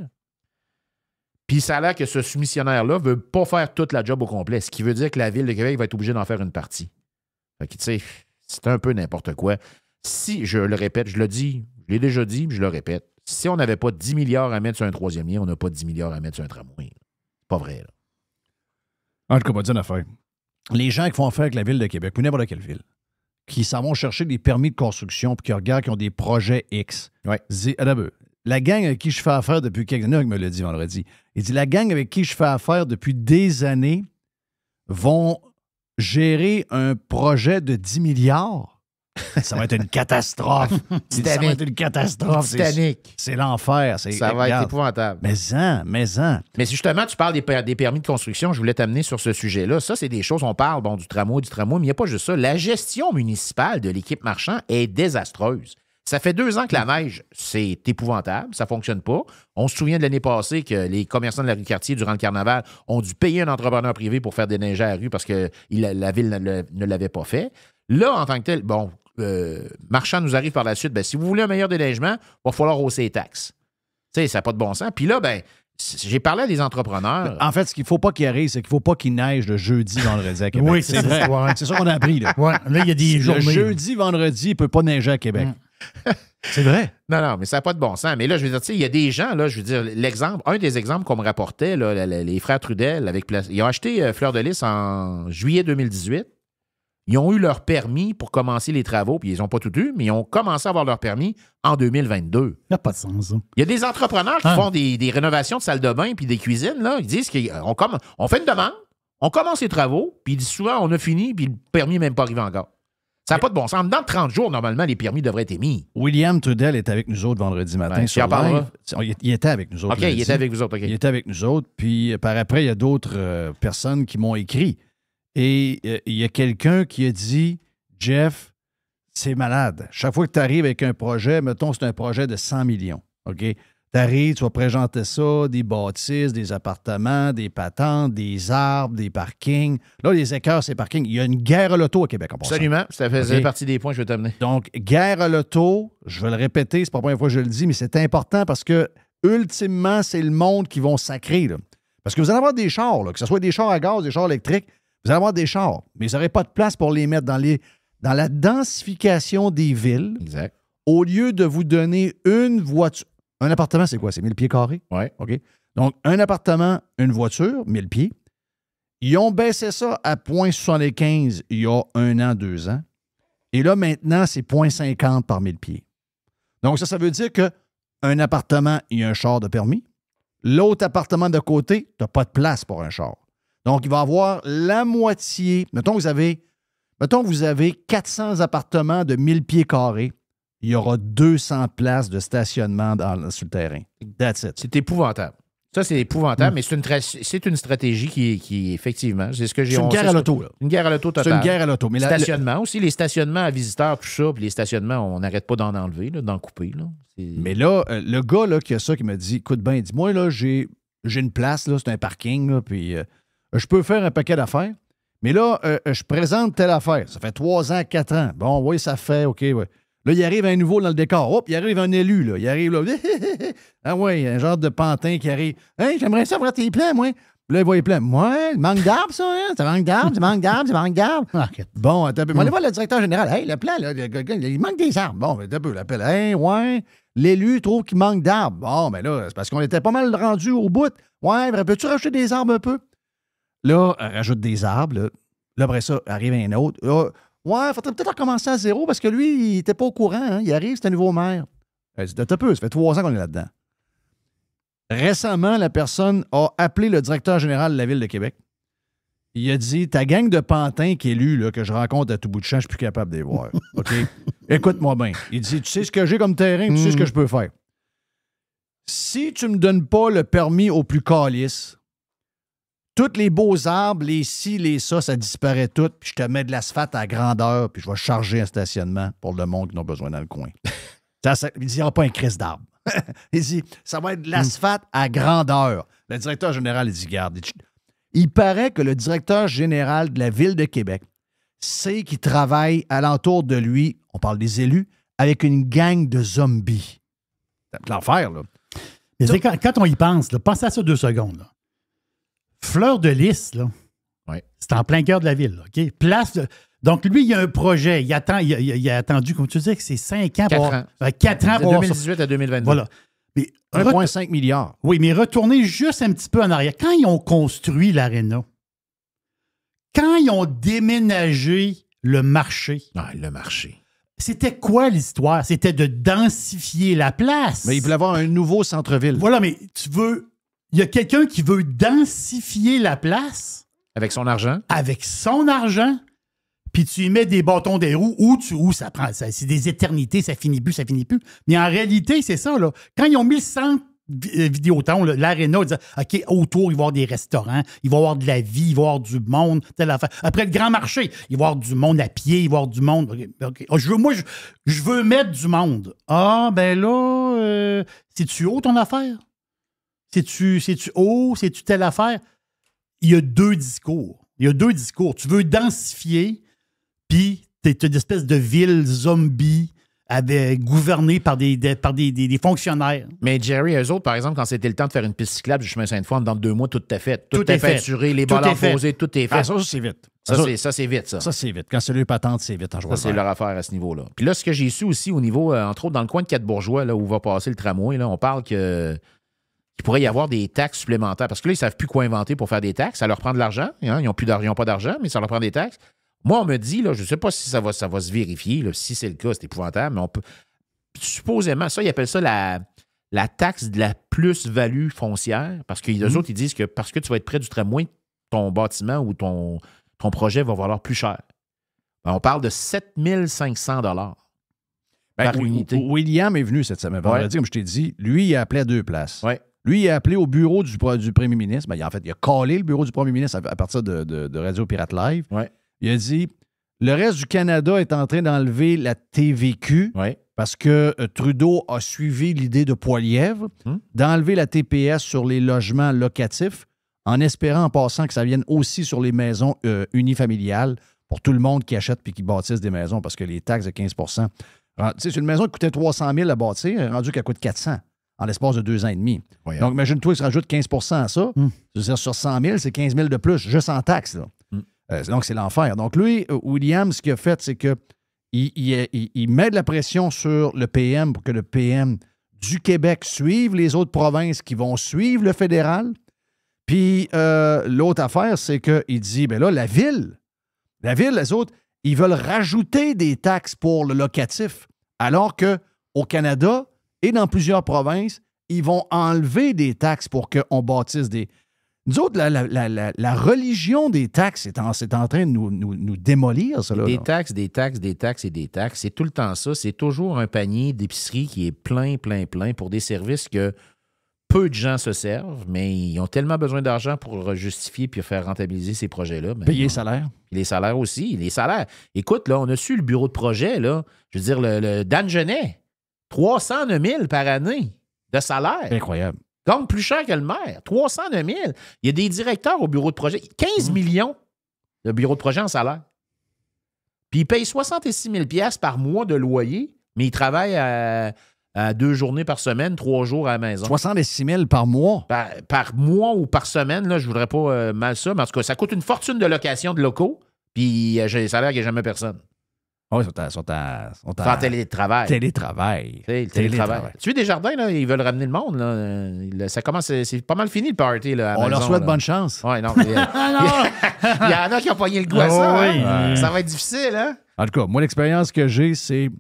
[SPEAKER 11] Puis ça a l'air que ce soumissionnaire-là ne veut pas faire toute la job au complet, ce qui veut dire que la Ville de Québec va être obligée d'en faire une partie. Fait que, tu sais, c'est un peu n'importe quoi. Si, je le répète, je le dis, je l'ai déjà dit, mais je le répète, si on n'avait pas 10 milliards à mettre sur un troisième lien, on n'a pas 10 milliards à mettre sur un tramway. C'est pas vrai, là.
[SPEAKER 4] En tout cas, pas dire une affaire. Les gens qui font affaire avec la Ville de Québec, ou n'importe quelle ville, qui s'en vont chercher des permis de construction puis qui regardent qui ont des projets X.
[SPEAKER 11] Ouais.
[SPEAKER 4] La gang avec qui je fais affaire depuis quelques années, il me l'a dit vendredi, il dit la gang avec qui je fais affaire depuis des années vont gérer un projet de 10 milliards. Ça va être une catastrophe. Ça va être une catastrophe.
[SPEAKER 11] Titanic.
[SPEAKER 4] C'est l'enfer.
[SPEAKER 11] Ça va être épouvantable.
[SPEAKER 4] Mais
[SPEAKER 11] Mais justement, tu parles des permis de construction. Je voulais t'amener sur ce sujet-là. Ça, c'est des choses, on parle du tramway, mais il n'y a pas juste ça. La gestion municipale de l'équipe Marchand est désastreuse. Ça fait 2 ans que la neige, c'est épouvantable. Ça ne fonctionne pas. On se souvient de l'année passée que les commerçants de la rue Cartier, durant le carnaval, ont dû payer un entrepreneur privé pour faire déneiger à la rue parce que la ville ne l'avait pas fait. Là, en tant que tel, Marchand nous arrive par la suite. Si vous voulez un meilleur déneigement, il va falloir hausser les taxes. Tu sais, ça n'a pas de bon sens. Puis là, j'ai parlé à des entrepreneurs.
[SPEAKER 4] En fait, ce qu'il ne faut pas qu'il arrive, c'est qu'il ne faut pas qu'il neige le jeudi, vendredi à Québec.
[SPEAKER 5] Oui, c'est vrai.
[SPEAKER 4] C'est ça qu'on a appris. Là,
[SPEAKER 5] là il y a des journées.
[SPEAKER 4] Le jeudi, vendredi, il ne peut pas neiger à Québec. C'est vrai.
[SPEAKER 11] Non, mais ça n'a pas de bon sens. Mais là, je veux dire, tu sais, il y a des gens, là, je veux dire, un des exemples qu'on me rapportait, là, les frères Trudel, ils ont acheté Fleur de Lys en juillet 2018. Ils ont eu leur permis pour commencer les travaux, puis ils n'ont pas tout eu, mais ils ont commencé à avoir leur permis en 2022.
[SPEAKER 5] Ça n'a pas de sens, ça.
[SPEAKER 11] Il y a des entrepreneurs qui font des rénovations de salles de bain puis des cuisines, là. Ils disent qu'on fait une demande, on commence les travaux, puis souvent, on a fini, puis le permis n'est même pas arrivé encore. Ça n'a pas de bon sens. Dans 30 jours, normalement, les permis devraient être émis.
[SPEAKER 4] William Trudel est avec nous autres vendredi matin sur live. Il était avec nous autres.
[SPEAKER 11] OK, il était avec vous autres. OK.
[SPEAKER 4] Il était avec nous autres. Puis par après, il y a d'autres personnes qui m'ont écrit. Et il y a quelqu'un qui a dit, Jeff, c'est malade. Chaque fois que tu arrives avec un projet, mettons, c'est un projet de 100 millions. OK? Tu arrives, tu vas présenter ça, des bâtisses, des appartements, des patentes, des arbres, des parkings. Là, les écœurs, c'est parking. Il y a une guerre à l'auto à Québec.
[SPEAKER 11] Absolument. Ça faisait partie des points que je vais t'amener.
[SPEAKER 4] Donc, guerre à l'auto, je vais le répéter, c'est pas la première fois que je le dis, mais c'est important parce que, ultimement, c'est le monde qui vont sacrer. Là. Parce que vous allez avoir des chars, là, que ce soit des chars à gaz, des chars électriques, vous allez avoir des chars, mais vous n'aurez pas de place pour les mettre dans la densification des villes.
[SPEAKER 11] Exact.
[SPEAKER 4] Au lieu de vous donner une voiture. Un appartement, c'est quoi? C'est 1000 pieds carrés?
[SPEAKER 11] Oui.
[SPEAKER 4] OK. Donc, un appartement, une voiture, 1000 pieds. Ils ont baissé ça à 0,75 il y a 1 an, 2 ans. Et là, maintenant, c'est 0,50 par 1000 pieds. Donc, ça veut dire qu'un appartement, il y a un char de permis. L'autre appartement de côté, tu n'as pas de place pour un char. Donc, il va avoir la moitié. Mettons que vous avez 400 appartements de 1000 pieds carrés. Il y aura 200 places de stationnement sur le terrain. That's it.
[SPEAKER 11] C'est épouvantable. Ça, c'est épouvantable, mais c'est une stratégie qui effectivement, c'est ce que j'ai...
[SPEAKER 4] C'est une guerre à l'auto, là.
[SPEAKER 11] Une guerre à l'auto totale.
[SPEAKER 4] C'est une guerre à l'auto. Mais
[SPEAKER 11] stationnement aussi, les stationnements à visiteurs, tout ça, puis les stationnements, on n'arrête pas d'en enlever, là, d'en couper. Là.
[SPEAKER 4] Mais là, le gars là, qui a ça, qui me dit, écoute bien, dis-moi, là, j'ai une place, là, c'est un parking, là, puis je peux faire un paquet d'affaires, mais là, je présente telle affaire. Ça fait 3 ans, 4 ans. Bon, oui, ça fait, OK, ouais. Là, il arrive un nouveau dans le décor. Hop, il arrive un élu, là. Il arrive là. Ah ouais, un genre de pantin qui arrive. Hey, j'aimerais savoir tes plans, moi. Là, il voit les plans. Ouais, il manque d'arbres, ça, hein? Ça manque d'arbres, ça manque d'arbres, ça manque d'arbres. Bon, attends un peu. On va voir le directeur général. Hey, le plan, là, il manque des arbres. Bon, attends un peu, l'appel. Hey, ouais, l'élu trouve qu'il manque d'arbres. Bon, mais là, c'est parce qu'on était pas mal rendu au bout. Ouais, peux-tu rajouter des arbres un peu? Là, rajoute des arbres. Là, après ça, arrive un autre. Là, ouais, il faudrait peut-être recommencer à zéro parce que lui, il n'était pas au courant. Hein? Il arrive, c'est un nouveau maire. Elle dit, t'as peu, ça fait 3 ans qu'on est là-dedans. Récemment, la personne a appelé le directeur général de la Ville de Québec. Il a dit, ta gang de pantins qui est élus, là, que je rencontre à tout bout de champ, je suis plus capable de les voir. OK? Écoute-moi bien. Il dit, tu sais ce que j'ai comme terrain, tu sais ce que je peux faire. Si tu ne me donnes pas le permis au plus calice, tous les beaux arbres, les ci, les ça disparaît tout, puis je te mets de l'asphalte à grandeur, puis je vais charger un stationnement pour le monde qui en a besoin dans le coin. Il ne dira pas un crisse d'arbre. Il dit, ça va être de l'asphalte à grandeur. Le directeur général, il dit, garde, il paraît que le directeur général de la Ville de Québec sait qu'il travaille alentour de lui, on parle des élus, avec une gang de zombies. C'est l'enfer, là.
[SPEAKER 5] Mais quand on y pense, là, pensez à ça 2 secondes, là. Fleur de Lys, là, c'est en plein cœur de la ville. Là, OK? Donc, lui, il y a un projet. Il a attendu, comme tu disais, que c'est 5 ans.
[SPEAKER 11] 4 ans.
[SPEAKER 5] 4 ans
[SPEAKER 11] de
[SPEAKER 5] pour
[SPEAKER 11] 2018 à 2022.
[SPEAKER 5] Voilà.
[SPEAKER 4] 1,5 milliard.
[SPEAKER 5] Oui, mais retournez juste un petit peu en arrière. Quand ils ont construit l'aréna, quand ils ont déménagé le marché.
[SPEAKER 11] Ah, le marché.
[SPEAKER 5] C'était quoi l'histoire? C'était de densifier la place.
[SPEAKER 4] Mais il voulait avoir un nouveau centre-ville.
[SPEAKER 5] Voilà, mais tu veux... Il y a quelqu'un qui veut densifier la place.
[SPEAKER 11] Avec son argent.
[SPEAKER 5] Avec son argent. Puis tu y mets des bâtons des roues où ça prend. C'est des éternités, ça finit plus. Mais en réalité, c'est ça, là. Quand ils ont mis le centre Vidéotron, l'aréna, ils disaient, OK, autour, il va y avoir des restaurants, il va y avoir de la vie, il va y avoir du monde, telle affaire. Après le grand marché, il va y avoir du monde à pied, il va y avoir du monde. Okay. Je veux mettre du monde. Ah, ben là, c'est-tu haut ton affaire? C'est-tu haut? C'est-tu telle affaire? Il y a 2 discours. Tu veux densifier, puis tu es une espèce de ville zombie gouvernée par des fonctionnaires.
[SPEAKER 11] Mais Jerry, eux autres, par exemple, quand c'était le temps de faire une piste cyclable du chemin Sainte-Foy, dans 2 mois, tout est fait. Tout est peinturé, les ballons posés, tout est fait.
[SPEAKER 4] Ah, ça, c'est vite.
[SPEAKER 11] Ça, c'est vite, ça.
[SPEAKER 4] Ça, c'est vite. Quand c'est le patente, c'est vite en jouant.
[SPEAKER 11] Ça, c'est leur affaire à ce niveau-là. Puis là, ce que j'ai su aussi au niveau, entre autres, dans le coin de Quatre-Bourgeois, là, où va passer le tramway, là, on parle qu'il pourrait y avoir des taxes supplémentaires. Parce que là, ils ne savent plus quoi inventer pour faire des taxes. Ça leur prend de l'argent. Hein? Ils n'ont pas d'argent, mais ça leur prend des taxes. Moi, on me dit, là, je ne sais pas si ça va se vérifier. Là, si c'est le cas, c'est épouvantable, mais on peut. Supposément, ça, ils appellent ça la taxe de la plus-value foncière. Parce que les autres, ils disent que parce que tu vas être près du tramway, ton bâtiment ou ton projet va valoir plus cher. Ben, on parle de 7 500 $ par unité.
[SPEAKER 4] William est venu cette semaine. Vendredi, comme je t'ai dit, lui, il a appelé à 2 places.
[SPEAKER 11] Ouais.
[SPEAKER 4] Lui, il a appelé au bureau du premier ministre. Ben, en fait, il a collé le bureau du premier ministre à partir de Radio Pirate Live.
[SPEAKER 11] Ouais.
[SPEAKER 4] Il a dit, le reste du Canada est en train d'enlever la TVQ parce que Trudeau a suivi l'idée de Poilievre d'enlever la TPS sur les logements locatifs en espérant, en passant, que ça vienne aussi sur les maisons unifamiliales pour tout le monde qui achète puis qui bâtisse des maisons parce que les taxes de 15 c'est une maison qui coûtait 300 000 à bâtir, rendu qu'elle coûte 400 en l'espace de 2 ans et demi. Voyons. Donc, imagine-toi qu'il se rajoute 15 à ça. C'est-à-dire, sur 100 000, c'est 15 000 de plus, juste en taxes. Là. Donc, c'est l'enfer. Donc, lui, William, ce qu'il a fait, c'est qu'il met de la pression sur le PM pour que le PM du Québec suivent les autres provinces qui vont suivre le fédéral. Puis l'autre affaire, c'est qu'il dit, bien là, la ville, les autres, ils veulent rajouter des taxes pour le locatif, alors qu'au Canada et dans plusieurs provinces, ils vont enlever des taxes pour qu'on bâtisse des... Nous autres, la religion des taxes est en train de nous démolir, ça. Là,
[SPEAKER 11] des taxes, des taxes, des taxes et des taxes. C'est tout le temps ça. C'est toujours un panier d'épicerie qui est plein pour des services que peu de gens se servent, mais ils ont tellement besoin d'argent pour justifier puis faire rentabiliser ces projets-là.
[SPEAKER 4] Payer les salaires.
[SPEAKER 11] Les salaires aussi. Les salaires. Écoute, là, on a su le bureau de projet, là. Je veux dire, le Dan Genet, 309 000 par année de salaire.
[SPEAKER 4] Incroyable.
[SPEAKER 11] Gagne plus cher que le maire. 309 000. Il y a des directeurs au bureau de projet. 15 millions de bureau de projet en salaire. Puis ils payent 66 000 $ par mois de loyer, mais ils travaillent à 2 journées par semaine, 3 jours à la maison.
[SPEAKER 4] 66 000 par mois?
[SPEAKER 11] Par mois ou par semaine, là, je voudrais pas mal ça, mais en tout cas, ça coûte une fortune de location de locaux, puis j'ai des salaires qu'il n'y a jamais personne.
[SPEAKER 4] Oui, ils sont en
[SPEAKER 11] télétravail.
[SPEAKER 4] Télétravail.
[SPEAKER 11] Télétravail. Tu vois, Desjardins, là, ils veulent ramener le monde. Là. Ça commence, c'est pas mal fini le party. Là,
[SPEAKER 4] on leur souhaite bonne chance.
[SPEAKER 11] Oui, non. Il y en a qui ont pogné le goût à ça. Hein? Ça va être difficile. Hein?
[SPEAKER 4] En tout cas, moi, l'expérience que j'ai, c'est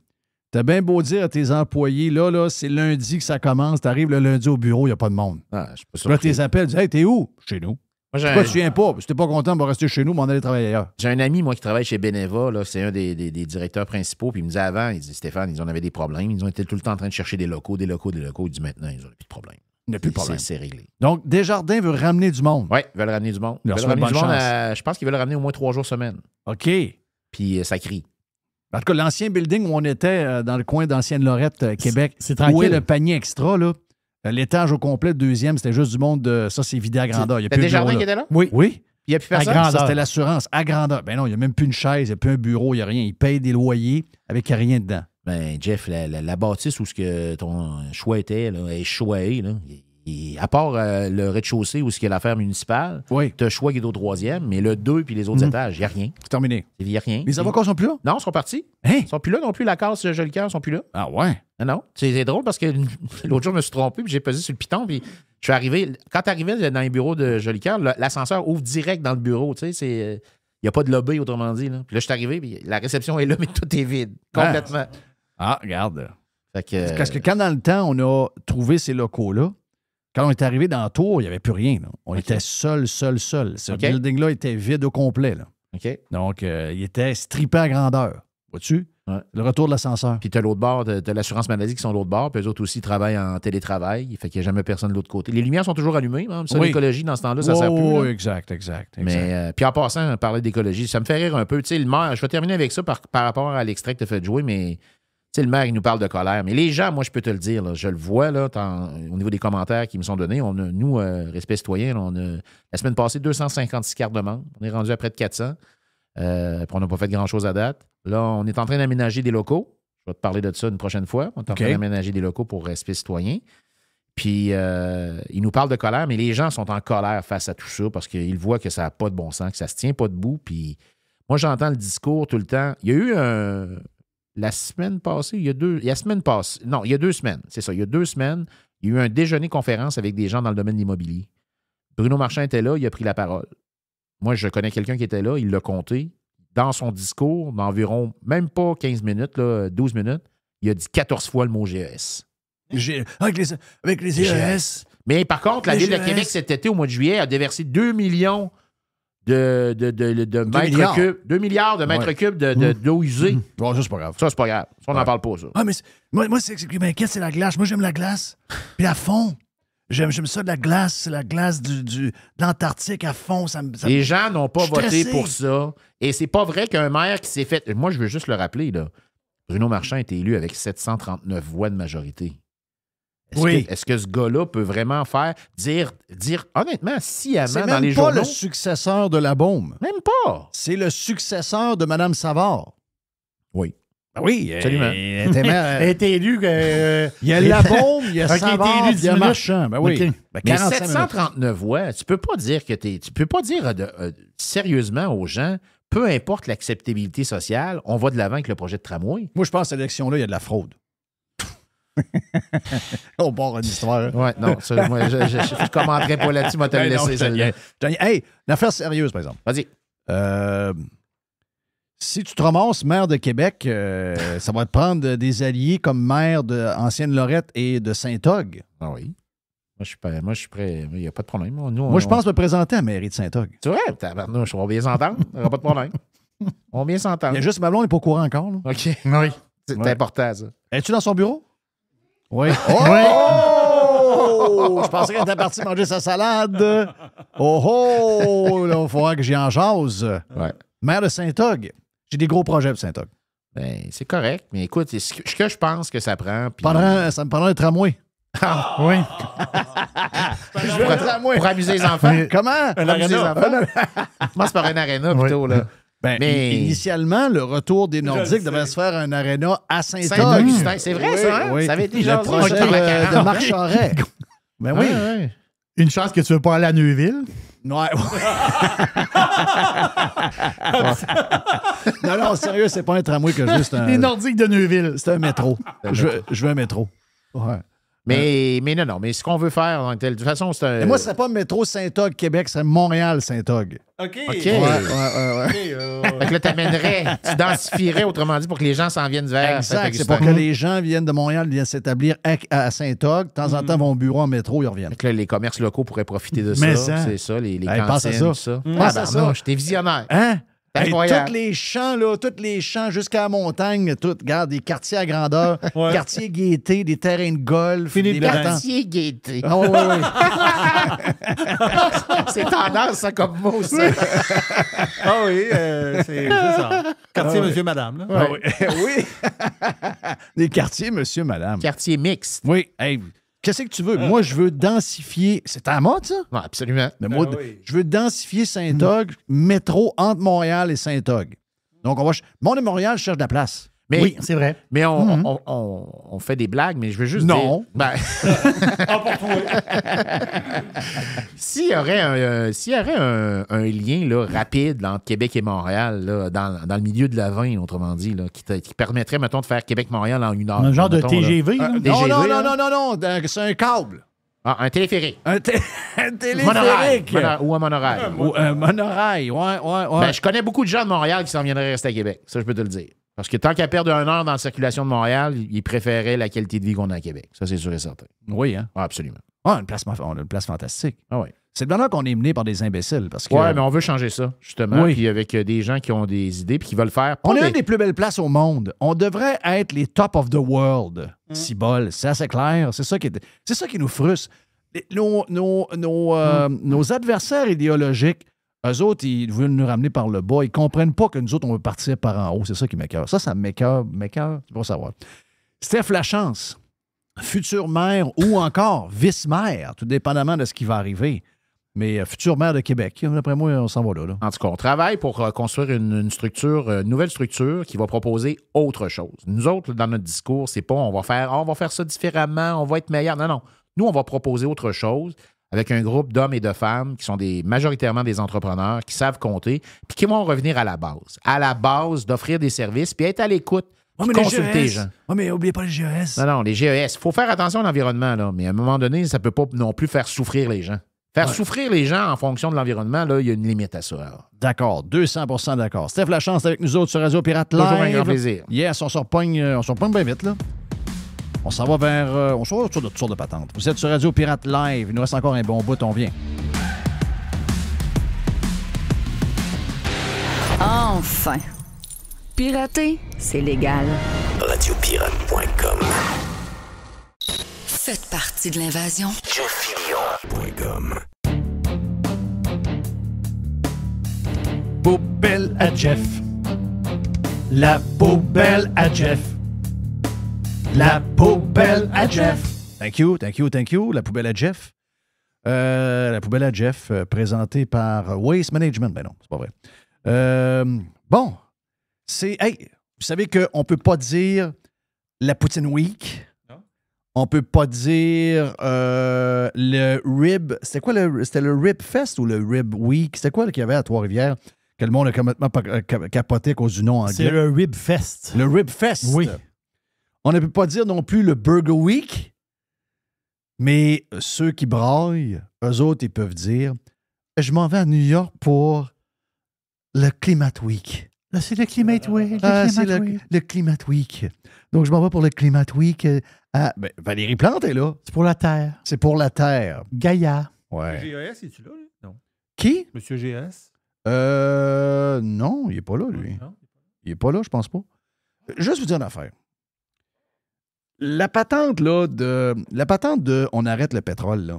[SPEAKER 4] t'as bien beau dire à tes employés, là, c'est lundi que ça commence. T'arrives le lundi au bureau, il n'y a pas de monde.
[SPEAKER 11] Je suis pas sûr.
[SPEAKER 4] Là, tes appels, tu dis, hey, t'es où? Chez nous. Pourquoi tu viens pas? Si t'es pas content, on va rester chez nous, mais on va aller travailler ailleurs.
[SPEAKER 11] J'ai un ami, moi, qui travaille chez Beneva, là, c'est un des directeurs principaux, puis il me disait avant, il dit, Stéphane, on avait des problèmes, ils ont été tout le temps en train de chercher des locaux. Il dit, maintenant, ils n'ont plus de problème.
[SPEAKER 4] Il n'y a plus de problème.
[SPEAKER 11] C'est réglé.
[SPEAKER 4] Donc, Desjardins veut ramener du monde.
[SPEAKER 11] Oui, ils veulent ramener du monde. Je pense qu'ils veulent ramener au moins 3 jours semaine.
[SPEAKER 4] OK.
[SPEAKER 11] Puis ça crie.
[SPEAKER 4] En tout cas, l'ancien building où on était, dans le coin d'Ancienne-Lorette, Québec,
[SPEAKER 5] c'est tranquille.
[SPEAKER 4] Où est le panier extra, là? L'étage au complet, le deuxième, c'était juste du monde. Ça, c'est vidé à grandeur. Il y a plus de
[SPEAKER 11] Desjardins qui était là?
[SPEAKER 4] Oui.
[SPEAKER 11] Il n'y a plus personne?
[SPEAKER 4] Ça, c'était l'assurance à grandeur. Ben non, il n'y a même plus une chaise, il n'y a plus un bureau, il n'y a rien. Ils payent des loyers avec rien dedans.
[SPEAKER 11] Ben, Jeff, la bâtisse où ce que ton choix était, là, est choyé, là. À part le rez-de-chaussée où il y a l'affaire municipale, tu as le choix qui est au 3e, mais le 2 puis les autres étages, il n'y a rien.
[SPEAKER 4] C'est terminé.
[SPEAKER 11] Il n'y a rien.
[SPEAKER 4] Les avocats sont plus là?
[SPEAKER 11] Non, ils sont partis.
[SPEAKER 4] Hein?
[SPEAKER 11] Ils sont plus là non plus. La case Jolicoeur, ils sont plus là.
[SPEAKER 4] Ah ouais?
[SPEAKER 11] Non. C'est drôle parce que l'autre jour, je me suis trompé puis j'ai pesé sur le piton puis je suis arrivé. Quand tu arrivais dans les bureaux de Jolicoeur, l'ascenseur ouvre direct dans le bureau. Tu sais, il n'y a pas de lobby, autrement dit. Là. Puis là, je suis arrivé puis la réception est là, mais tout est vide. Complètement.
[SPEAKER 4] Ah, regarde.
[SPEAKER 11] Parce
[SPEAKER 4] que quand dans le temps, on a trouvé ces locaux-là, quand on est arrivé dans la tour, il n'y avait plus rien. Là. On était seul. Ce building-là était vide au complet. Là. Donc, il était strippé à grandeur. Vois-tu?
[SPEAKER 11] Ouais.
[SPEAKER 4] Le retour de l'ascenseur.
[SPEAKER 11] Puis tu as l'autre bord, tu as l'assurance maladie qui sont de l'autre bord, puis eux autres aussi travaillent en télétravail. Fait qu'il n'y a jamais personne de l'autre côté. Les lumières sont toujours allumées. Hein? Ça, l'écologie, dans ce temps-là, ça ne sert plus.
[SPEAKER 4] Oui, exact.
[SPEAKER 11] Mais, puis en passant, parler d'écologie, ça me fait rire un peu. Tu sais, le maire, je vais terminer avec ça par rapport à l'extrait que tu as fait jouer, mais... Tu sais, le maire, il nous parle de colère. Mais les gens, moi, je peux te le dire, là, je le vois là, au niveau des commentaires qui me sont donnés. On a, nous, Respect citoyen, là, on a, la semaine passée, 256 cartes de membres. On est rendu à près de 400. Puis on n'a pas fait grand-chose à date. Là, on est en train d'aménager des locaux. Je vais te parler de ça une prochaine fois. On est en train d'aménager des locaux pour Respect citoyen. Puis, il nous parle de colère, mais les gens sont en colère face à tout ça parce qu'ils voient que ça n'a pas de bon sens, que ça ne se tient pas debout. Puis, moi, j'entends le discours tout le temps. Il y a eu la semaine passée, il y a 2 semaines, c'est ça, il y a 2 semaines, il y a eu un déjeuner-conférence avec des gens dans le domaine de l'immobilier. Bruno Marchand était là, il a pris la parole. Moi, je connais quelqu'un qui était là, il l'a compté. Dans son discours, d'environ, même pas 15 minutes, là, 12 minutes, il a dit 14 fois le mot GES.
[SPEAKER 4] Avec les GES.
[SPEAKER 11] Mais par contre, la Ville de Québec, cet été, au mois de juillet, a déversé 2 millions de mètres cubes. 2 milliards de mètres cubes d'eau usée.
[SPEAKER 4] Bon, ça, c'est pas grave.
[SPEAKER 11] Ça, c'est pas grave. Ça, on n'en parle pas, ça.
[SPEAKER 4] Ah, mais moi, ce qui m'inquiète, c'est la glace. Moi, j'aime la glace. Puis à fond. J'aime ça de la glace. C'est la glace de l'Antarctique à fond.
[SPEAKER 11] Les gens n'ont pas voté pour ça. Et c'est pas vrai qu'un maire qui s'est fait... Moi, je veux juste le rappeler, là. Bruno Marchand a été élu avec 739 voix de majorité. Est-ce que ce gars-là peut vraiment dire honnêtement, sciemment dans les journaux...
[SPEAKER 4] C'est même pas le successeur de la Baume.
[SPEAKER 11] Même pas.
[SPEAKER 4] C'est le successeur de Mme Savard.
[SPEAKER 11] Oui.
[SPEAKER 4] Oui,
[SPEAKER 11] absolument.
[SPEAKER 5] Elle a été élue...
[SPEAKER 4] il y a la Baume, il y a Savard, il y a Marchand. Ben oui.
[SPEAKER 11] Okay. Mais 739 voix, tu peux pas dire que tu peux pas dire sérieusement aux gens, peu importe l'acceptabilité sociale, on va de l'avant avec le projet de tramway.
[SPEAKER 4] Moi, je pense que cette élection-là, il y a de la fraude. On part une histoire.
[SPEAKER 11] Ouais, non, ça, moi, je ne commenterai pas là-dessus, moi, te le laisser, celle-là.
[SPEAKER 4] Hey, une affaire sérieuse, par exemple.
[SPEAKER 11] Vas-y.
[SPEAKER 4] Si tu te ramasses maire de Québec, ça va te prendre des alliés comme maire de Ancienne-Lorette et de Saint-Og.
[SPEAKER 11] Ah oui. Moi, je suis prêt. Il n'y a pas de problème.
[SPEAKER 4] Moi, je pense me présenter à la mairie de Saint-Og.
[SPEAKER 11] C'est vrai? Tabarnouche, on va bien s'entendre. Il n'y aura pas de problème. On va bien s'entendre.
[SPEAKER 4] Il y a juste ma blonde n'est pas au courant encore. Là.
[SPEAKER 11] OK. Oui. C'est important, ça.
[SPEAKER 4] Es-tu dans son bureau? Oui.
[SPEAKER 5] Oui.
[SPEAKER 4] Je pensais qu'elle était partie manger sa salade. Oh! Là, il faudra que j'y en jase.
[SPEAKER 11] Ouais.
[SPEAKER 4] Maire de Saint-Og. J'ai des gros projets pour Saint-Og.
[SPEAKER 11] Ben, c'est correct. Mais écoute, ce que je pense que ça prend... Puis...
[SPEAKER 4] Ça me prendra un tramway.
[SPEAKER 5] Ah, oui.
[SPEAKER 4] Je veux un tramway.
[SPEAKER 11] Pour amuser les enfants.
[SPEAKER 4] Comment?
[SPEAKER 11] Pour amuser les enfants. Je pense par un aréna plutôt, là.
[SPEAKER 4] Ben,
[SPEAKER 11] mais...
[SPEAKER 4] Initialement, le retour des Nordiques devait se faire à un aréna à Saint-Og.
[SPEAKER 11] Saint-Augustin, c'est vrai, ça, hein?
[SPEAKER 4] Oui.
[SPEAKER 11] Ça avait été
[SPEAKER 4] le projet de Marc Charret. Ben oui.
[SPEAKER 5] Ouais. Une chance que tu ne veux pas aller à Neuville.
[SPEAKER 4] Ouais. Non, sérieux, c'est pas un tramway que juste un...
[SPEAKER 5] Les Nordiques de Neuville.
[SPEAKER 4] C'est un métro. Je veux un métro. Ouais.
[SPEAKER 11] Mais non. Mais ce qu'on veut faire, donc, de toute façon, c'est un...
[SPEAKER 4] Mais moi, ce serait pas métro Saint-Og Québec, ce serait Montréal-Saint-Og.
[SPEAKER 8] OK.
[SPEAKER 11] Ouais. Fait que là, t'amènerais, tu densifierais, autrement dit, pour que les gens s'en viennent vers...
[SPEAKER 4] Exact. C'est pour que les gens viennent de Montréal, viennent s'établir à Saint-Og. De temps en temps, vont au bureau en métro, ils reviennent.
[SPEAKER 11] Fait que là, les commerces locaux pourraient profiter de
[SPEAKER 4] Mais
[SPEAKER 11] ça.
[SPEAKER 4] ça.
[SPEAKER 11] C'est ça, les
[SPEAKER 4] Pense à
[SPEAKER 11] cantines,
[SPEAKER 4] ça.
[SPEAKER 11] tout ça.
[SPEAKER 4] Pense à ça.
[SPEAKER 11] J'étais visionnaire.
[SPEAKER 4] Hein? Hey,
[SPEAKER 11] Incroyable.
[SPEAKER 4] tous les champs jusqu'à la montagne, regarde, des quartiers à grandeur, quartiers gaieté, des terrains de golf. Des
[SPEAKER 11] quartiers gaieté.
[SPEAKER 4] Ah oui.
[SPEAKER 11] C'est tendance, ça, comme mot, ça.
[SPEAKER 8] Ah oui, c'est ça. Quartier monsieur, madame. Là.
[SPEAKER 4] Oui. Des quartiers monsieur, madame.
[SPEAKER 11] Quartier mixte.
[SPEAKER 4] Oui. Hey, qu'est-ce que tu veux? Moi, je veux densifier. C'est à mode, ça?
[SPEAKER 11] Non, absolument.
[SPEAKER 4] Mais moi, je veux densifier Saint-Og, métro entre Montréal et Saint-Og. Donc, Monde de Montréal cherche de la place.
[SPEAKER 11] Mais,
[SPEAKER 5] oui, c'est vrai.
[SPEAKER 11] Mais on fait des blagues, mais je veux juste
[SPEAKER 4] non.
[SPEAKER 11] dire... S'il y aurait un lien là, rapide entre Québec et Montréal, là, dans le milieu de la 20, autrement dit, là, qui permettrait, mettons, de faire Québec-Montréal en 1 heure.
[SPEAKER 5] Un genre de
[SPEAKER 11] mettons,
[SPEAKER 5] TGV?
[SPEAKER 11] Là.
[SPEAKER 4] Non. C'est un câble.
[SPEAKER 11] Ah, un téléphérique.
[SPEAKER 4] Un téléphérique.
[SPEAKER 11] Ou un monorail.
[SPEAKER 4] Ou un monorail, ouais.
[SPEAKER 11] Ben, je connais beaucoup de gens de Montréal qui s'en viendraient rester à Québec. Ça, je peux te le dire. Parce que tant qu'à perdre 1 heure dans la circulation de Montréal, ils préféraient la qualité de vie qu'on a à Québec. Ça, c'est sûr et certain.
[SPEAKER 4] Oui, hein?
[SPEAKER 11] Ah, absolument.
[SPEAKER 4] Ah, on a une place fantastique.
[SPEAKER 11] Ah oui.
[SPEAKER 4] C'est de bonheur qu'on est mené par des imbéciles. Parce que...
[SPEAKER 11] Oui, mais on veut changer ça, justement. Oui. Puis avec des gens qui ont des idées puis qui veulent faire...
[SPEAKER 4] On est une des plus belles places au monde. On devrait être les top of the world. Cibole, c'est assez clair. C'est ça qui nous frustre. Nos adversaires idéologiques, eux autres, ils veulent nous ramener par le bas. Ils ne comprennent pas que nous autres, on veut partir par en haut. C'est ça qui m'écoeure. Ça m'écoeure. Tu vas savoir. Steph Lachance, future maire ou encore vice-maire, tout dépendamment de ce qui va arriver. Mais future maire de Québec. D'après moi, on s'en va là.
[SPEAKER 11] En tout cas, on travaille pour construire une nouvelle structure qui va proposer autre chose. Nous autres, dans notre discours, c'est pas on va faire ça différemment, on va être meilleur. Non. Nous, on va proposer autre chose avec un groupe d'hommes et de femmes qui sont majoritairement des entrepreneurs, qui savent compter, puis qui vont revenir à la base. À la base d'offrir des services, puis être à l'écoute, puis consulter les gens.
[SPEAKER 4] Oui, mais n'oubliez pas les GES.
[SPEAKER 11] Non, les GES. Il faut faire attention à l'environnement, là, mais à un moment donné, ça ne peut pas non plus faire souffrir les gens. Souffrir les gens en fonction de l'environnement, là, il y a une limite à ça. Alors.
[SPEAKER 4] D'accord, 200% d'accord. Steph Lachance avec nous autres sur Radio Pirate Live.
[SPEAKER 11] Toujours un grand plaisir.
[SPEAKER 4] Yes, on s'en repogne bien vite, là. On s'en va vers... on s'en va sur toutes sortes de patentes. Vous êtes sur Radio Pirate Live. Il nous reste encore un bon bout, on vient.
[SPEAKER 9] Enfin. Pirater, c'est légal.
[SPEAKER 10] Radiopirate.com.
[SPEAKER 9] Faites partie de l'invasion.
[SPEAKER 10] JeffFillion.com.
[SPEAKER 5] Poubelle à Jeff. La poubelle à Jeff. La poubelle à Jeff.
[SPEAKER 4] Thank you. La poubelle à Jeff. Présentée par Waste Management. Ben non, c'est pas vrai. Bon, hey, vous savez qu'on ne peut pas dire la Poutine Week. Non. On ne peut pas dire le Rib. C'était le Rib Fest ou le Rib Week? C'était quoi qu'il y avait à Trois-Rivières? Que le monde a complètement capoté à cause du nom anglais.
[SPEAKER 5] C'est le Rib Fest.
[SPEAKER 4] Le Rib Fest.
[SPEAKER 5] Oui.
[SPEAKER 4] On ne peut pas dire non plus le Burger Week, mais ceux qui braillent, eux autres, ils peuvent dire « Je m'en vais à New York pour le Climate Week. »
[SPEAKER 5] Là, c'est le Climate Week.
[SPEAKER 4] C'est le Climate Week. Donc, je m'en vais pour le Climate Week. Valérie Plante est là.
[SPEAKER 5] C'est pour la Terre.
[SPEAKER 4] C'est pour la Terre.
[SPEAKER 5] Gaïa.
[SPEAKER 4] Ouais.
[SPEAKER 8] GES, es-tu là, lui? Non.
[SPEAKER 4] Qui?
[SPEAKER 8] Monsieur GS?
[SPEAKER 4] Non, il n'est pas là, lui.
[SPEAKER 8] Non.
[SPEAKER 4] Il n'est pas là, je pense pas. Juste vous dire une affaire. La patente, là, de on arrête le pétrole, là.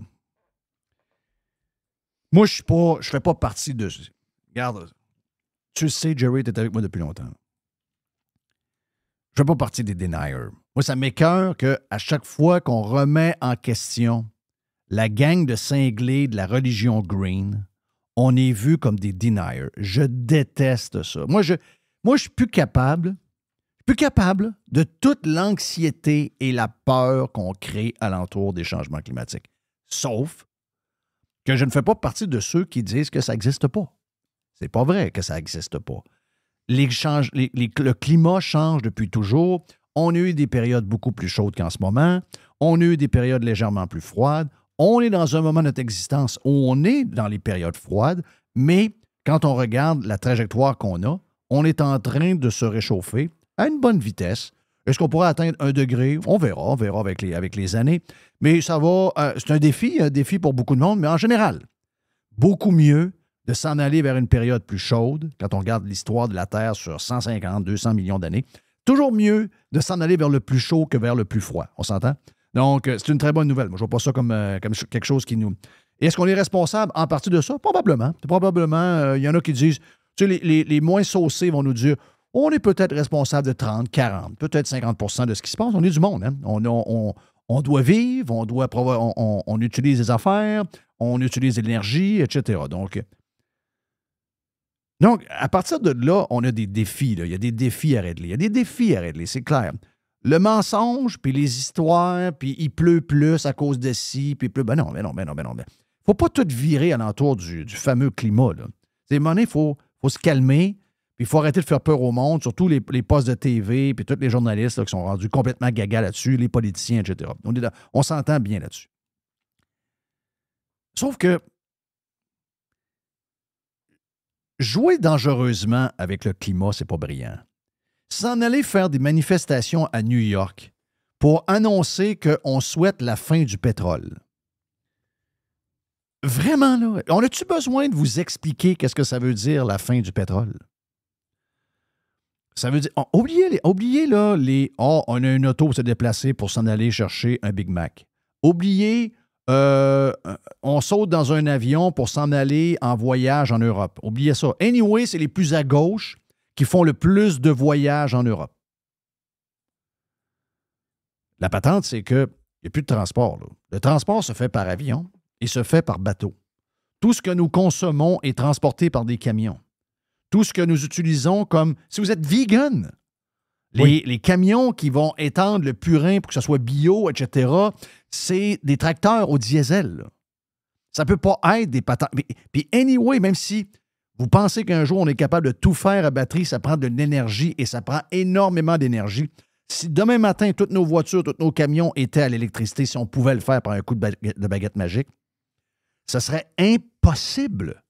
[SPEAKER 4] Moi, je fais pas partie de. Regarde, tu le sais, Jerry, tu es avec moi depuis longtemps. Je fais pas partie des deniers. Moi, ça m'écoeure qu'à chaque fois qu'on remet en question la gang de cinglés de la religion green, on est vu comme des deniers. Je déteste ça. Moi, je suis plus capable de toute l'anxiété et la peur qu'on crée alentour des changements climatiques. Sauf que je ne fais pas partie de ceux qui disent que ça n'existe pas. C'est pas vrai que ça n'existe pas. Le climat change depuis toujours. On a eu des périodes beaucoup plus chaudes qu'en ce moment. On a eu des périodes légèrement plus froides. On est dans un moment de notre existence où on est dans les périodes froides, mais quand on regarde la trajectoire qu'on a, on est en train de se réchauffer à une bonne vitesse. Est-ce qu'on pourrait atteindre 1 degré? On verra avec les années. Mais ça va, c'est un défi pour beaucoup de monde, mais en général, beaucoup mieux de s'en aller vers une période plus chaude, quand on regarde l'histoire de la Terre sur 150, 200 millions d'années. Toujours mieux de s'en aller vers le plus chaud que vers le plus froid. On s'entend? Donc, c'est une très bonne nouvelle. Moi, je ne vois pas ça comme quelque chose qui nous... Et est-ce qu'on est responsable en partie de ça? Probablement. Probablement, il y en a qui disent, tu sais, les moins saucés vont nous dire, on est peut-être responsable de 30, 40, peut-être 50 de ce qui se passe. On est du monde, hein? On doit vivre, on utilise des affaires, on utilise de l'énergie, etc. Donc, à partir de là, on a des défis. Là. Il y a des défis à régler. C'est clair. Le mensonge, puis les histoires, puis il pleut plus à cause de ci, puis il pleut... Ben non. Faut pas tout virer alentour du fameux climat. Là. À un moment donné, il faut se calmer, puis il faut arrêter de faire peur au monde, surtout les postes de TV, puis tous les journalistes là, qui sont rendus complètement gaga là-dessus, les politiciens, etc. On s'entend bien là-dessus. Sauf que jouer dangereusement avec le climat, c'est pas brillant. S'en aller faire des manifestations à New York pour annoncer qu'on souhaite la fin du pétrole. Vraiment, là, on a-tu besoin de vous expliquer qu'est-ce que ça veut dire, la fin du pétrole? Ça veut dire... Oubliez là, on a une auto pour se déplacer pour s'en aller chercher un Big Mac. Oubliez... on saute dans un avion pour s'en aller en voyage en Europe. Oubliez ça. Anyway, c'est les plus à gauche qui font le plus de voyages en Europe. La patente, c'est qu'il n'y a plus de transport. Là. Le transport se fait par avion et se fait par bateau. Tout ce que nous consommons est transporté par des camions. Tout ce que nous utilisons comme... Si vous êtes vegan, les camions qui vont étendre le purin pour que ce soit bio, etc., c'est des tracteurs au diesel. Là. Ça ne peut pas être des patentes. Puis anyway, même si vous pensez qu'un jour on est capable de tout faire à batterie, ça prend de l'énergie et ça prend énormément d'énergie. Si demain matin, toutes nos voitures, tous nos camions étaient à l'électricité, si on pouvait le faire par un coup de baguette magique, ça serait impossible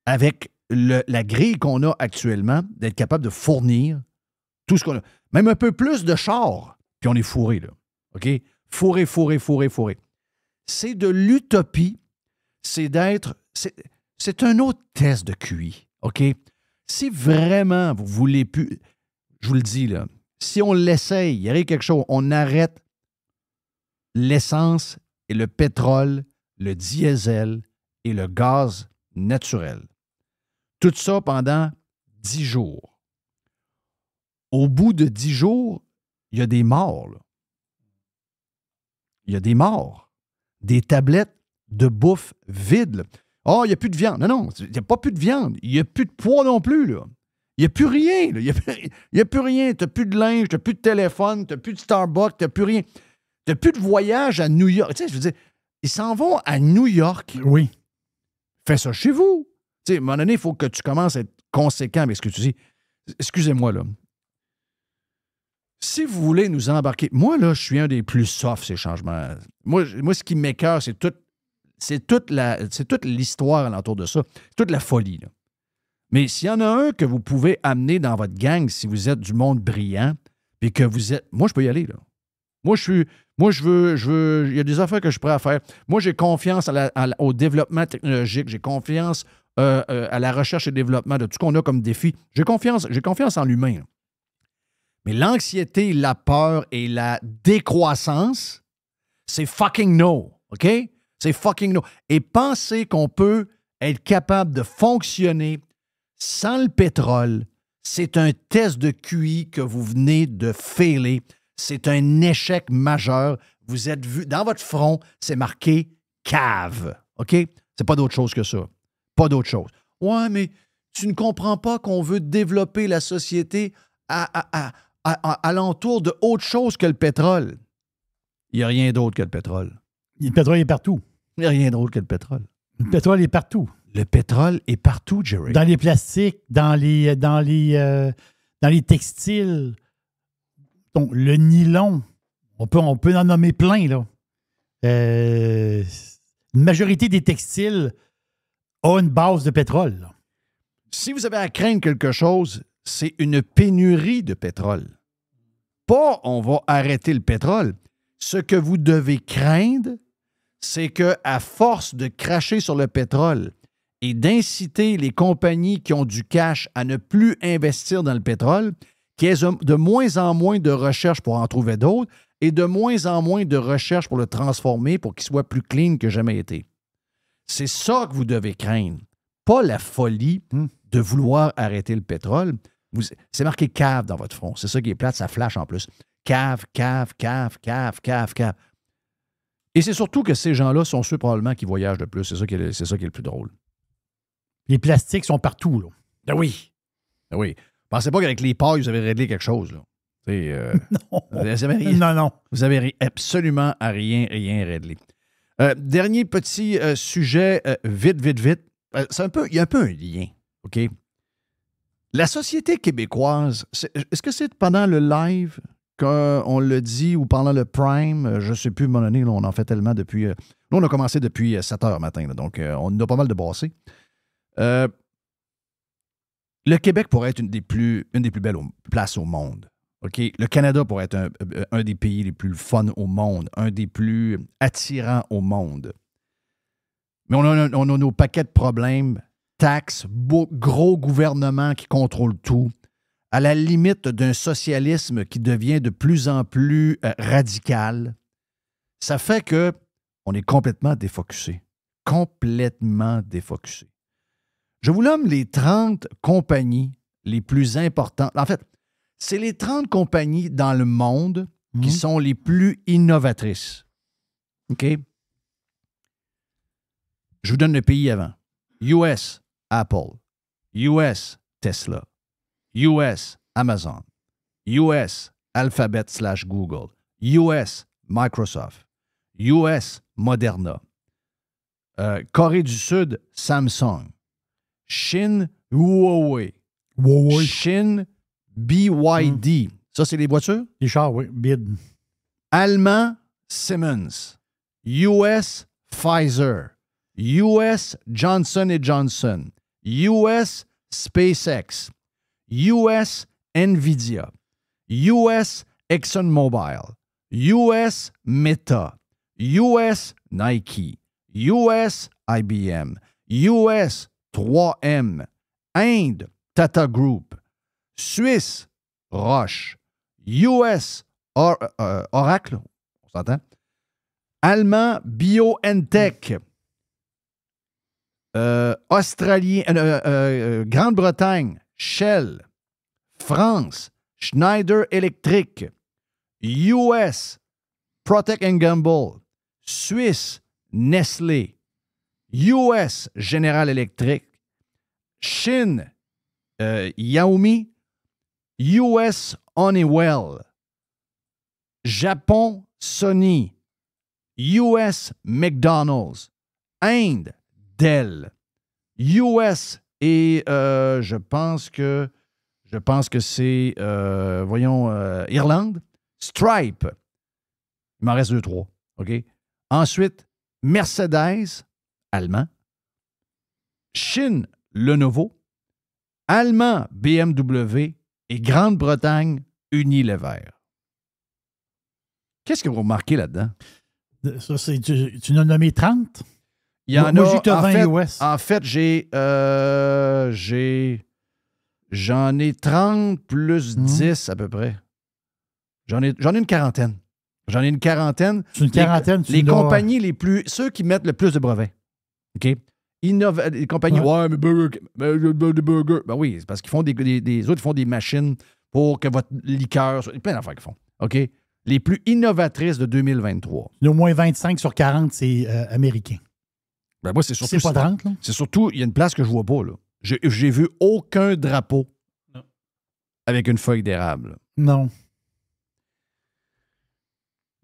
[SPEAKER 4] avec la grille qu'on a actuellement d'être capable de fournir tout ce qu'on a. Même un peu plus de chars, puis on est fourré, là. OK? Fourré. C'est de l'utopie. C'est un autre test de QI. OK? Si vraiment vous voulez plus... Je vous le dis, là. Si on l'essaye, il y aurait quelque chose. On arrête l'essence et le pétrole, le diesel et le gaz naturel. Tout ça pendant 10 jours. Au bout de 10 jours, il y a des morts. Là. Il y a des morts. Des tablettes de bouffe vides. Oh, il n'y a plus de viande. Non, il n'y a pas plus de viande. Il n'y a plus de poids non plus. Là. Il n'y a plus rien. Là. Il n'y a plus rien. Tu n'as plus de linge, tu n'as plus de téléphone, tu n'as plus de Starbucks, tu n'as plus rien. Tu n'as plus de voyage à New York. Tu sais, je veux dire, ils s'en vont à New York.
[SPEAKER 5] Oui.
[SPEAKER 4] Fais ça chez vous. Tu sais, à un moment donné, il faut que tu commences à être conséquent avec ce que tu dis. Excusez-moi, là. Si vous voulez nous embarquer, moi, là, je suis un des plus soft, ces changements. Moi ce qui m'écoeure, c'est toute l'histoire alentour de ça. C'est toute la folie, là. Mais s'il y en a un que vous pouvez amener dans votre gang, si vous êtes du monde brillant, puis que vous êtes... Moi, je peux y aller, là. Moi, je veux... Il y a des affaires que je suis prêt à faire. Moi, j'ai confiance au développement technologique. J'ai confiance à la recherche et développement de tout ce qu'on a comme défi. J'ai confiance en l'humain, là. Mais l'anxiété, la peur et la décroissance, c'est fucking no, OK? C'est fucking no. Et pensez qu'on peut être capable de fonctionner sans le pétrole, c'est un test de QI que vous venez de failer. C'est un échec majeur. Vous êtes vu, dans votre front, c'est marqué « cave ». OK? C'est pas d'autre chose que ça. Pas d'autre chose. Ouais, mais tu ne comprends pas qu'on veut développer la société alentour de autre chose que le pétrole. Il n'y a rien d'autre que le pétrole.
[SPEAKER 5] Le pétrole est partout.
[SPEAKER 4] Il n'y a rien d'autre que le pétrole.
[SPEAKER 5] Le pétrole est partout.
[SPEAKER 4] Le pétrole est partout, Jerry.
[SPEAKER 5] Dans les plastiques, dans les textiles, donc, le nylon, on peut en nommer plein, là. Une majorité des textiles a une base de pétrole, là.
[SPEAKER 4] Si vous avez à craindre quelque chose, c'est une pénurie de pétrole. Pas on va arrêter le pétrole. Ce que vous devez craindre, c'est qu'à force de cracher sur le pétrole et d'inciter les compagnies qui ont du cash à ne plus investir dans le pétrole, qu'il y ait de moins en moins de recherche pour en trouver d'autres et de moins en moins de recherche pour le transformer pour qu'il soit plus clean que jamais été. C'est ça que vous devez craindre. Pas la folie de vouloir arrêter le pétrole. C'est marqué cave dans votre front. C'est ça qui est plate, ça flash en plus. Cave, cave, cave, cave, cave, cave. Et c'est surtout que ces gens-là sont ceux probablement qui voyagent le plus. C'est ça qui est le plus drôle.
[SPEAKER 5] Les plastiques sont partout, là.
[SPEAKER 4] Ah oui. Ah oui. Pensez pas qu'avec les pailles, vous avez réglé quelque chose, là.
[SPEAKER 5] Non.
[SPEAKER 4] Vous avez rien,
[SPEAKER 5] non.
[SPEAKER 4] Vous avez absolument rien réglé. Dernier petit sujet, vite. Il y a un peu un lien, OK? La société québécoise, est-ce que c'est pendant le live qu'on le dit ou pendant le prime? Je ne sais plus, à un moment donné, là, on en fait tellement depuis... nous, on a commencé depuis 7 heures matin, là, donc on a pas mal de brassés. Le Québec pourrait être une des plus belles places au monde. OK? Le Canada pourrait être un des pays les plus fun au monde, un des plus attirants au monde. Mais on a nos paquets de problèmes, taxes, gros gouvernement qui contrôle tout, à la limite d'un socialisme qui devient de plus en plus radical. Ça fait qu'on est complètement défocusé. Complètement défocusé. Je vous nomme les 30 compagnies les plus importantes. En fait, c'est les 30 compagnies dans le monde qui sont les plus innovatrices. OK? Je vous donne le pays avant. US, Apple. US, Tesla. US, Amazon. US, Alphabet/Google. US, Microsoft. US, Moderna. Corée du Sud, Samsung. Chine, Huawei. Chine, BYD. Ça, c'est les voitures?
[SPEAKER 5] Les chars, oui. BID.
[SPEAKER 4] Allemand, Siemens. US, Pfizer. US, Johnson & Johnson. US, SpaceX. US, NVIDIA. US, ExxonMobil. US, Meta. US, Nike. US, IBM. US, 3M. Inde, Tata Group. Suisse, Roche. US, Oracle. On s'entend? Allemand, BioNTech. Australien, Grande-Bretagne, Shell. France, Schneider Electric. US, Procter & Gamble. Suisse, Nestlé. US, General Electric. Chine, Xiaomi. US, Honeywell. Japon, Sony. US, McDonald's. Inde, Dell. US et je pense que Je pense que c'est, Irlande. Stripe. Il m'en reste 2-3. OK? Ensuite, Mercedes, allemand. Chine, Lenovo. Allemand, BMW. Et Grande-Bretagne, Unilever. J'qu'est-ce que vous remarquez là-dedans?
[SPEAKER 5] Ça, tu n'as nommé 30?
[SPEAKER 4] Il y en
[SPEAKER 5] moi,
[SPEAKER 4] a.
[SPEAKER 5] j'ai que 20 US.
[SPEAKER 4] En fait, j'en ai 30 plus 10 à peu près. J'en ai une quarantaine.
[SPEAKER 5] C'est une quarantaine.
[SPEAKER 4] Les compagnies les plus. Ceux qui mettent le plus de brevets. OK? Les compagnies. Ouais, mais burger. Ben oui, c'est parce qu'ils font des autres, ils font des machines pour que votre liqueur. Plein d'affaires qu'ils font. OK? Les plus innovatrices de 2023.
[SPEAKER 5] Au moins 25 sur 40, c'est américain.
[SPEAKER 4] Ben moi, c'est surtout.
[SPEAKER 5] C'est pas 30, là?
[SPEAKER 4] C'est surtout, il y a une place que je vois pas, là. J'ai vu aucun drapeau avec une feuille d'érable.
[SPEAKER 5] Non.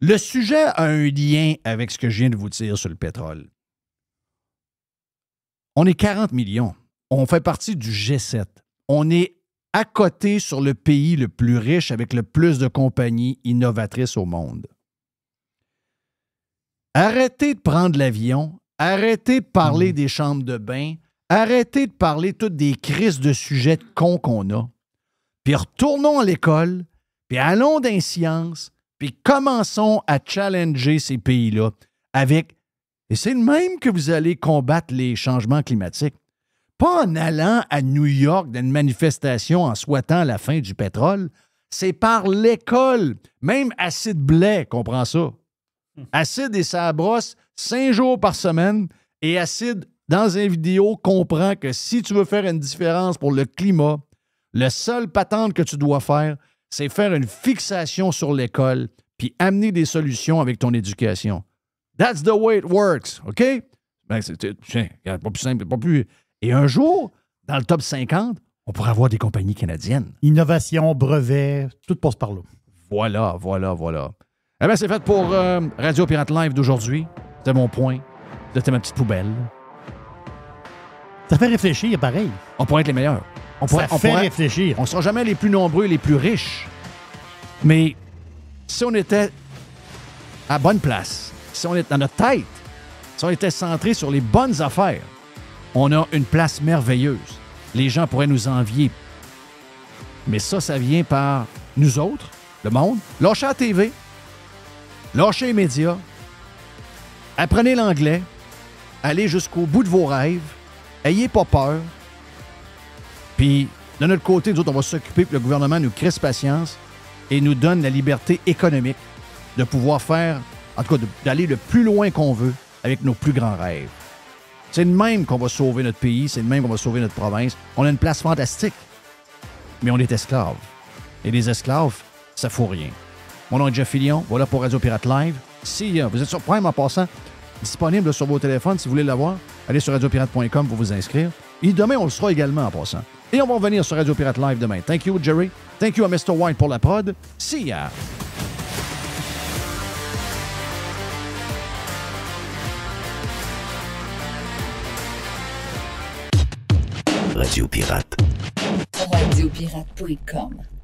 [SPEAKER 4] Le sujet a un lien avec ce que je viens de vous dire sur le pétrole. On est 40 millions. On fait partie du G7. On est à côté sur le pays le plus riche avec le plus de compagnies innovatrices au monde. Arrêtez de prendre l'avion. Arrêtez de parler des chambres de bain. Arrêtez de parler toutes des crises de sujets de cons qu'on a. Puis retournons à l'école, puis allons dans les sciences, puis commençons à challenger ces pays-là avec... Et c'est le même que vous allez combattre les changements climatiques. Pas en allant à New York dans une manifestation en souhaitant la fin du pétrole. C'est par l'école. Même Acide Blais comprend ça. Acide et sa brosse 5 jours par semaine. Et Acide, dans une vidéo, comprend que si tu veux faire une différence pour le climat, le seul patente que tu dois faire, c'est faire une fixation sur l'école puis amener des solutions avec ton éducation. That's the way it works, OK? Ben, pas plus simple, pas plus... Et un jour, dans le top 50, on pourrait avoir des compagnies canadiennes.
[SPEAKER 5] Innovation, brevet, tout passe par là.
[SPEAKER 4] Voilà. Eh bien, c'est fait pour Radio Pirate Live d'aujourd'hui. C'était mon point. C'était ma petite poubelle.
[SPEAKER 5] Ça fait réfléchir, pareil.
[SPEAKER 4] On pourrait être les meilleurs. On pourrait
[SPEAKER 5] réfléchir.
[SPEAKER 4] On ne sera jamais les plus nombreux et les plus riches. Mais si on était à bonne place, si on était dans notre tête, si on était centré sur les bonnes affaires, on a une place merveilleuse. Les gens pourraient nous envier. Mais ça vient par nous autres, le monde. Lâchez la TV, lâchez les médias, apprenez l'anglais, allez jusqu'au bout de vos rêves, ayez pas peur. Puis, de notre côté, nous autres, on va s'occuper, puis le gouvernement nous crisse patience et nous donne la liberté économique de pouvoir faire, en tout cas, d'aller le plus loin qu'on veut avec nos plus grands rêves. C'est de même qu'on va sauver notre pays, c'est de même qu'on va sauver notre province. On a une place fantastique, mais on est esclaves. Et les esclaves, ça fout rien. Mon nom est Jeff Fillion, voilà pour Radio Pirate Live. Si vous êtes sur Prime en passant, disponible sur vos téléphones, si vous voulez l'avoir, allez sur radiopirate.com pour vous inscrire. Et demain, on le sera également en passant. Et on va revenir sur Radio Pirate Live demain. Thank you, Jerry. Thank you à Mr. White pour la prod. See ya!
[SPEAKER 10] Radio Pirate.
[SPEAKER 9] Radiopirate.com